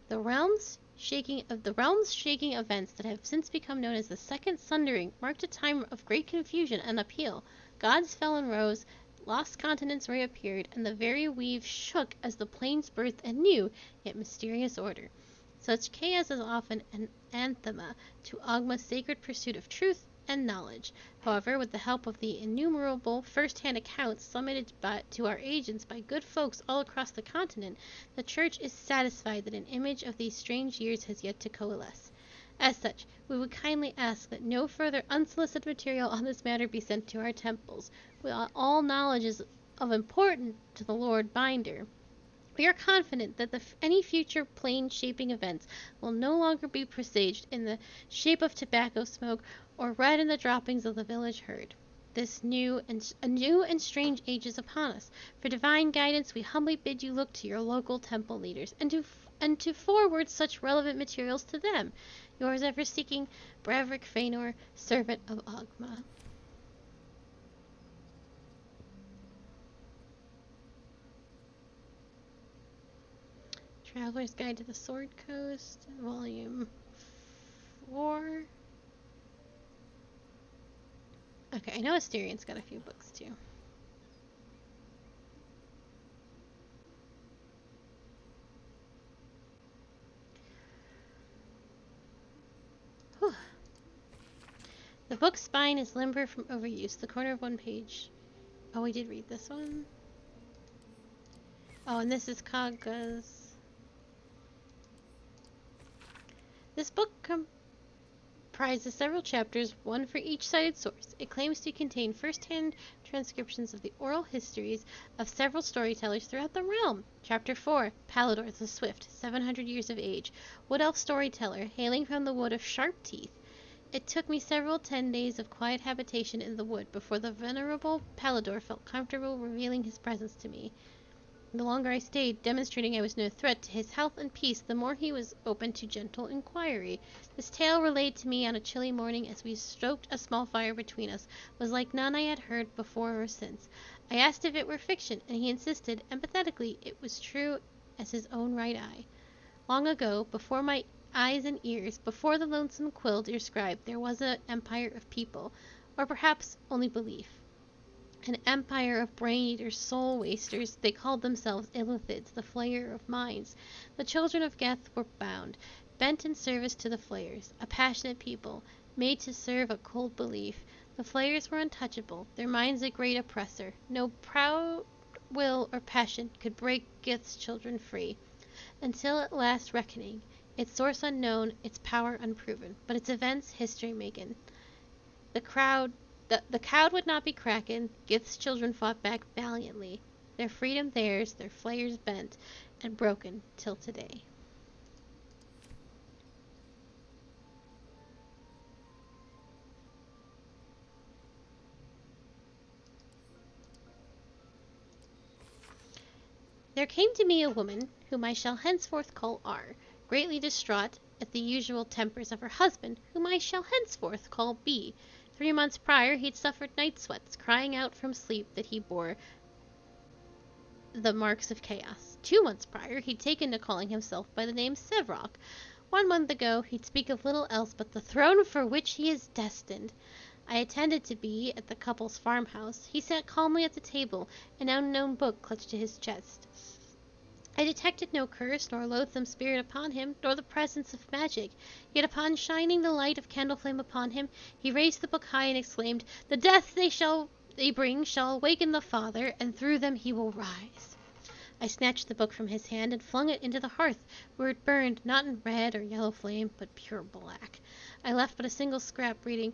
The realms shaking events that have since become known as the Second Sundering marked a time of great confusion and upheaval. Gods fell and rose, lost continents reappeared, and the very weave shook as the plains birthed a new, yet mysterious order. Such chaos is often an anathema to Ogma's sacred pursuit of truth and knowledge. However, with the help of the innumerable first-hand accounts submitted to our agents by good folks all across the continent, the Church is satisfied that an image of these strange years has yet to coalesce. As such, we would kindly ask that no further unsolicited material on this matter be sent to our temples. While all knowledge is of importance to the Lord Binder, we are confident that any future plane-shaping events will no longer be presaged in the shape of tobacco smoke or read in the droppings of the village herd. A new and strange age is upon us. For divine guidance, we humbly bid you look to your local temple leaders and to forward such relevant materials to them. Yours ever seeking, Bravaric Feanor, servant of Ogma. Traveler's Guide to the Sword Coast, Volume 4. Okay, I know Asterian's got a few books too. Whew. The book's spine is limber from overuse. The corner of one page. Oh, we did read this one. Oh, and this is Kagha's. This book comprises several chapters, one for each cited source. It claims to contain first-hand transcriptions of the oral histories of several storytellers throughout the realm. Chapter 4, Baldur the Swift, 700 years of age, wood elf storyteller, hailing from the wood of Sharp Teeth. It took me several 10 days of quiet habitation in the wood before the venerable Baldur felt comfortable revealing his presence to me. The longer I stayed, demonstrating I was no threat to his health and peace, the more he was open to gentle inquiry. This tale, relayed to me on a chilly morning as we stoked a small fire between us, was like none I had heard before or since. I asked if it were fiction, and he insisted, empathetically, it was true as his own right eye. Long ago, before my eyes and ears, before the lonesome quill described, there was an empire of people, or perhaps only belief. An empire of brain-eaters, soul-wasters. They called themselves Illithids, the flayer of minds. The children of Geth were bound, bent in service to the flayers, a passionate people, made to serve a cold belief. The flayers were untouchable, their minds a great oppressor. No proud will or passion could break Geth's children free. Until at last reckoning, its source unknown, its power unproven, but its events history-making. The cowed would not be cracking. Gith's children fought back valiantly. Their freedom theirs, their flayers bent and broken till today. There came to me a woman, whom I shall henceforth call R, greatly distraught at the usual tempers of her husband, whom I shall henceforth call B. 3 months prior he'd suffered night sweats, crying out from sleep that he bore the marks of chaos. 2 months prior he'd taken to calling himself by the name Sevrock. 1 month ago he'd speak of little else but the throne for which he is destined. I attended to B at the couple's farmhouse. He sat calmly at the table, an unknown book clutched to his chest. I detected no curse nor loathsome spirit upon him, nor the presence of magic. Yet upon shining the light of candle flame upon him, he raised the book high and exclaimed, "The death they bring shall awaken the Father, and through them he will rise." I snatched the book from his hand and flung it into the hearth, where it burned, not in red or yellow flame, but pure black. I left but a single scrap, reading,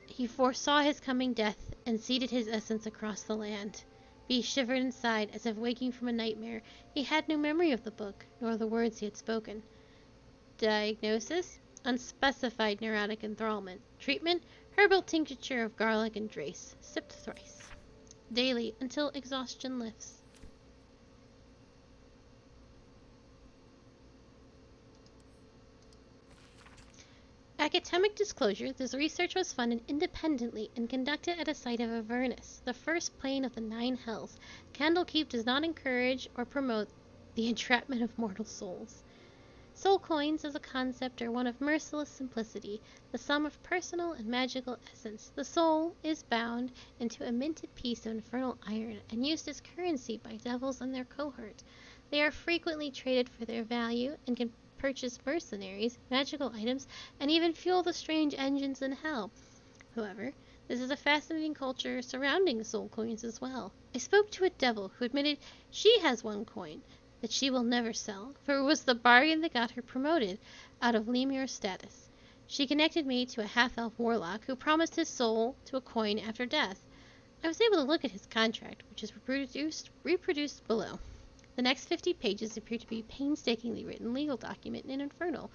"He foresaw his coming death, and seeded his essence across the land." B shivered and sighed, as if waking from a nightmare. He had no memory of the book, nor the words he had spoken. Diagnosis? Unspecified neurotic enthrallment. Treatment? Herbal tincture of garlic and drace. Sipped thrice. Daily, until exhaustion lifts. Academic disclosure, this research was funded independently and conducted at a site of Avernus, the first plane of the 9 hells. Candlekeep does not encourage or promote the entrapment of mortal souls. Soul coins as a concept are one of merciless simplicity, the sum of personal and magical essence. The soul is bound into a minted piece of infernal iron and used as currency by devils and their cohort. They are frequently traded for their value and can purchase mercenaries, magical items, and even fuel the strange engines in hell. However, this is a fascinating culture surrounding soul coins as well. I spoke to a devil who admitted she has 1 coin that she will never sell, for it was the bargain that got her promoted out of lemure status. She connected me to a half-elf warlock who promised his soul to a coin after death. I was able to look at his contract, which is reproduced below. The next 50 pages appear to be a painstakingly written legal document in Infernal,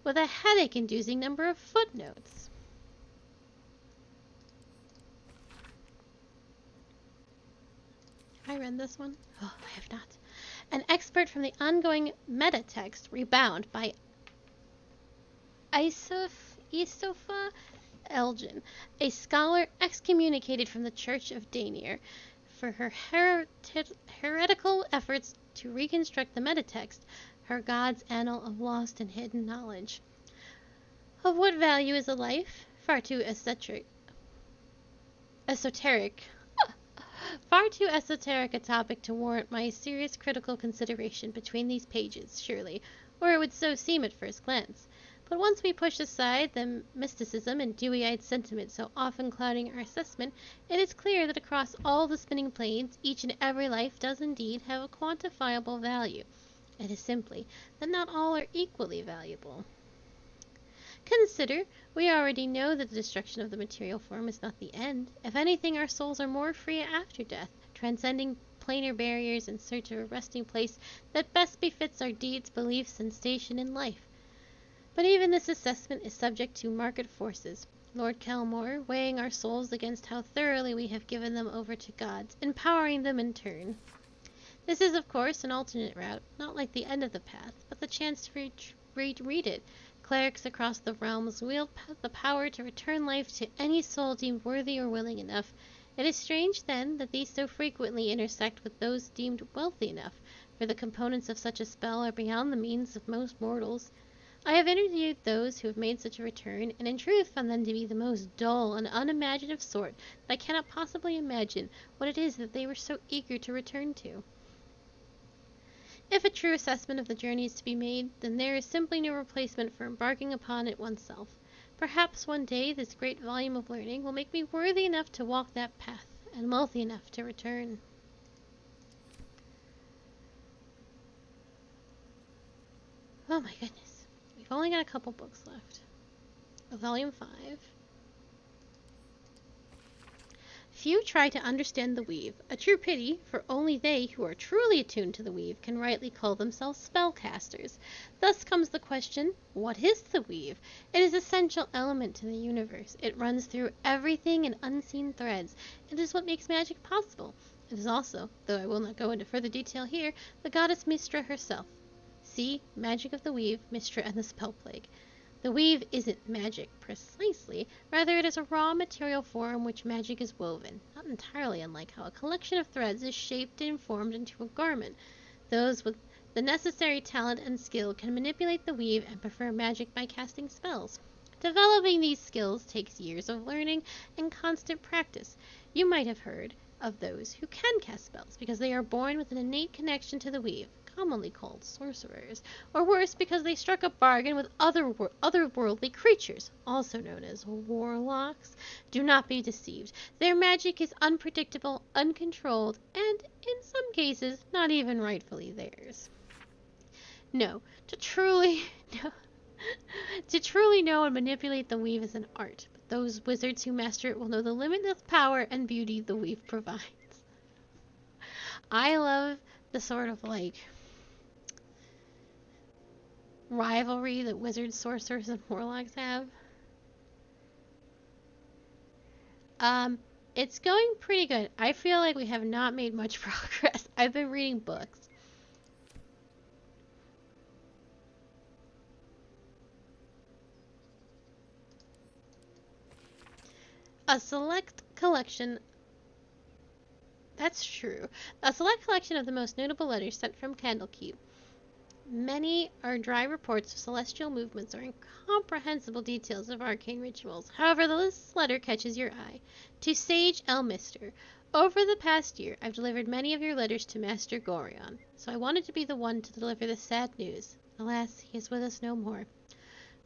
with a headache-inducing number of footnotes. Have I read this one? Oh, I have not. An expert from the ongoing meta-text Rebound by Isofa Elgin, a scholar excommunicated from the Church of Daenir for her heretical efforts to reconstruct the metatext, her god's annal of lost and hidden knowledge. Of what value is a life? Far too esoteric Far too esoteric a topic to warrant my serious critical consideration between these pages, surely, or it would so seem at first glance. But once we push aside the mysticism and dewy-eyed sentiment so often clouding our assessment, it is clear that across all the spinning planes, each and every life does indeed have a quantifiable value. It is simply that not all are equally valuable. Consider, we already know that the destruction of the material form is not the end. If anything, our souls are more free after death, transcending planar barriers in search of a resting place that best befits our deeds, beliefs, and station in life. But even this assessment is subject to market forces. Lord Kelmore, weighing our souls against how thoroughly we have given them over to gods, empowering them in turn. This is, of course, an alternate route, not like the end of the path, but the chance to read it. Clerics across the realms wield the power to return life to any soul deemed worthy or willing enough. It is strange, then, that these so frequently intersect with those deemed wealthy enough, for the components of such a spell are beyond the means of most mortals. I have interviewed those who have made such a return, and in truth found them to be the most dull and unimaginative sort, that I cannot possibly imagine what it is that they were so eager to return to. If a true assessment of the journey is to be made, then there is simply no replacement for embarking upon it oneself. Perhaps one day this great volume of learning will make me worthy enough to walk that path, and wealthy enough to return. Oh my goodness. We've only got a couple books left. Volume 5. Few try to understand the weave, a true pity, for only they who are truly attuned to the weave can rightly call themselves spellcasters. Thus comes the question, what is the weave? It is an essential element to the universe. It runs through everything in unseen threads. It is what makes magic possible. It is also, though I will not go into further detail here, the goddess Mystra herself. See, Magic of the Weave, Mystra and the Spell Plague. The weave isn't magic, precisely. Rather, it is a raw material form which magic is woven, not entirely unlike how a collection of threads is shaped and formed into a garment. Those with the necessary talent and skill can manipulate the weave and perform magic by casting spells. Developing these skills takes years of learning and constant practice. You might have heard of those who can cast spells because they are born with an innate connection to the weave, commonly called sorcerers, or worse, because they struck a bargain with otherworldly creatures, also known as warlocks. Do not be deceived. Their magic is unpredictable, uncontrolled, and, in some cases, not even rightfully theirs. No, to truly know and manipulate the weave is an art, but those wizards who master it will know the limitless power and beauty the weave provides. I love the sort of rivalry that wizards, sorcerers, and warlocks have. It's going pretty good. I feel like we have not made much progress. I've been reading books. A select collection. That's true. A select collection of the most notable letters sent from Candlekeep. Many are dry reports of celestial movements or incomprehensible details of arcane rituals. However, this letter catches your eye. To Sage Elmister. Over the past year, I've delivered many of your letters to Master Gorion, so I wanted to be the one to deliver the sad news. Alas, he is with us no more.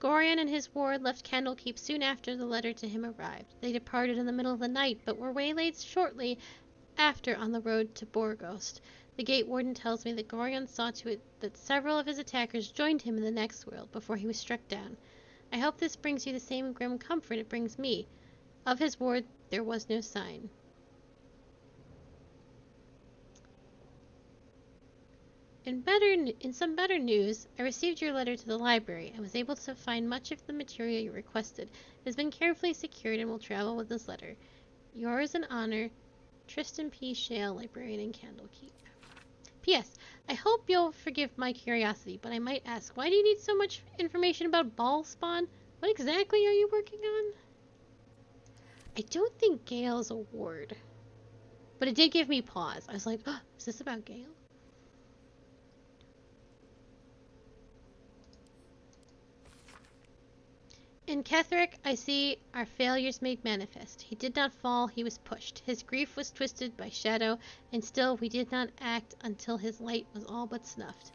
Gorion and his ward left Candlekeep soon after the letter to him arrived. They departed in the middle of the night, but were waylaid shortly after on the road to Borgost. The gate warden tells me that Gorion saw to it that several of his attackers joined him in the next world before he was struck down. I hope this brings you the same grim comfort it brings me. Of his ward there was no sign. In some better news, I received your letter to the library and was able to find much of the material you requested. It has been carefully secured and will travel with this letter. Yours in honor, Tristan P. Shale, librarian in Candlekeep. P.S. I hope you'll forgive my curiosity, but I might ask, why do you need so much information about ball spawn? What exactly are you working on? I don't think Gale's a ward. But it did give me pause. I was like, oh, is this about Gale? In Ketheric, I see our failures made manifest. He did not fall, he was pushed. His grief was twisted by shadow, and still we did not act until his light was all but snuffed.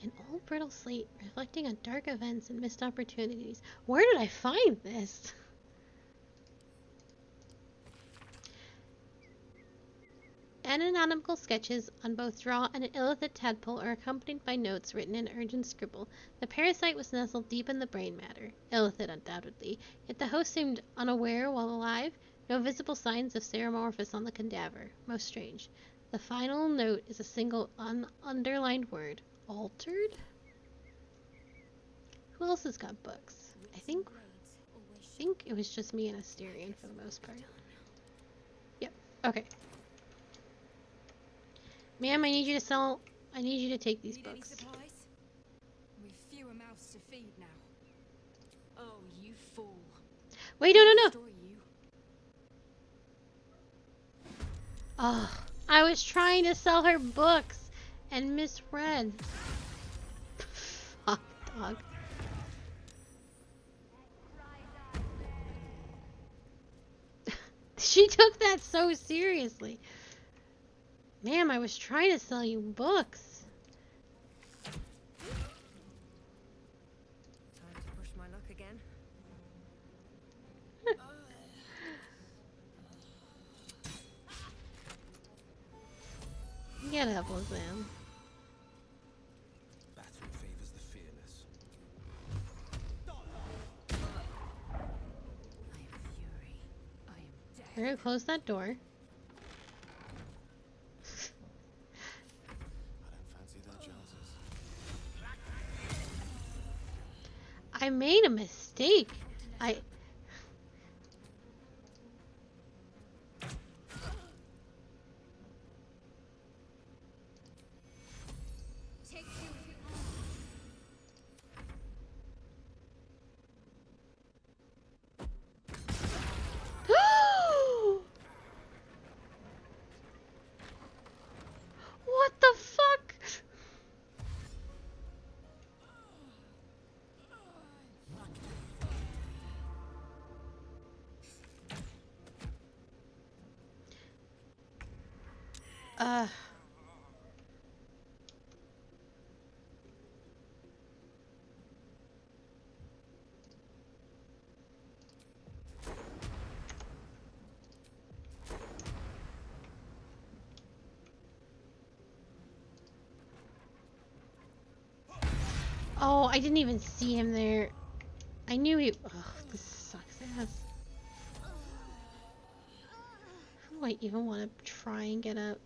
An old brittle slate reflecting on dark events and missed opportunities. Where did I find this? anatomical sketches on both Draw and an illithid tadpole are accompanied by notes written in urgent scribble. The parasite was nestled deep in the brain matter, illithid undoubtedly, yet the host seemed unaware while alive. No visible signs of seromorphous on the cadaver. Most strange. The final note is a single underlined word. Altered? Who else has got books? I think it was just me and Asterion for the most part. Yep. Okay. Ma'am, I need you to take these books. Supplies? We've fewer mouths to feed now. Oh, you fool. Wait, no. Oh, I was trying to sell her books and misread. Fuck, dog. She took that so seriously. Ma'am, I was trying to sell you books. Time to push my luck again. Get up, Lizanne. Battle favors the fearless. We're gonna close that door. I don't fancy their chances. I made a mistake. What the fuck? Oh, I didn't even see him there. I knew he... Ugh, this sucks ass. Who do I even want to try and get up?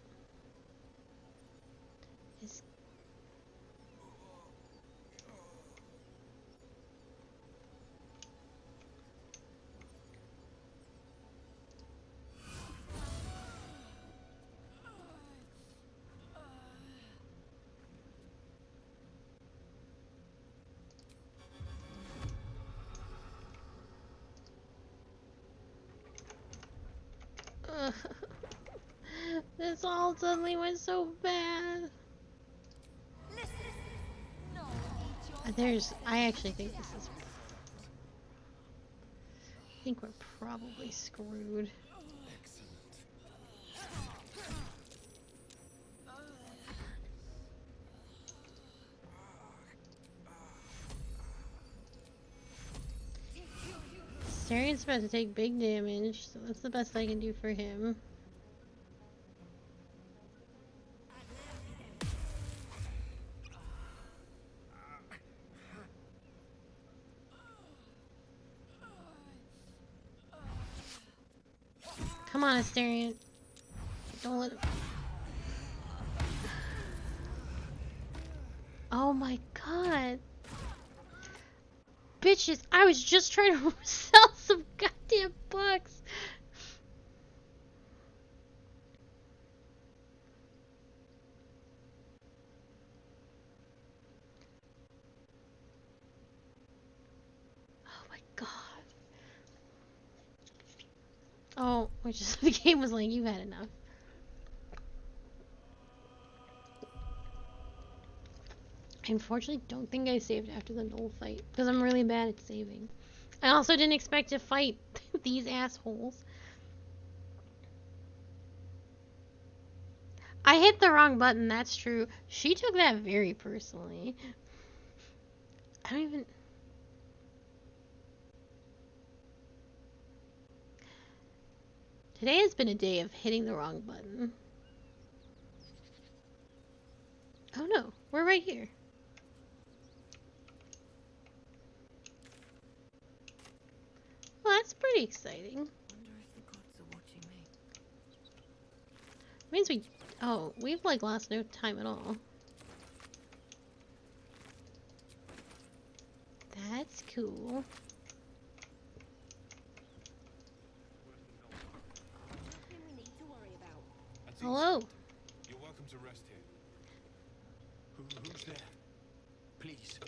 Is... Ugh. This all suddenly went so bad. I actually think this is... I think we're probably screwed. Astarion's about to take big damage, so that's the best I can do for him. Come on, Astarion. Don't let him... Oh my god. Bitches, I was just trying to sell some goddamn books. Oh my god. Oh, the game was like, you had enough. I unfortunately don't think I saved after the Knoll fight, because I'm really bad at saving. I also didn't expect to fight these assholes. I hit the wrong button, that's true. She took that very personally. I don't even... Today has been a day of hitting the wrong button. Oh no, we're right here. Well, that's pretty exciting. Wonder if the gods are watching me. Means we... Oh, we've like lost no time at all. That's cool. Nothing we need to worry about. Hello. You're welcome to rest here. Who's there? Please.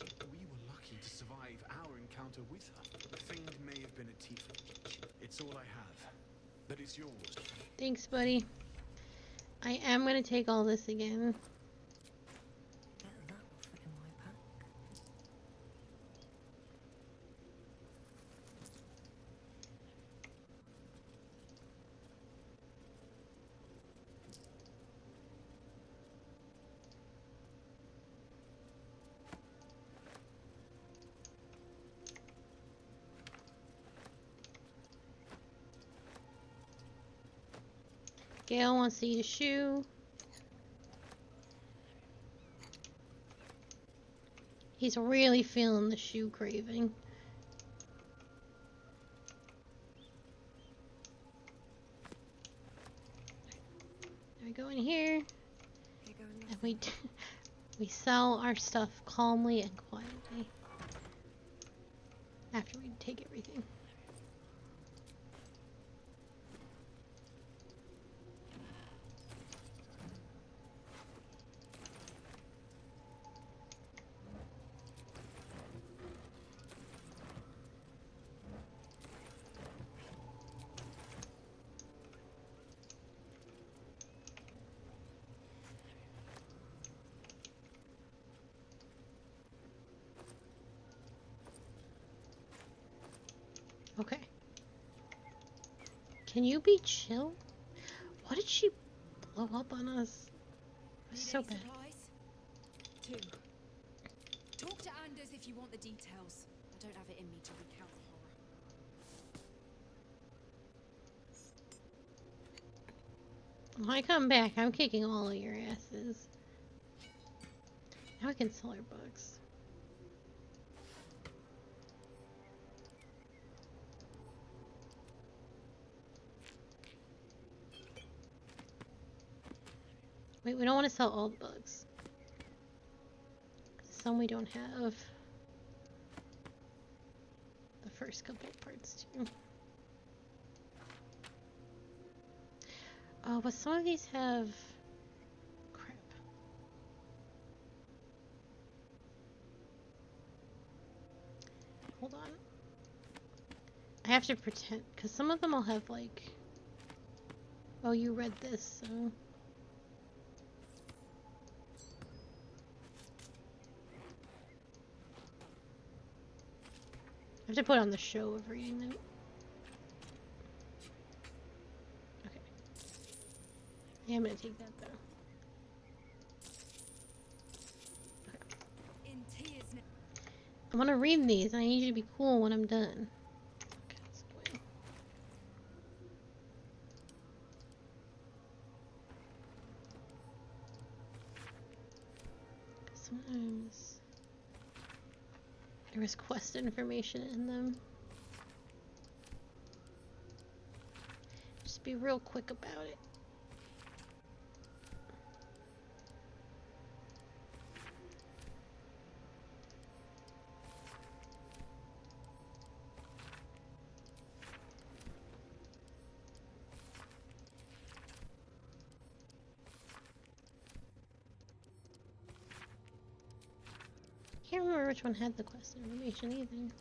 We were lucky to survive our encounter with her. The fiend may have been a Tifa. It's all I have. But it's yours. Thanks, buddy. I am gonna take all this again. Bet that will fit in my pack. Gail wants to eat a shoe. He's really feeling the shoe craving. We go in here, and we sell our stuff calmly and quietly after we take everything. Okay. Can you be chill? What did she blow up on us? It was so bad. Supplies? 2. Talk to Anders if you want the details. I don't have it in me to recount the horror. When I come back, I'm kicking all of your asses. Now we can sell our books. Wait, we don't want to sell all the bugs. Some we don't have. The first couple of parts too. Oh, but some of these have... Crap. Hold on. I have to pretend, because some of them will have like... Oh, you read this, so... I have to put on the show of reading them. Okay. Yeah, I'm gonna take that though. In tears now. I want to read these, and I need you to be cool when I'm done. Okay, let's go in. Sometimes there was quest information in them. Just be real quick about it. Can't remember which one had the quest information either.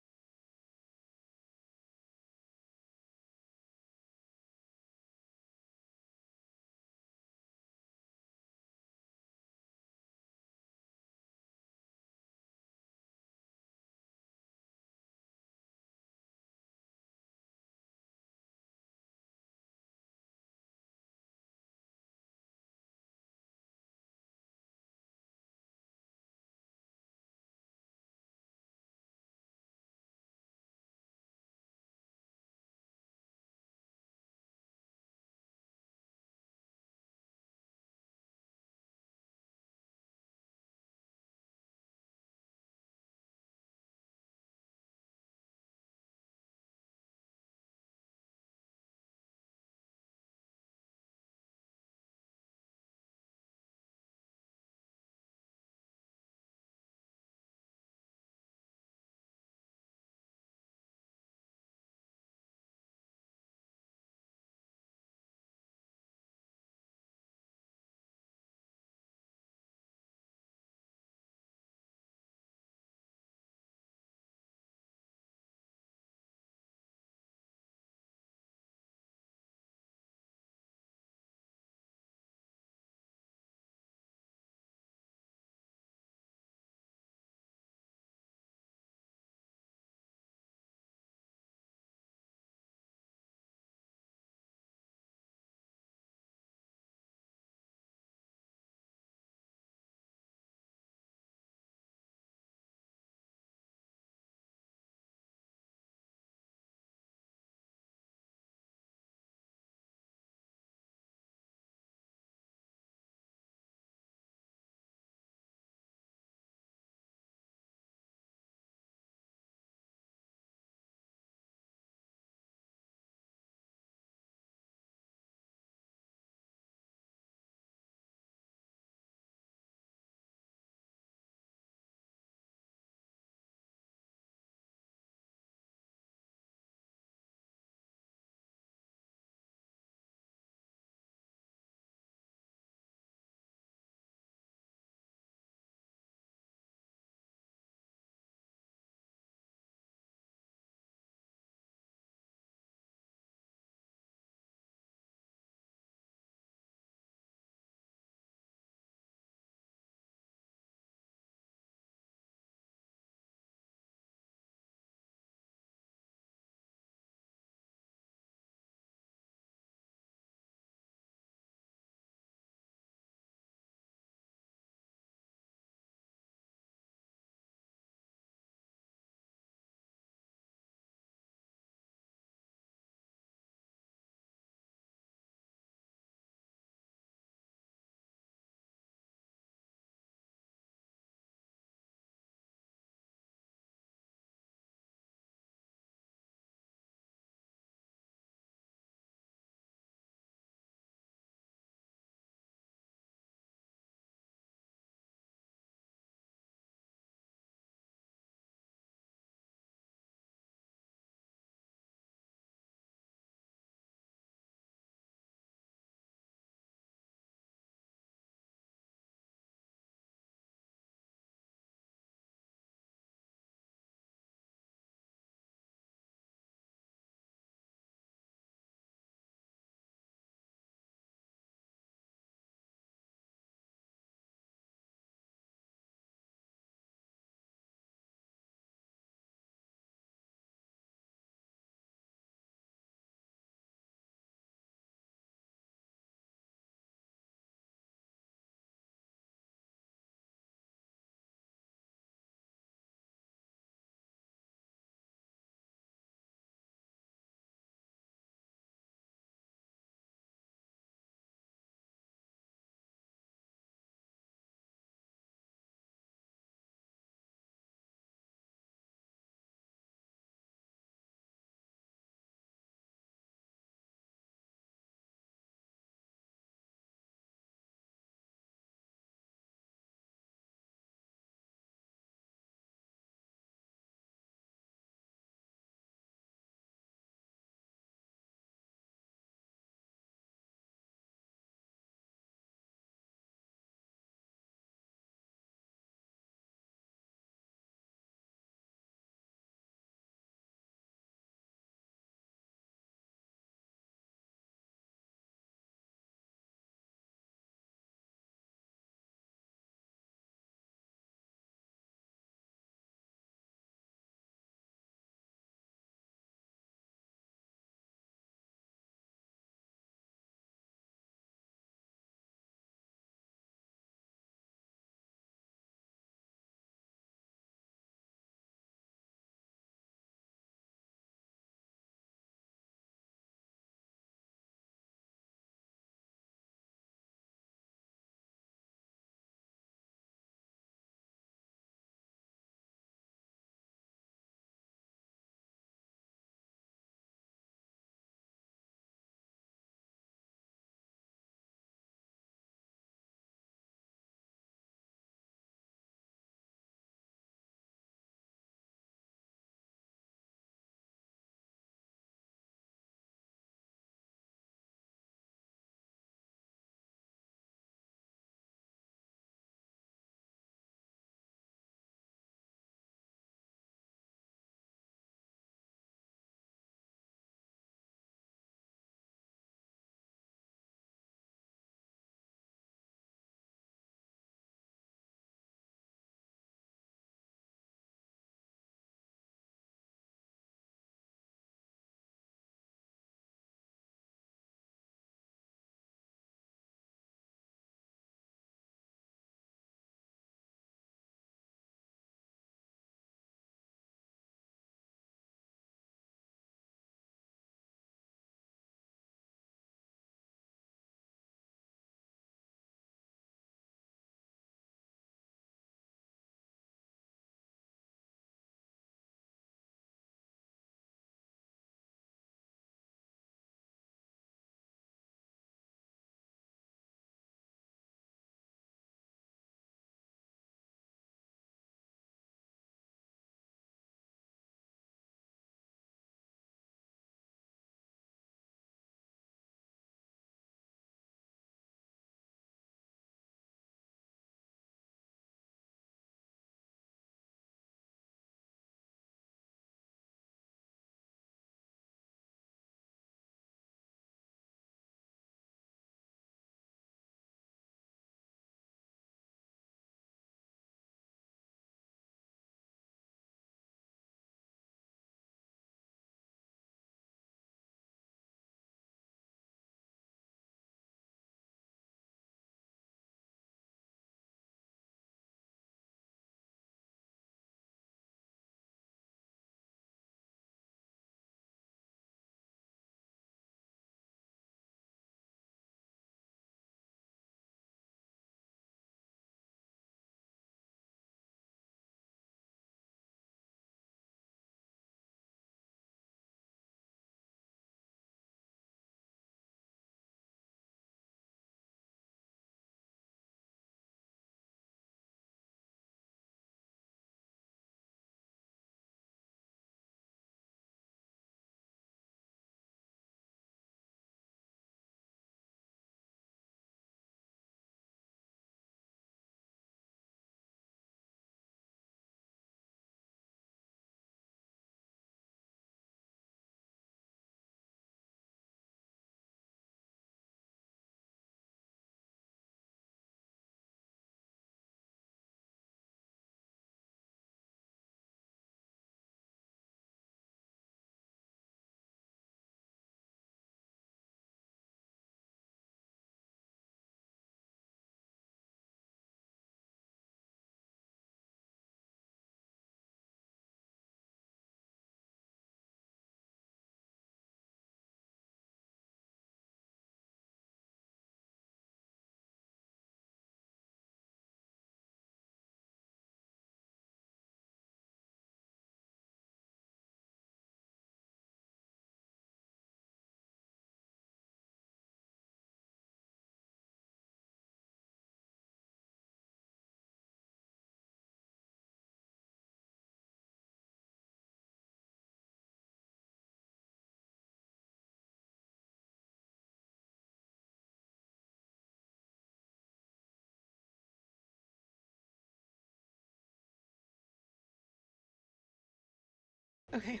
Okay.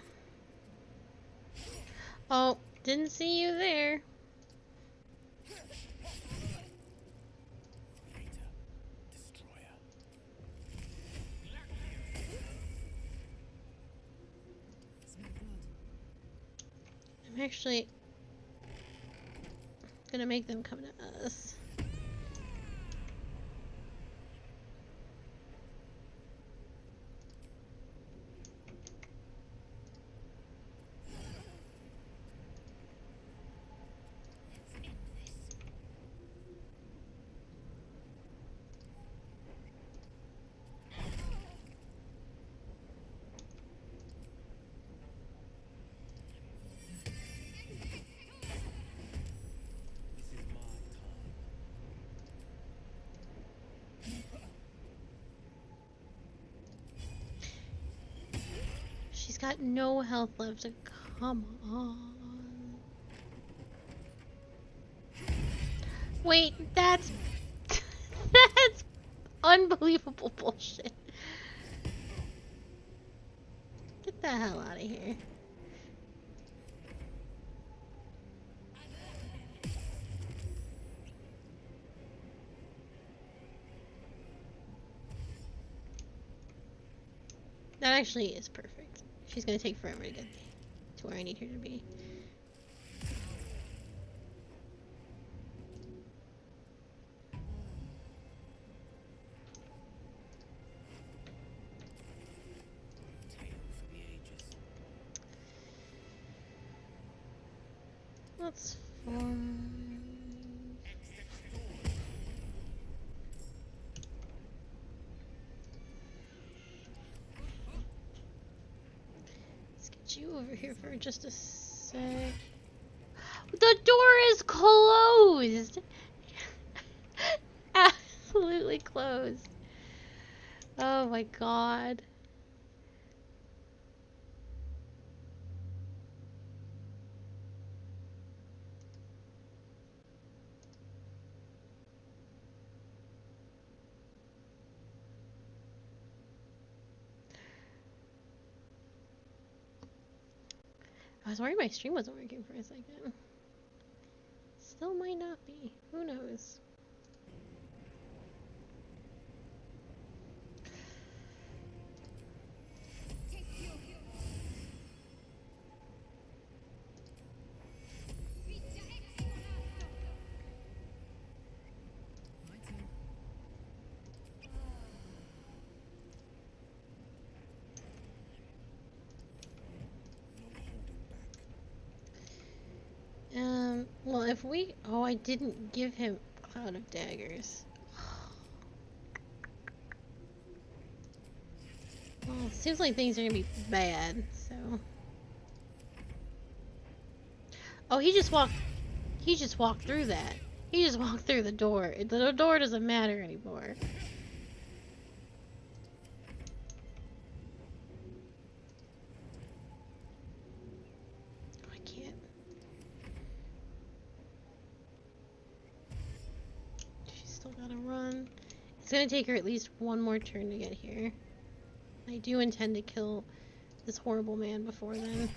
Oh, didn't see you there. I'm actually gonna make them come to us. She's got no health left. Come on. Wait, that's that's unbelievable bullshit. Get the hell out of here. That actually is perfect. She's gonna take forever to get to where I need her to be. That's fine. Let's get you over here for just a sec. The door is closed! Absolutely closed. Oh my god. I was worried my stream wasn't working for a second. Still might not be. Who knows? Well, if we... Oh, I didn't give him Cloud of Daggers. Well, it seems like things are gonna be bad, so... Oh, he just walked through that. He just walked through the door. The door doesn't matter anymore. I can't. She's still gotta run. It's gonna take her at least one more turn to get here. I do intend to kill this horrible man before then.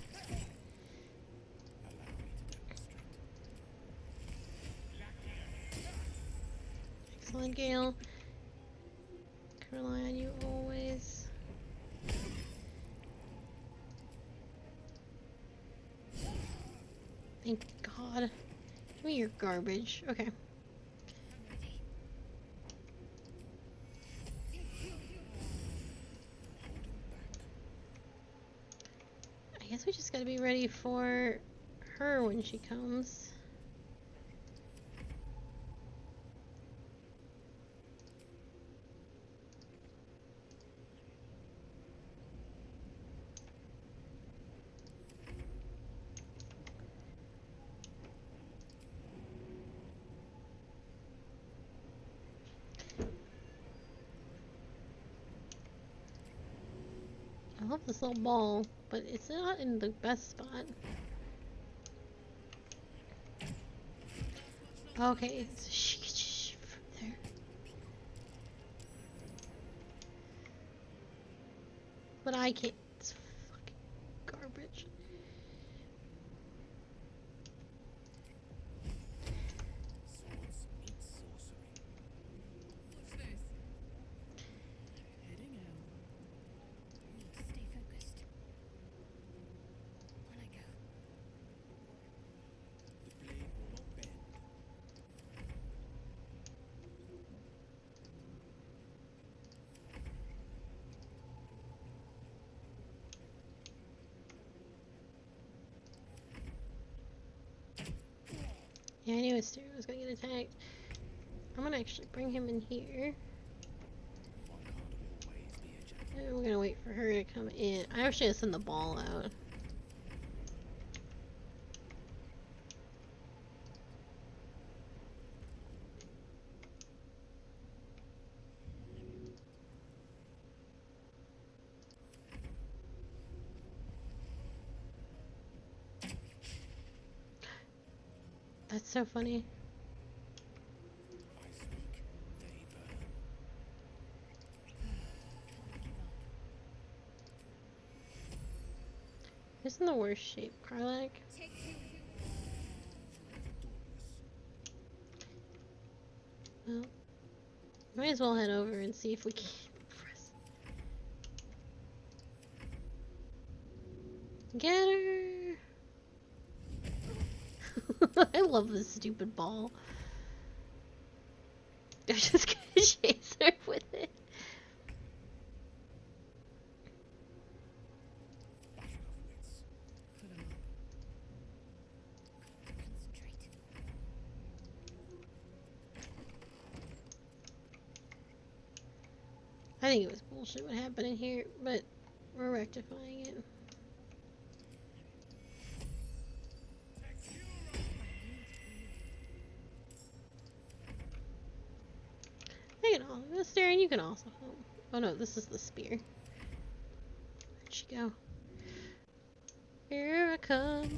Excellent, Gale. Can rely on you always. Thank God. Give me your garbage. Okay. I guess we just gotta be ready for her when she comes. I love this little ball, but it's not in the best spot. Okay, so from there. But I can't. It's fucking Yeah, I knew Asteria was gonna get attacked. I'm gonna actually bring him in here. And we're gonna wait for her to come in. I actually gotta send the ball out. That's so funny. Who's in the worst shape, Karlak? Well, might as well head over and see if we can press. Get her! I love this stupid ball. I'm just gonna chase her with it. I think it was bullshit what happened in here, but we're rectifying it. I can also, Staring, you can also help. Oh no, this is the spear. Where'd she go? Here I come.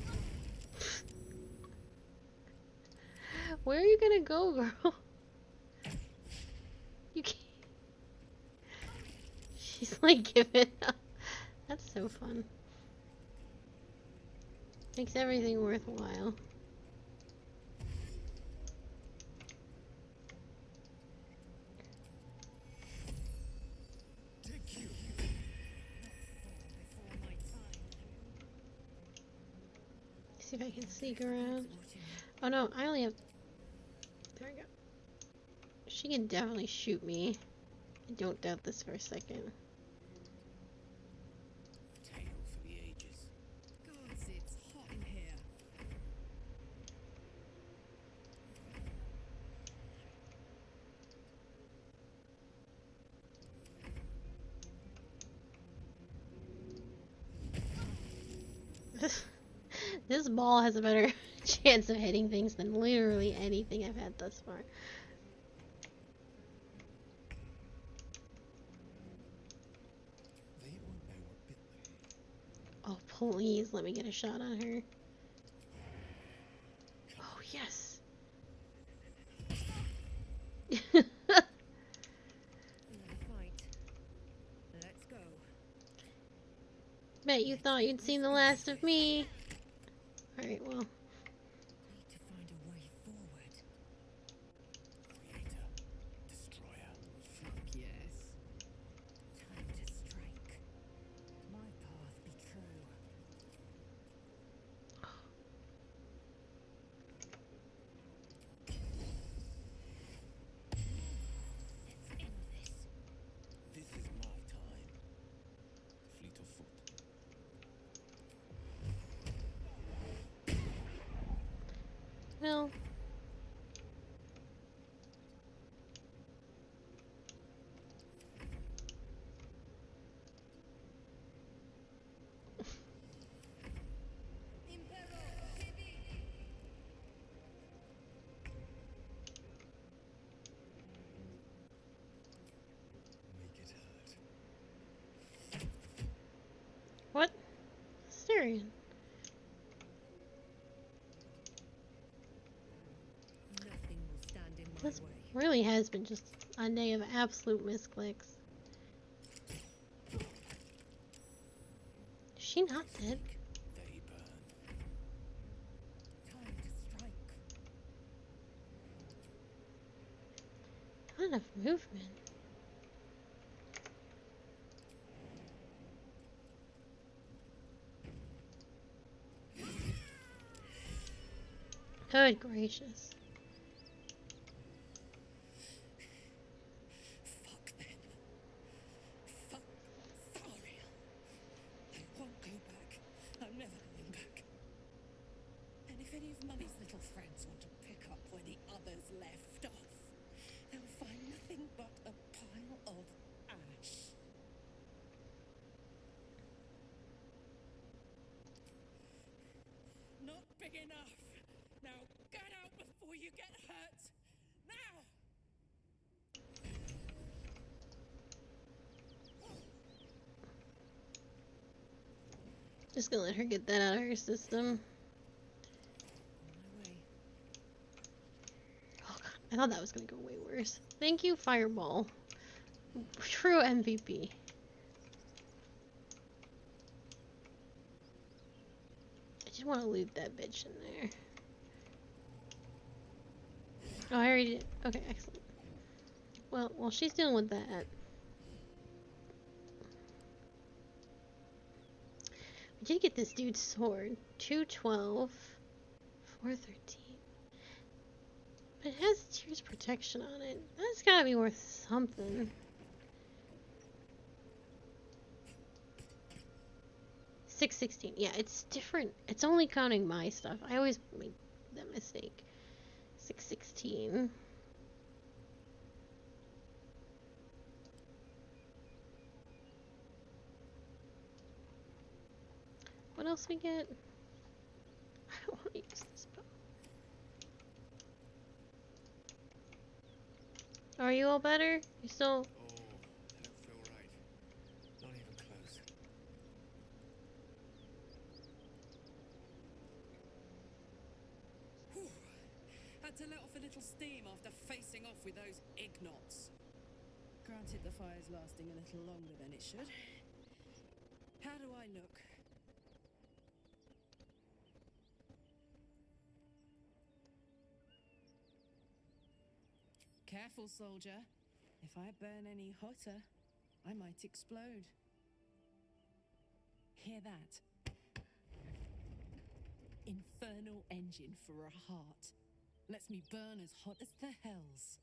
Where are you gonna go, girl? You can't. She's like giving up. That's so fun. Makes everything worthwhile. See if I can sneak around. Oh no, I only have... There we go. She can definitely shoot me. I don't doubt this for a second. Tale for the ages. Gods, it's hot in here. This ball has a better chance of hitting things than literally anything I've had thus far. Oh, please let me get a shot on her. Oh, yes. Another fight. Let's go. Bet you thought you'd seen the last of me. Alright, well. Need to find a way forward. Creator, destroyer. Fuck yes. Time to strike. My path be true. Let's end this. This is my time. Fleet of foot. Well. What? Styrian. Nothing will stand in my This way. really has been just a day of absolute misclicks. Is she not dead? They burn. Time to strike. Not enough movement. Good gracious. Fuck them. Fuck Thariel. I won't go back. I'm never going back. And if any of Mummy's little friends want to pick big enough. Now get out before you get hurt. Now! Just gonna let her get that out of her system. Oh god, I thought that was gonna go way worse. Thank you, Fireball. True MVP. I just want to loot that bitch in there. Oh, I already did. Okay, excellent. Well, while she's dealing with that, we did get this dude's sword. 212, 413. But it has tears protection on it. That's gotta be worth something. 616. Yeah, it's different. It's only counting my stuff. I always make that mistake. 616. What else we get? I don't want to use this bow. Are you all better? You still... Oh, I don't feel right. Not even close. Whew. Had to let off a little steam after facing off with those ignots. Granted, the fire's lasting a little longer than it should. How do I look? Careful, soldier. If I burn any hotter, I might explode. Hear that? Infernal engine for a heart. Lets me burn as hot as the hells.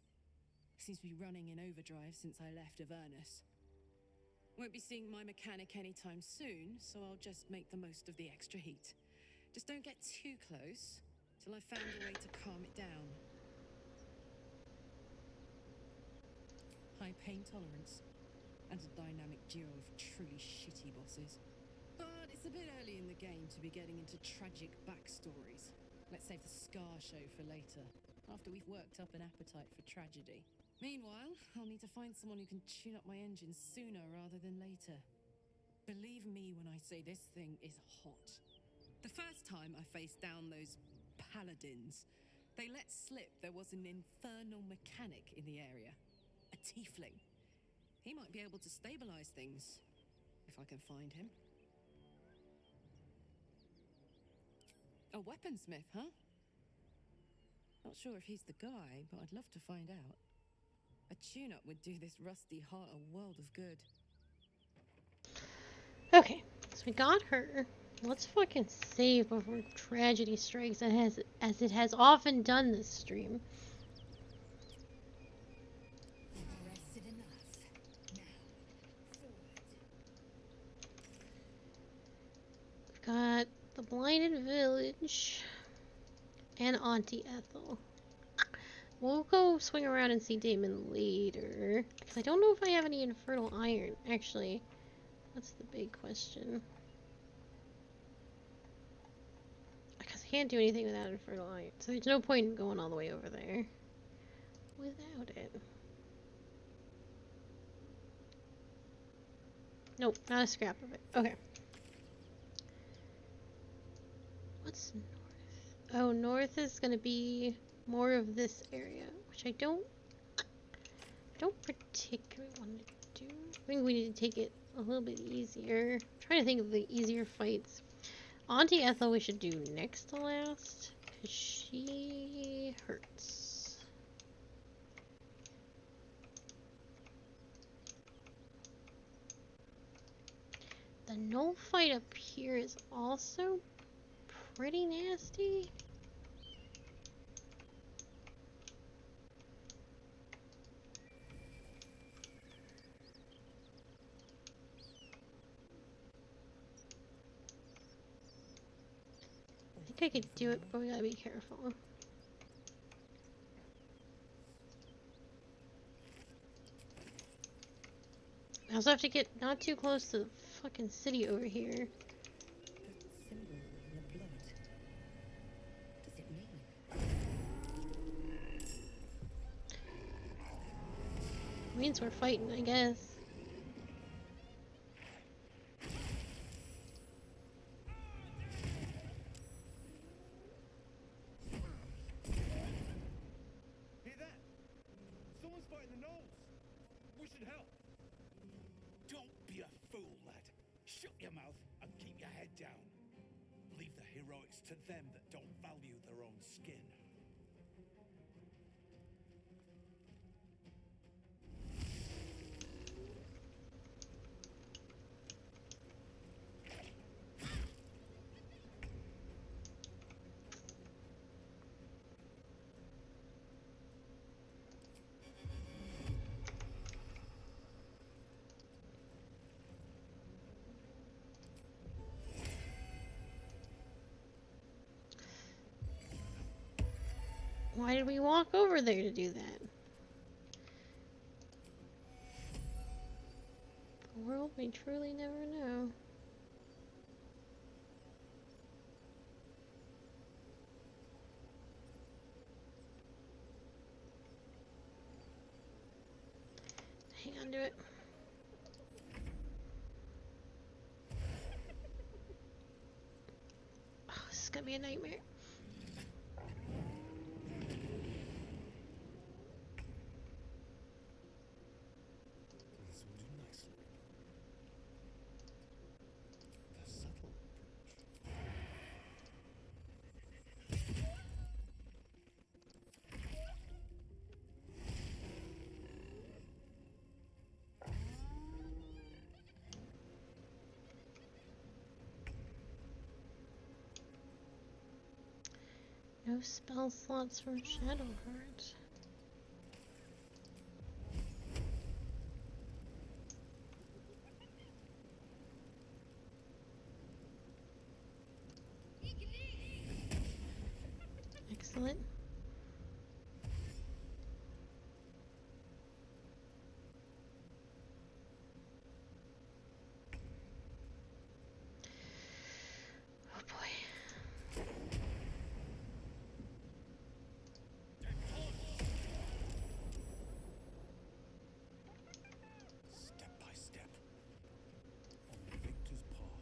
Seems to be running in overdrive since I left Avernus. Won't be seeing my mechanic anytime soon, so I'll just make the most of the extra heat. Just don't get too close till I've found a way to calm it down. High pain tolerance, and a dynamic duo of truly shitty bosses. But it's a bit early in the game to be getting into tragic backstories. Let's save the scar show for later, after we've worked up an appetite for tragedy. Meanwhile, I'll need to find someone who can tune up my engine sooner rather than later. Believe me when I say this thing is hot. The first time I faced down those paladins, they let slip there was an infernal mechanic in the area. A tiefling. He might be able to stabilize things, if I can find him. A weaponsmith, huh? Not sure if he's the guy, but I'd love to find out. A tune-up would do this rusty heart a world of good. Okay, so we got her. Let's fucking save before tragedy strikes, as it has often done this stream. Rested enough. Now, We've got the Blinded Village and Auntie Ethel. We'll go swing around and see Damon later, because I don't know if I have any Infernal Iron, actually. That's the big question. Because I can't do anything without Infernal Iron, so there's no point in going all the way over there without it. Nope, not a scrap of it. Okay. What's north? Oh, north is gonna be more of this area, which I don't particularly want to do. I think we need to take it a little bit easier. I'm trying to think of the easier fights. Auntie Ethel we should do next to last, because she hurts. The Knoll fight up here is also pretty nasty. I think I could do it, but we gotta be careful. I also have to get not too close to the fucking city over here. Symbol in the blood. means we're fighting, I guess. Hear that? Someone's fighting the gnolls. We should help. Don't be a fool, lad. Shut your mouth and keep your head down. Leave the heroics to them that don't value their own skin. Why did we walk over there to do that? The world may truly never know. Hang on to it. Oh, this is gonna be a nightmare. This will do nicely. The subtle approach. No spell slots for Shadowheart. Excellent. Oh boy. Step by step. On Victor's path.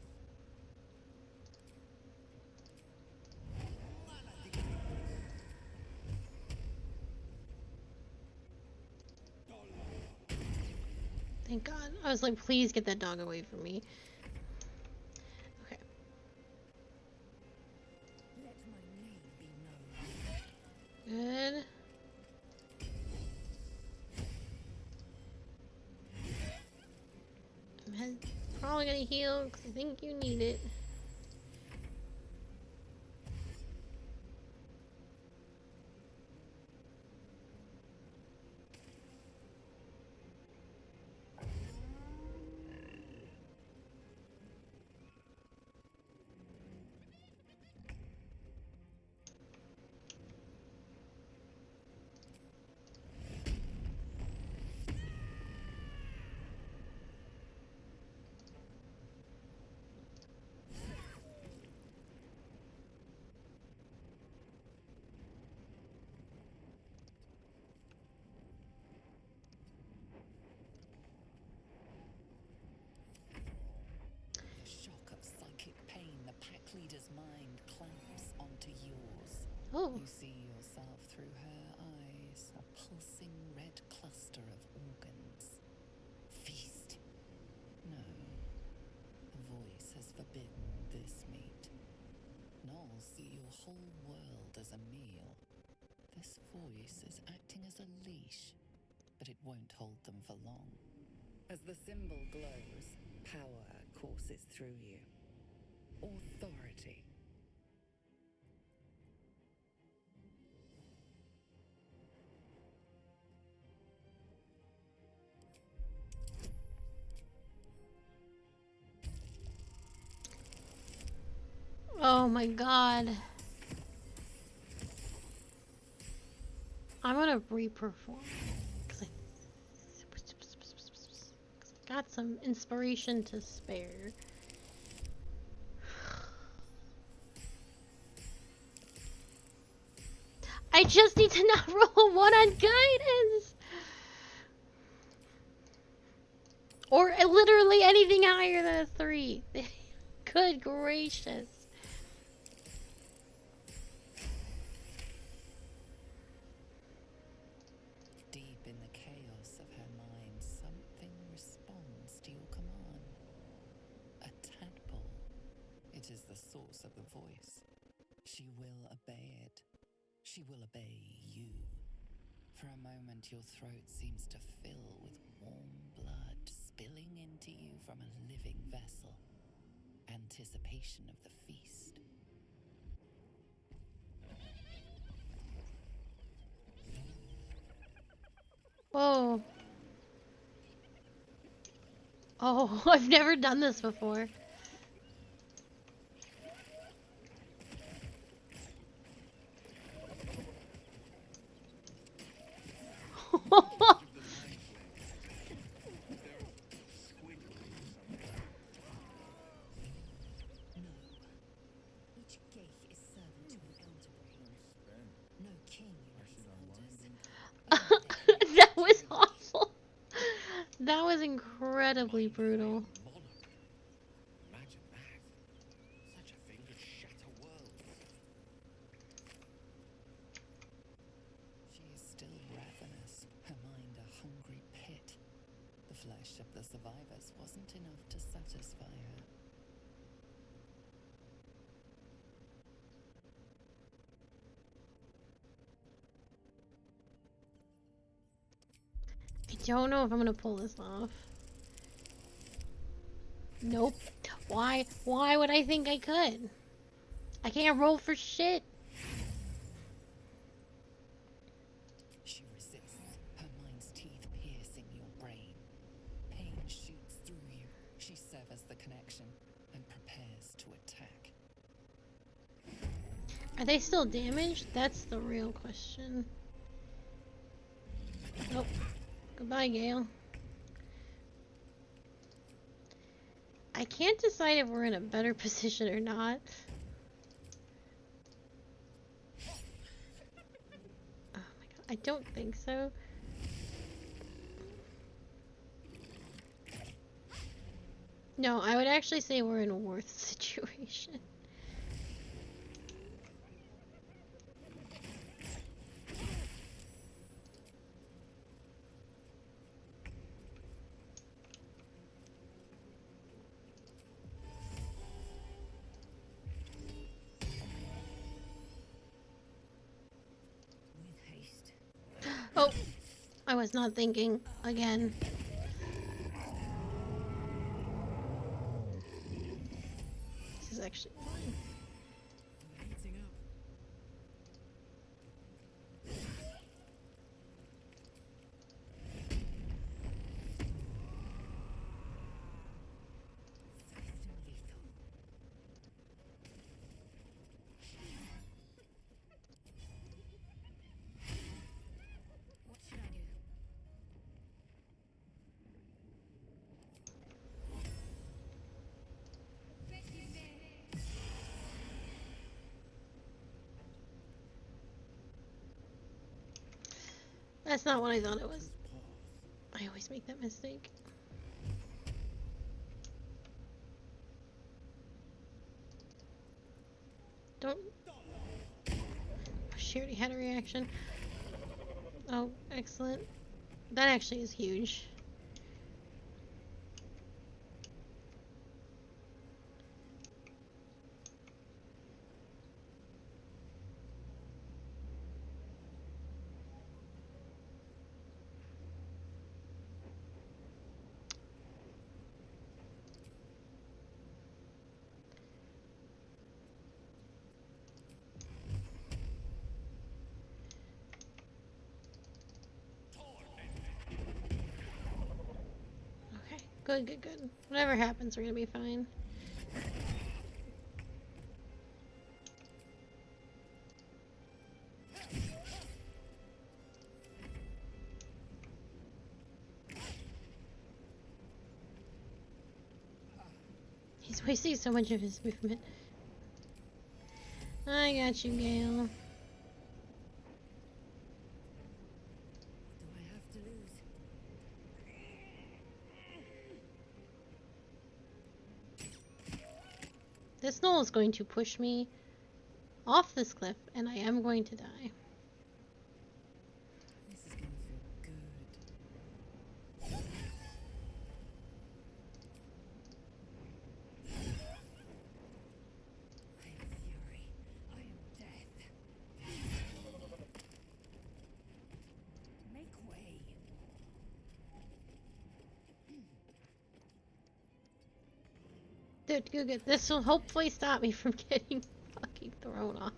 Thank God. I was like, please get that dog away from me. Okay. Let my name be known. Good. I'm probably gonna heal because I think you need it. The shock of psychic pain, the pack leader's mind clamps onto yours. Oh. You see yourself through her eyes, a pulsing red cluster of organs. Feast. No. The voice has forbidden this meat. Gnolls see your whole world as a meal. This voice is acting as a leash, but it won't hold them for long. As the symbol glows, power courses through you. Authority. Oh my God. I'm gonna re-perform because I got some inspiration to spare. I just need to not roll a 1 on guidance. Or literally anything higher than a 3. Good gracious. Deep in the chaos of her mind, something responds to your command. A tadpole. It is the source of the voice. She will obey it. She will obey you. For a moment, your throat seems to fill with warm blood spilling into you from a living vessel. Anticipation of the feast. Whoa. Oh, I've never done this before. Each gate is servant to an elder brain. No king unites elders. That was awful. That was incredibly brutal. Imagine that. Such a thing could shatter worlds. She is still ravenous, her mind a hungry pit. The flesh of the survivors wasn't enough to satisfy her. I don't know if I'm gonna pull this off. Nope. Why? Why would I think I could? I can't roll for shit. She resists, her mind's teeth piercing your brain. Pain shoots through you. She severs the connection and prepares to attack. Are they still damaged? That's the real question. Nope. Goodbye, Gale. I can't decide if we're in a better position or not. Oh my god, I don't think so. No, I would actually say we're in a worse situation. Oh, I was not thinking again. This is actually fine. What should I do? That's not what I thought it was. I always make that mistake. Don't. She already had a reaction. Oh, excellent. That actually is huge. Okay, good, good, good. Whatever happens, we're gonna be fine. He's wasting so much of his movement. I got you, Gale. What do I have to lose? This knoll is going to push me off this cliff, and I am going to die. This is gonna feel good. I am fury. I am death. Make way. Dude, good. This will hopefully stop me from getting fucking thrown off.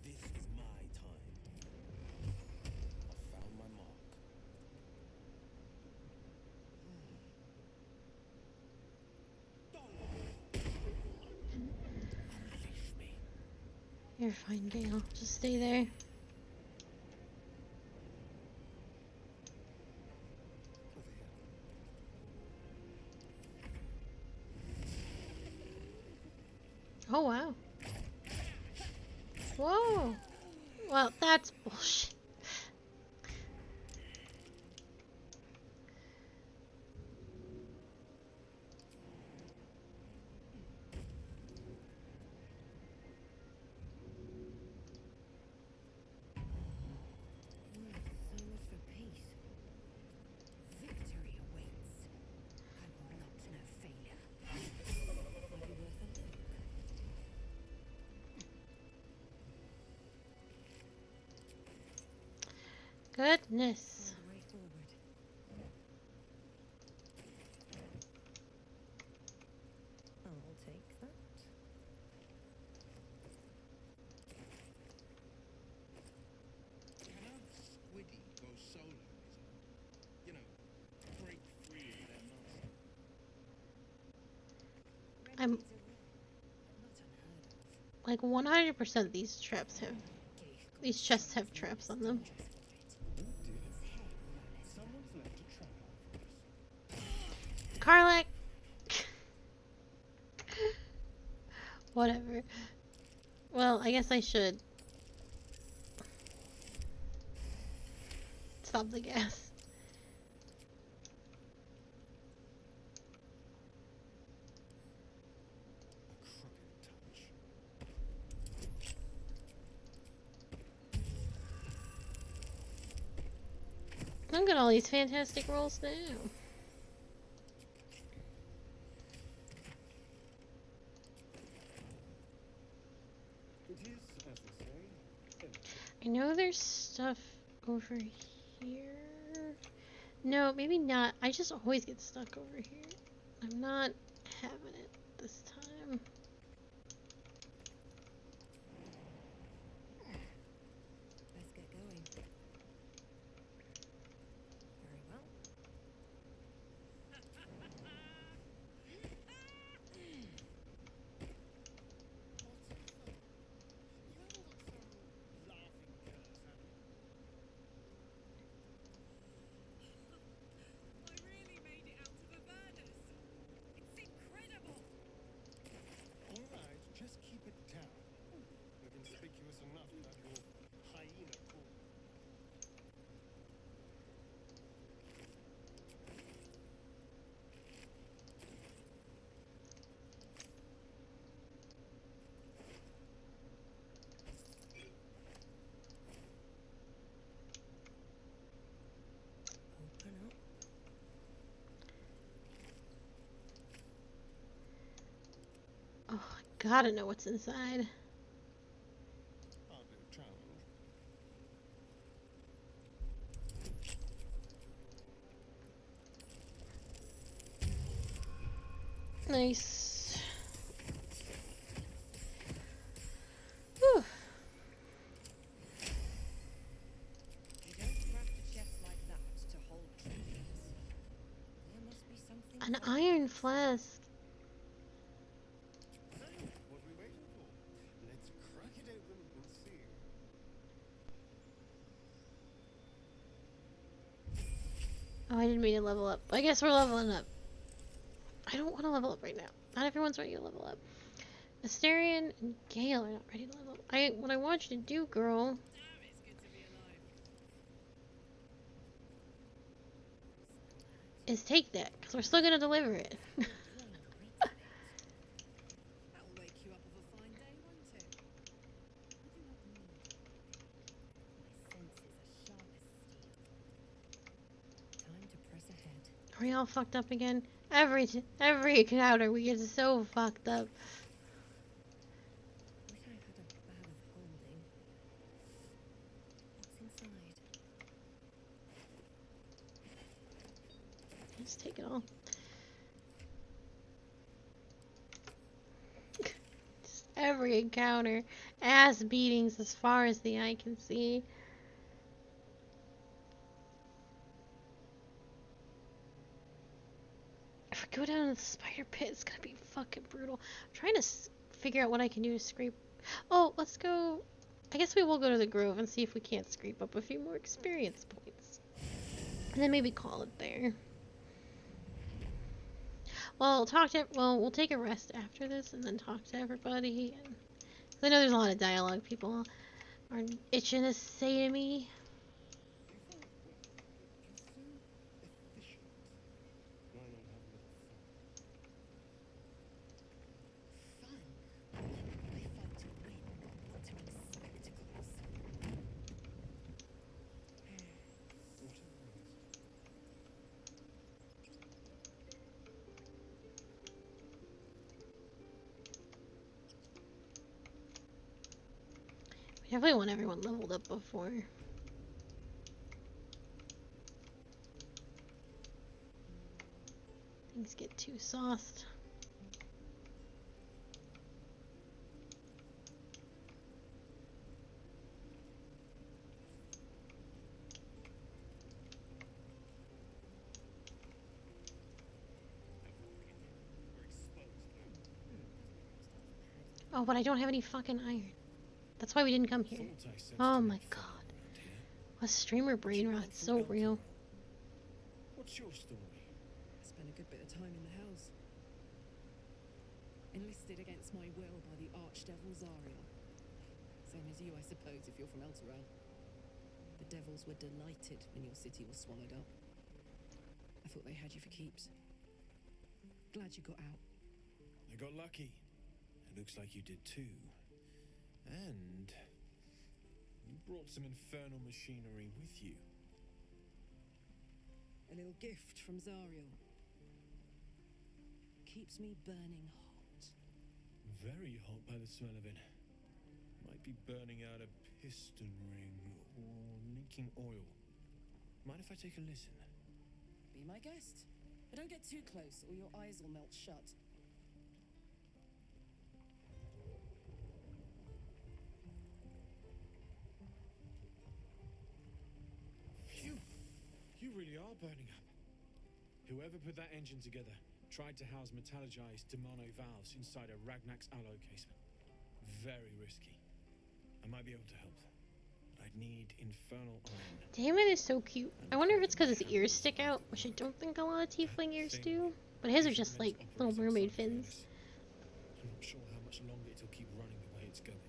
This is my time. I found my mark. You're fine, Gale. Just stay there. Oh, wow. Whoa. Well, that's bullshit. So much for peace. Victory awaits. I will not know failure. Might be worth a look. Goodness. Way forward. I'll take that. Can a squiddy go solo, you know, break free of their master? I'm like 100% these chests have traps on them. Someone's left a trap out for us. Karlak. Whatever. Well, I guess I should stop the gas. Look at all these fantastic rolls now. It is, as they say, I know there's stuff over here. No, maybe not. I just always get stuck over here. I'm not having it this time. Let's get going. Very well. I really made it out of Avernus. It's incredible. all right. Just keep it down. We're conspicuous enough without your hyena call. Open up. Oh, I gotta know what's inside. Hardly a challenge. Nice. Whew. You don't craft a chest like that to hold treasures. There must be something. An iron flask. So, what are we waiting for? Let's crack it open and see. Oh, I didn't mean to level up. I guess we're leveling up. I don't want to level up right now. Not everyone's ready to level up. Asterion and Gale are not ready to level up. What I want you to do, girl, is take that, because we're still going to deliver it. Are we all fucked up again? Every encounter we get so fucked up. Just take it all. Just every encounter. Ass beatings as far as the eye can see. If we go down to the spider pit, it's gonna be fucking brutal. I'm trying to figure out what I can do to scrape. Oh, let's go. I guess we will go to the grove and see if we can't scrape up a few more experience points. And then maybe call it there. Well, we'll take a rest after this and then talk to everybody. And I know there's a lot of dialogue people are itching to say to me. We definitely want everyone leveled up before. Things get too sauced. Oh, but I don't have any fucking iron. That's why we didn't come here. Oh my god. A streamer brain rot, so real. What's your story? I spent a good bit of time in the house. Enlisted against my will by the archdevil Zariel. Same as you, I suppose, if you're from Elturel. The devils were delighted when your city was swallowed up. I thought they had you for keeps. Glad you got out. I got lucky. It looks like you did too. And you brought some infernal machinery with you. A little gift from Zariel. Keeps me burning hot. Very hot by the smell of it. Might be burning out a piston ring or leaking oil. Mind if I take a listen? Be my guest. But don't get too close or your eyes will melt shut. Phew! You really are burning up. Whoever put that engine together tried to house metallogized Demano valves inside a Ragnak's alloy casement. Very risky. I might be able to help, but I'd need infernal iron. Damon is so cute. I wonder if it's because his ears stick out, which I don't think a lot of tiefling ears do. But his are just like little mermaid fins. I'm not sure how much longer it'll keep running the way it's going.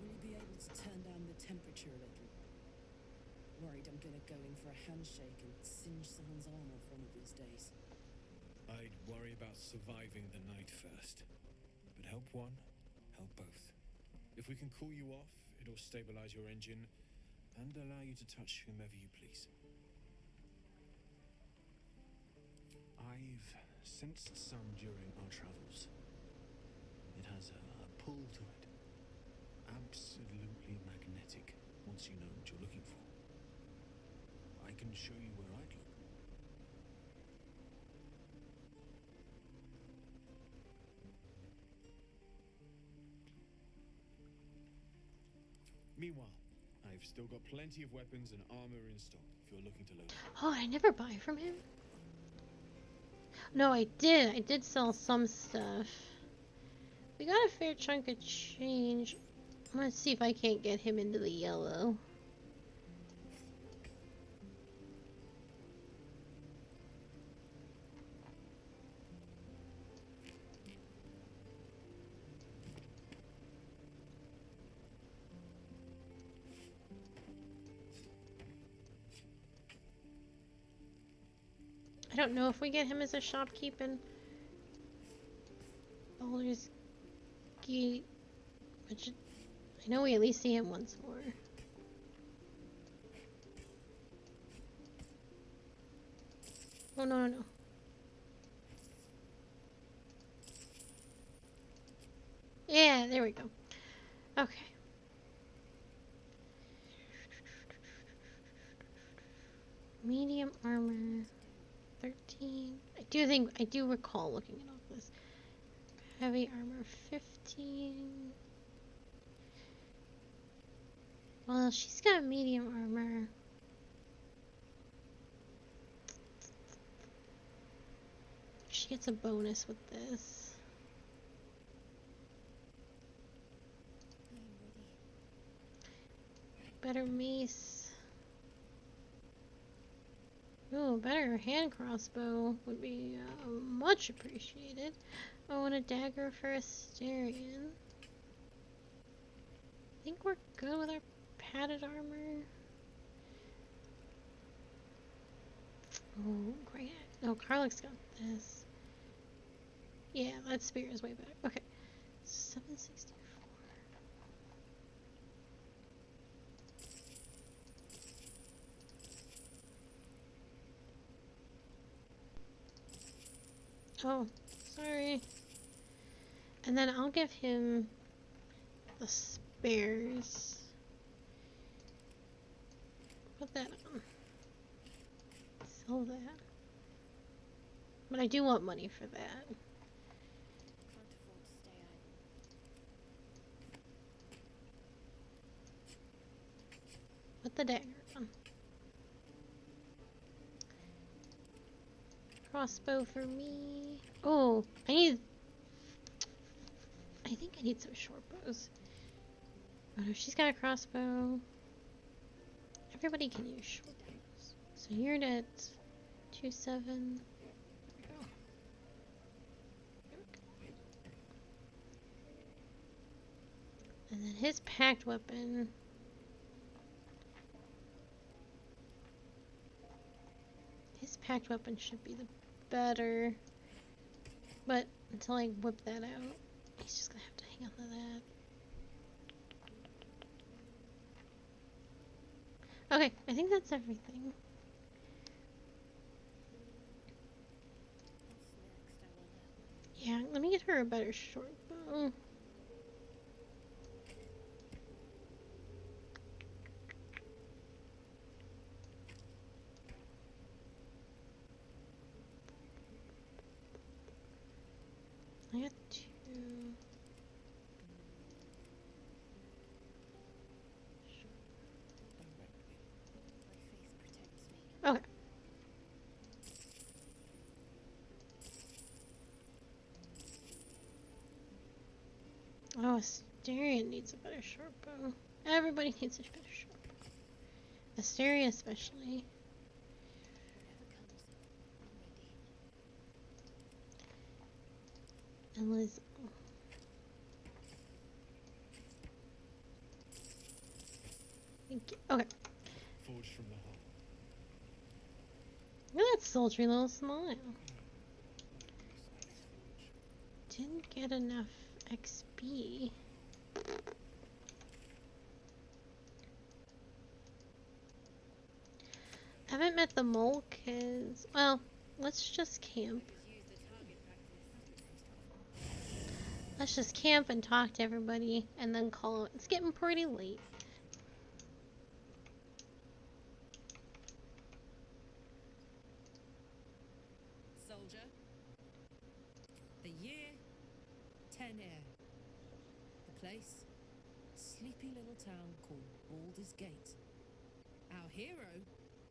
Will you be able to turn down the temperature a little? Worried I'm gonna go in for a handshake and singe someone's arm off one of these days. I'd worry about surviving the night first. But help one, help both. If we can cool you off, it'll stabilize your engine and allow you to touch whomever you please. I've sensed some during our travels. It has a pull to it. Absolutely magnetic once you know what you're looking for. I can show you where I'd look. Meanwhile, I've still got plenty of weapons and armor in stock if you're looking to load them. Oh, I never buy from him? No, I did. I did sell some stuff. We got a fair chunk of change. I'm gonna see if I can't get him into the yellow. I don't know if we get him as a shopkeep in Baldur's Gate, which I know we at least see him once more. Oh, no, no, no. Yeah, there we go. Okay. Medium armor, 13. I do recall looking at all this. Heavy armor, 15. Well, she's got medium armor. She gets a bonus with this. Better mace. Ooh, better hand crossbow would be much appreciated. Oh, and a dagger for Asterion. I think we're good with our padded armor. Oh, great. Oh, Karlach's got this. Yeah, that spear is way better. Okay. 764. Oh, sorry. And then I'll give him the spares. Put that on. Sell that. But I do want money for that. Put the dagger on. Crossbow for me. Oh, I think I need some short bows. Oh no, she's got a crossbow. Everybody can use short bows. So you're at 2-7. And then his packed weapon. His packed weapon should be the better. But until I whip that out, he's just gonna have to hang on to that. Okay, I think that's everything. Yeah, let me get her a better short bow. I got 2. Okay. Oh, Asterion needs a better short bow. Everybody needs a better short bow. Asterion especially. And Liz. Thank you. Okay. Forged from the heart. Look at that sultry little smile. Didn't get enough XP. I haven't met the mole kids. Well, let's just camp. Let's just camp and talk to everybody and then call it. It's getting pretty late. Soldier. The year, 10 air. The place, a sleepy little town called Baldur's Gate. Our hero,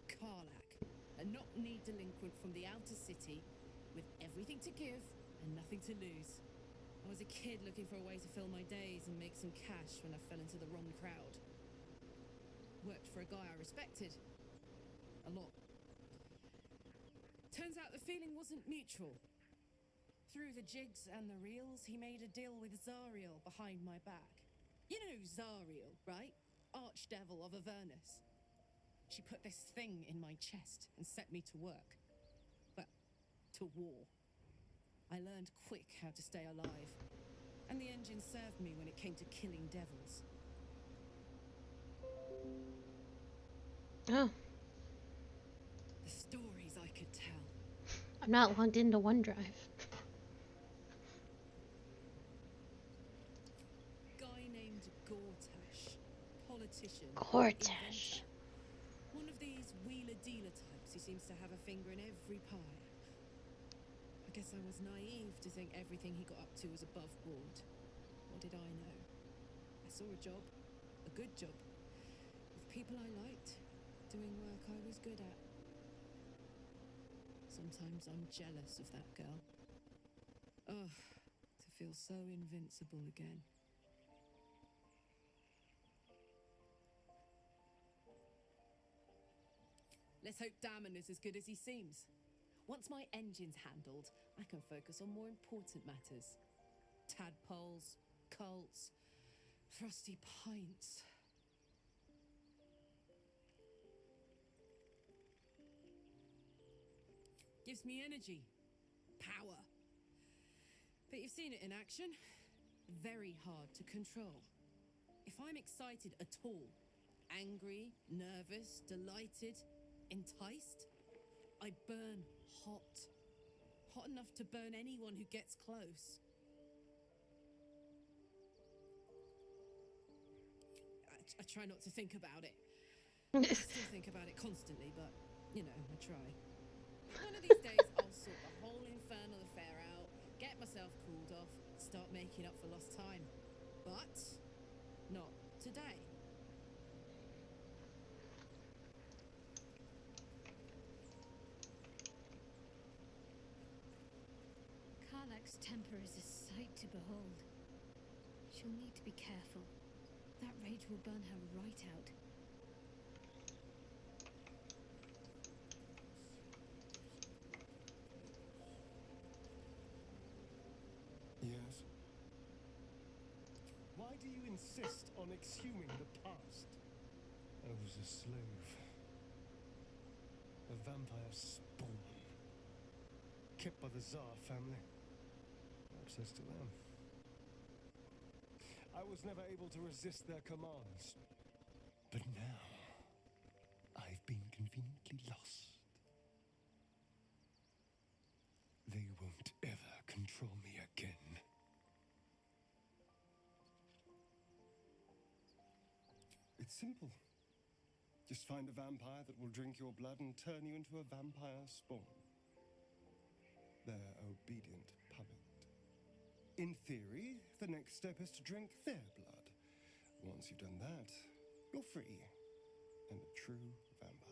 Karlach, a knock-knee delinquent from the outer city with everything to give and nothing to lose. I was a kid looking for a way to fill my days and make some cash when I fell into the wrong crowd. Worked for a guy I respected. A lot. Turns out the feeling wasn't mutual. Through the jigs and the reels, he made a deal with Zariel behind my back. You know Zariel, right? Archdevil of Avernus. She put this thing in my chest and set me to work. But to war. I learned quick how to stay alive, and the engine served me when it came to killing devils. Oh, The stories I could tell. I'm not logged into OneDrive. Guy named Gortash, politician, Gortash. inventor. One of these wheeler-dealer types who seems to have a finger in every pie. I guess I was naive to think everything he got up to was above board. What did I know? I saw a job, a good job, with people I liked, doing work I was good at. Sometimes I'm jealous of that girl. Ugh, to feel so invincible again. Let's hope Damon is as good as he seems. Once my engine's handled, I can focus on more important matters. Tadpoles, cults, frosty pints. Gives me energy, power. But you've seen it in action. Very hard to control. If I'm excited at all, angry, nervous, delighted, enticed, I burn hot. Hot enough to burn anyone who gets close. I try not to think about it. I still think about it constantly, but, you know, I try. One of these days, I'll sort the whole infernal affair out, get myself cooled off, start making up for lost time. But not today. Karlach's temper is a sight to behold. She'll need to be careful. That rage will burn her right out. Yes? Why do you insist on exhuming the past? I was a slave. A vampire spawn. Kept by the Tsar family. Perhaps I still am. I was never able to resist their commands. But now, I've been conveniently lost. They won't ever control me again. It's simple. Just find a vampire that will drink your blood and turn you into a vampire spawn. Their obedient puppet. In theory, the next step is to drink their blood. Once you've done that, you're free and a true vampire.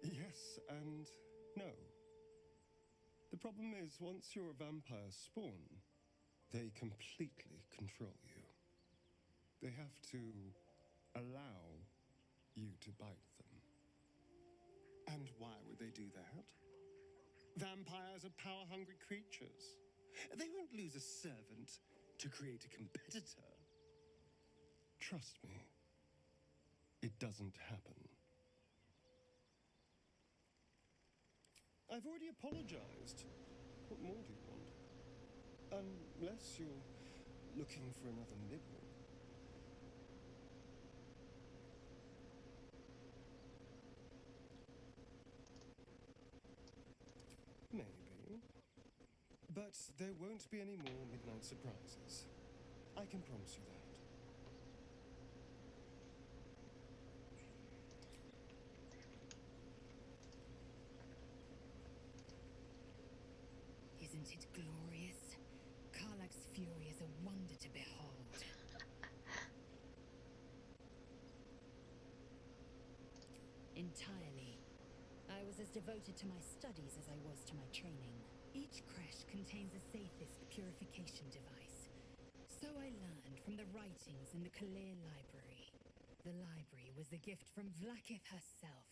Yes and no. The problem is, once you're a vampire spawn, they completely control you. They have to allow you to bite them. And why would they do that? Vampires are power-hungry creatures. They won't lose a servant to create a competitor. Trust me, it doesn't happen. I've already apologized. What more do you want? Unless you're looking for another nibble. Maybe. But there won't be any more midnight surprises. I can promise you that. Isn't it glorious? Karlach's fury is a wonder to behold. Entirely. I was as devoted to my studies as I was to my training. Each creche contains a safest purification device. So I learned from the writings in the Kalir Library. The library was a gift from Vlaakith herself,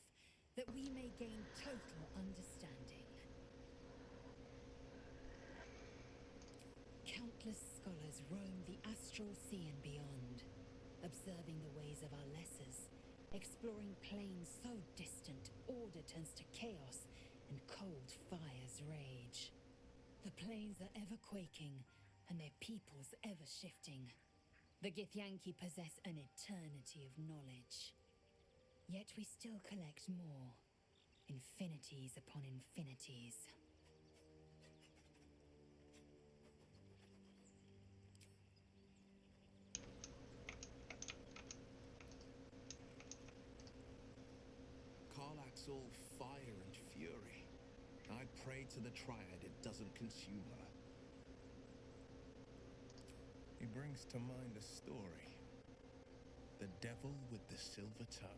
that we may gain total understanding. Countless scholars roam the astral sea and beyond, observing the ways of our lessers, Exploring plains so distant, order turns to chaos, and cold fires rage. The plains are ever quaking, and their peoples ever shifting. The Githyanki possess an eternity of knowledge. Yet we still collect more. Infinities upon infinities. Karlach's all fire and fury. I pray to the Triad it doesn't consume her. He brings to mind a story. The Devil with the Silver Tongue.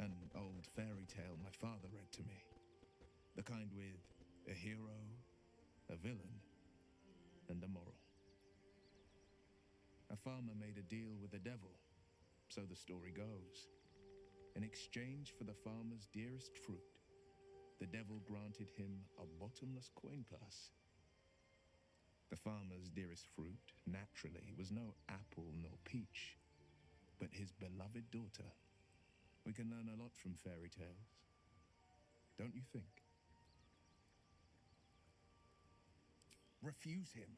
An old fairy tale my father read to me. The kind with a hero, a villain, and a moral. A farmer made a deal with the devil, so the story goes. In exchange for the farmer's dearest fruit, the devil granted him a bottomless coin purse. The farmer's dearest fruit, naturally, was no apple nor peach, but his beloved daughter. We can learn a lot from fairy tales, don't you think? Refuse him,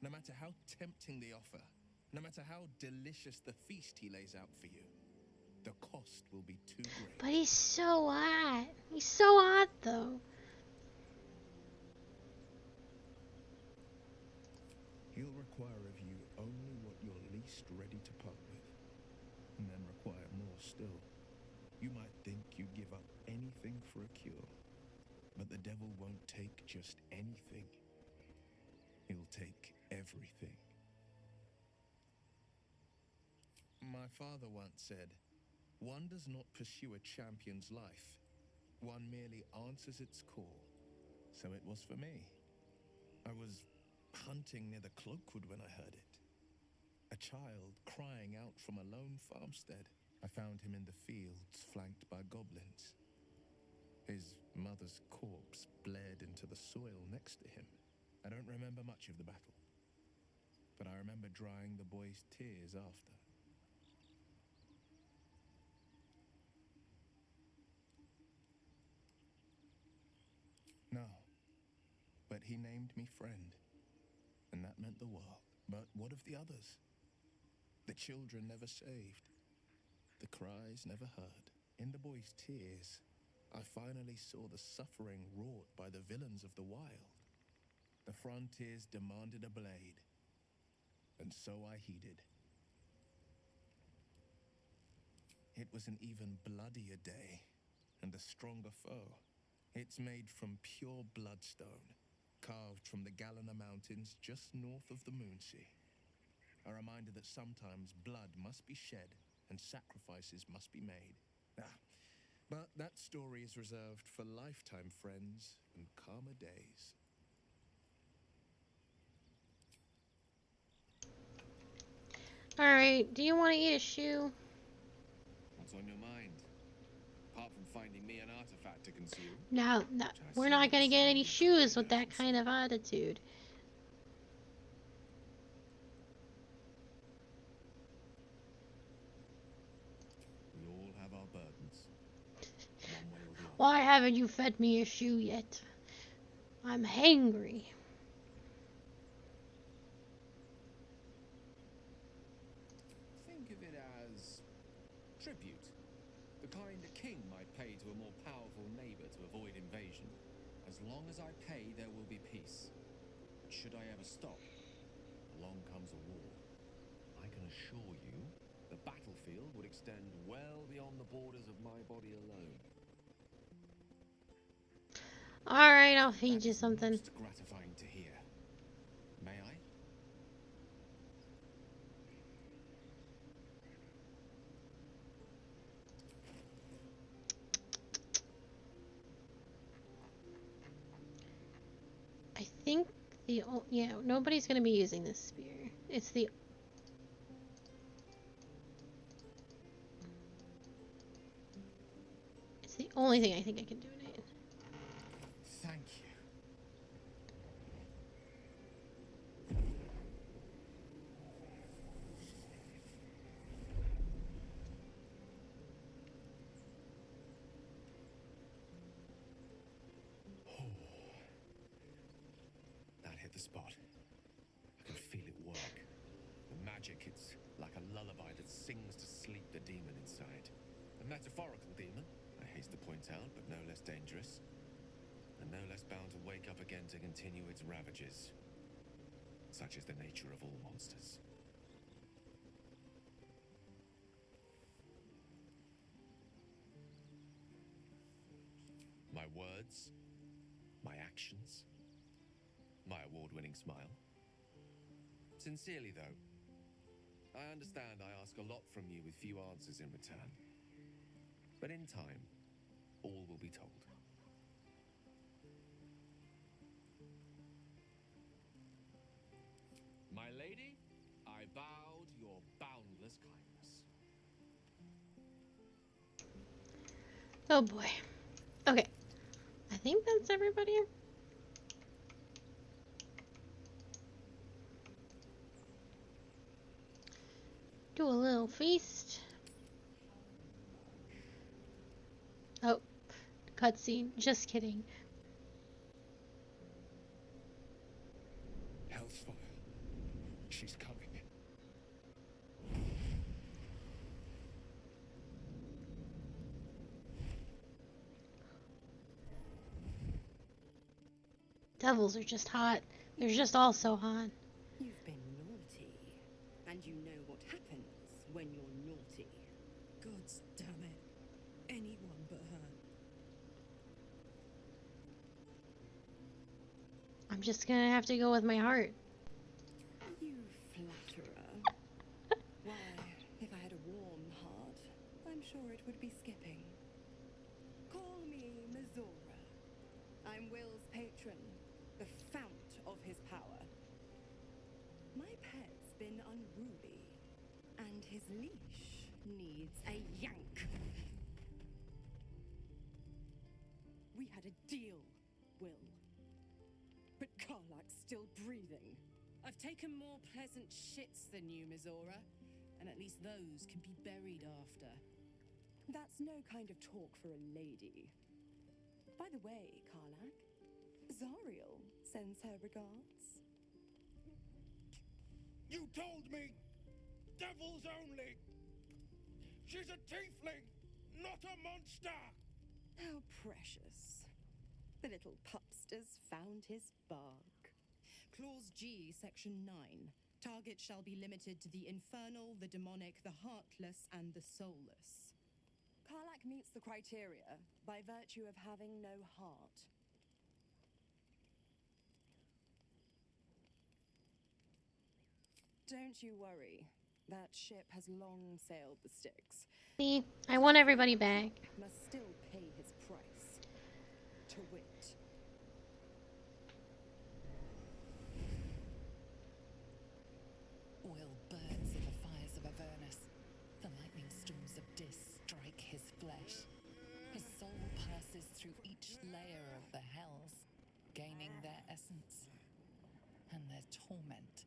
no matter how tempting the offer, no matter how delicious the feast he lays out for you. The cost will be too great. But he's so hot. He's so hot, though. He'll require of you only what you're least ready to part with, and then require more still. You might think you'd give up anything for a cure, but the devil won't take just anything. He'll take everything. My father once said, "One does not pursue a champion's life. One merely answers its call." So it was for me. I was hunting near the Cloakwood when I heard it. A child crying out from a lone farmstead. I found him in the fields, flanked by goblins. His mother's corpse bled into the soil next to him. I don't remember much of the battle, but I remember drying the boy's tears after. No, but he named me friend, and that meant the world. But what of the others? The children never saved, the cries never heard. In the boy's tears, I finally saw the suffering wrought by the villains of the wild. The frontiers demanded a blade, and so I heeded. It was an even bloodier day, and a stronger foe. It's made from pure bloodstone, carved from the Galena Mountains just north of the Moonsea. A reminder that sometimes blood must be shed and sacrifices must be made. But that story is reserved for lifetime friends and calmer days. Alright, do you want to eat a shoe? What's on your mind? Apart from finding me an artifact to consume. No, we're not going to get any shoes with that kind of attitude. We all have our burdens. One way or the other. Why haven't you fed me a shoe yet? I'm hangry. Think of it as tribute. The kind a king might pay to a more powerful neighbor to avoid invasion. As long as I pay, there will be peace. But should I ever stop, along comes a war. I can assure you, the battlefield would extend well beyond the borders of my body alone. Alright, I'll feed you something. Most gratifying to hear. May I? I think yeah, nobody's gonna be using this spear. It's the only thing I think I can do it in. Thank you. magic. It's like a lullaby that sings to sleep the demon inside. A metaphorical demon, I haste to point out, but no less dangerous. And no less bound to wake up again to continue its ravages. Such is the nature of all monsters. My words, my actions, my award-winning smile. Sincerely, though, I understand I ask a lot from you with few answers in return. But in time, all will be told. My lady, I bow to your boundless kindness. Oh boy. Okay. I think that's everybody. Do a little feast. Oh, cutscene. Just kidding. Hellfire. She's coming. Devils are just hot. They're just all so hot. You've been naughty, and you know what happens when you're naughty. Gods damn it. Anyone but her. I'm just gonna have to go with my heart. You flatterer. Why, if I had a warm heart, I'm sure it would be skipping. Call me Mizora. I'm Will's patron, the fount of his power. My pet's been unruly, and his leash needs a yank. We had a deal, Will. But Karlak's still breathing. I've taken more pleasant shits than you, Mizora, and at least those can be buried after. That's no kind of talk for a lady. By the way, Karlak, Zariel sends her regards. You told me! Devils only! She's a tiefling, not a monster! How precious. The little pupster's found his bark. Clause G, Section 9. Target shall be limited to the infernal, the demonic, the heartless, and the soulless. Karlak meets the criteria by virtue of having no heart. Don't you worry. That ship has long sailed the Styx. See, I want everybody back. Must still pay his price. To wit. Will burns in the fires of Avernus. The lightning storms of Dis strike his flesh. His soul passes through each layer of the hells, gaining their essence and their torment.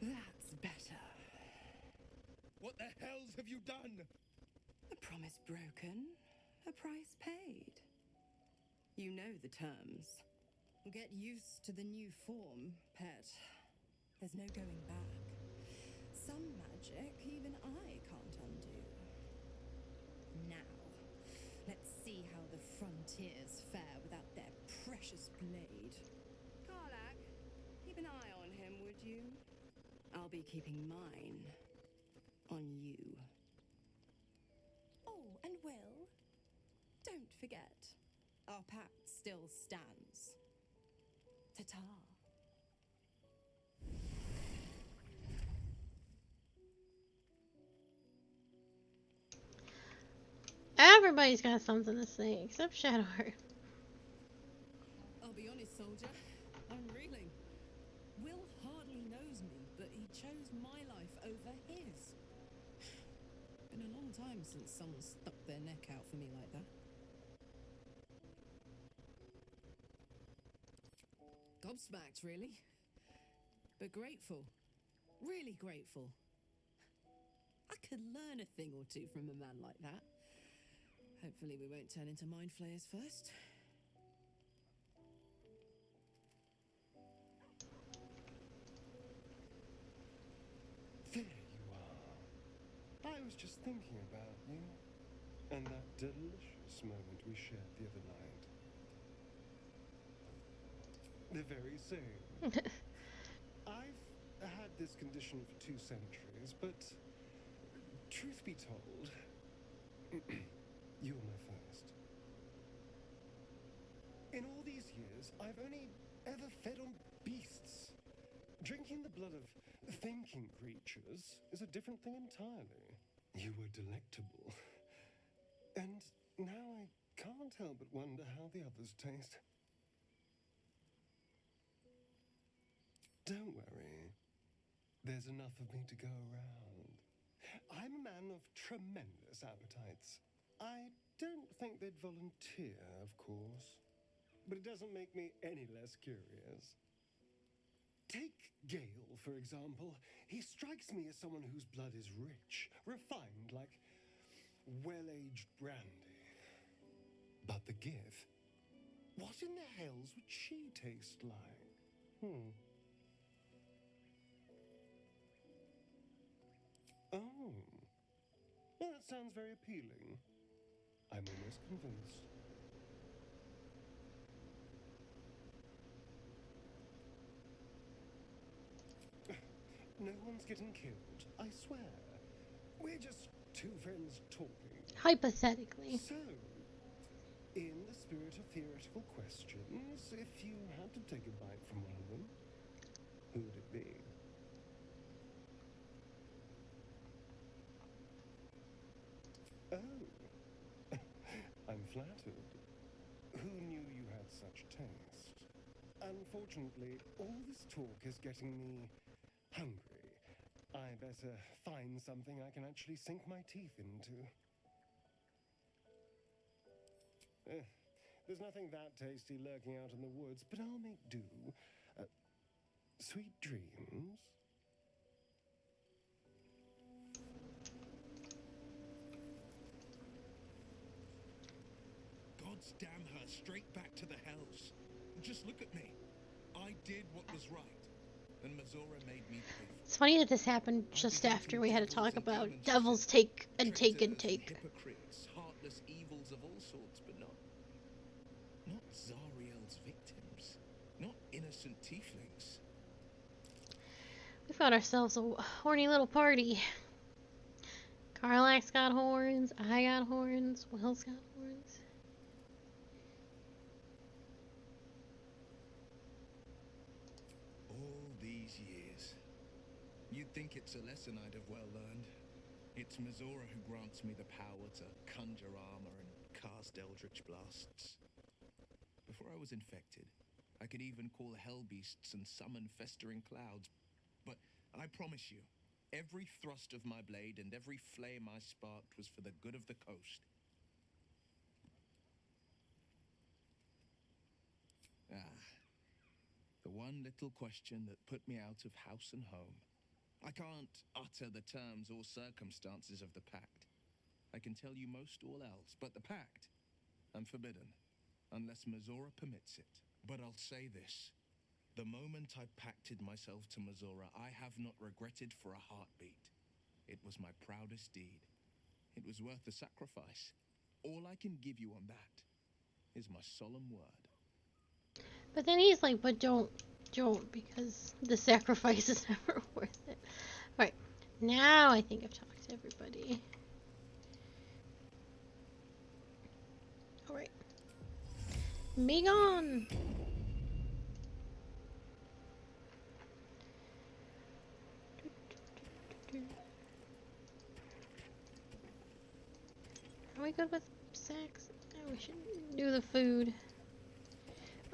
That's better. What the hells have you done? A promise broken, a price paid. You know the terms. Get used to the new form, pet. There's no going back. Some magic even I can't undo. Now, let's see how the frontiers fare without their precious blade. Karlak, keep an eye on him, would you? I'll be keeping mine on you. Oh, and Will, don't forget, our pact still stands. Ta-ta. Everybody's got something to say, except Shadowheart. I'll be honest, soldier. I'm reeling. Will hardly knows me, but he chose my life over his. Been a long time since someone stuck their neck out for me like that. Gobsmacked, really. but grateful. Really grateful. I could learn a thing or two from a man like that. Hopefully we won't turn into mind flayers first. There you are. I was just thinking about you and that delicious moment we shared the other night. The very same. I've had this condition for 2 centuries, but truth be told, you were my first. In all these years, I've only ever fed on beasts. Drinking the blood of thinking creatures is a different thing entirely. You were delectable. And now I can't help but wonder how the others taste. Don't worry. There's enough of me to go around. I'm a man of tremendous appetites. I don't think they'd volunteer, of course. But it doesn't make me any less curious. Take Gale, for example. He strikes me as someone whose blood is rich, refined, like well-aged brandy. But the Gith, what in the hells would she taste like? Oh. Well, that sounds very appealing. I'm almost convinced. No one's getting killed, I swear. We're just two friends talking. Hypothetically. So, in the spirit of theoretical questions, if you had to take a bite from one of them, who would it be? Oh, I'm flattered. Who knew you had such taste? Unfortunately, all this talk is getting me hungry. I better find something I can actually sink my teeth into. There's nothing that tasty lurking out in the woods, but I'll make do. Sweet dreams. God's damn her, straight back to the hells. Just look at me. I did what was right, and Mazora made me pay for it. It's funny that this happened just after we had to talk about devils take and take and take. Hypocrites, heartless evils of all sorts, but not Zariel's victims, not innocent tieflings. We found ourselves a horny little party. Carlax got horns, I got horns, Will's got horns. All these years. You'd think it's a lesson I'd have well learned. It's Mazora who grants me the power to conjure armor and cast eldritch blasts. Before I was infected, I could even call hell beasts and summon festering clouds. But I promise you, every thrust of my blade and every flame I sparked was for the good of the coast. The one little question that put me out of house and home. I can't utter the terms or circumstances of the pact. I can tell you most all else, but the pact, I'm forbidden, unless Mazora permits it. But I'll say this. The moment I pacted myself to Mazora, I have not regretted for a heartbeat. It was my proudest deed. It was worth the sacrifice. All I can give you on that is my solemn word. But then he's like, but don't, because the sacrifice is never worth it. Alright, now I think I've talked to everybody. Alright. Be gone! Are we good with sex? Oh, we should do the food.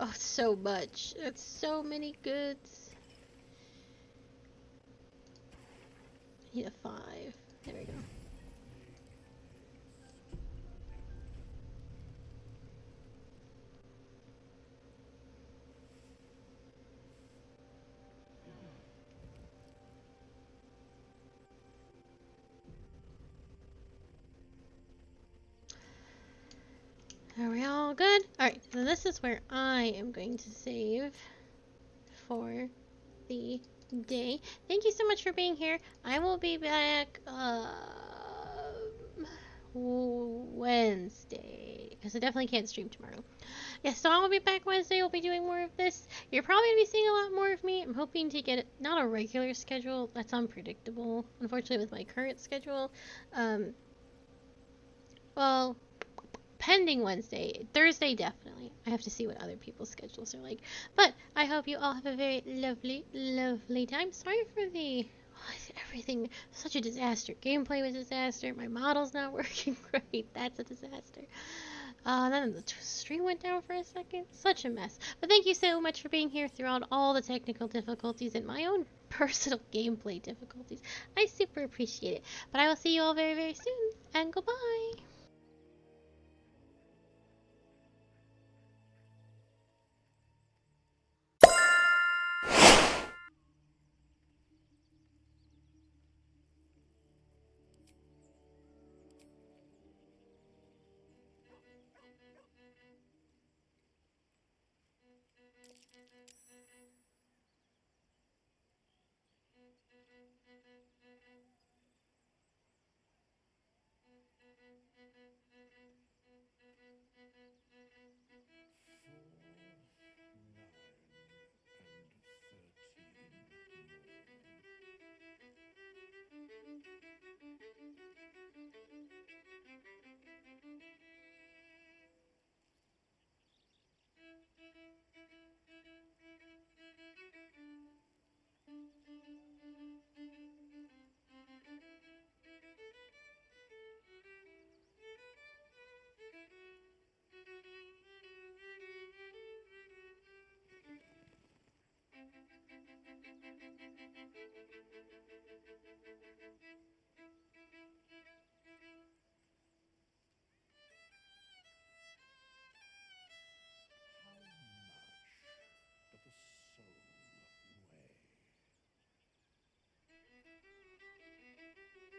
Oh, so much. That's so many goods. I need a 5. There we go. Are we all good? Alright, so this is where I am going to save for the day. Thank you so much for being here. I will be back Wednesday, because I definitely can't stream tomorrow. Yes, so I will be back Wednesday. We'll be doing more of this. You're probably going to be seeing a lot more of me. I'm hoping to get not a regular schedule. That's unpredictable, unfortunately, with my current schedule. Well, pending Wednesday. Thursday, definitely. I have to see what other people's schedules are like. But I hope you all have a very lovely, lovely time. Sorry for the everything. Such a disaster. Gameplay was a disaster. My model's not working great. That's a disaster. Then the stream went down for a second. Such a mess. But thank you so much for being here throughout all the technical difficulties and my own personal gameplay difficulties. I super appreciate it. But I will see you all very, very soon. And goodbye.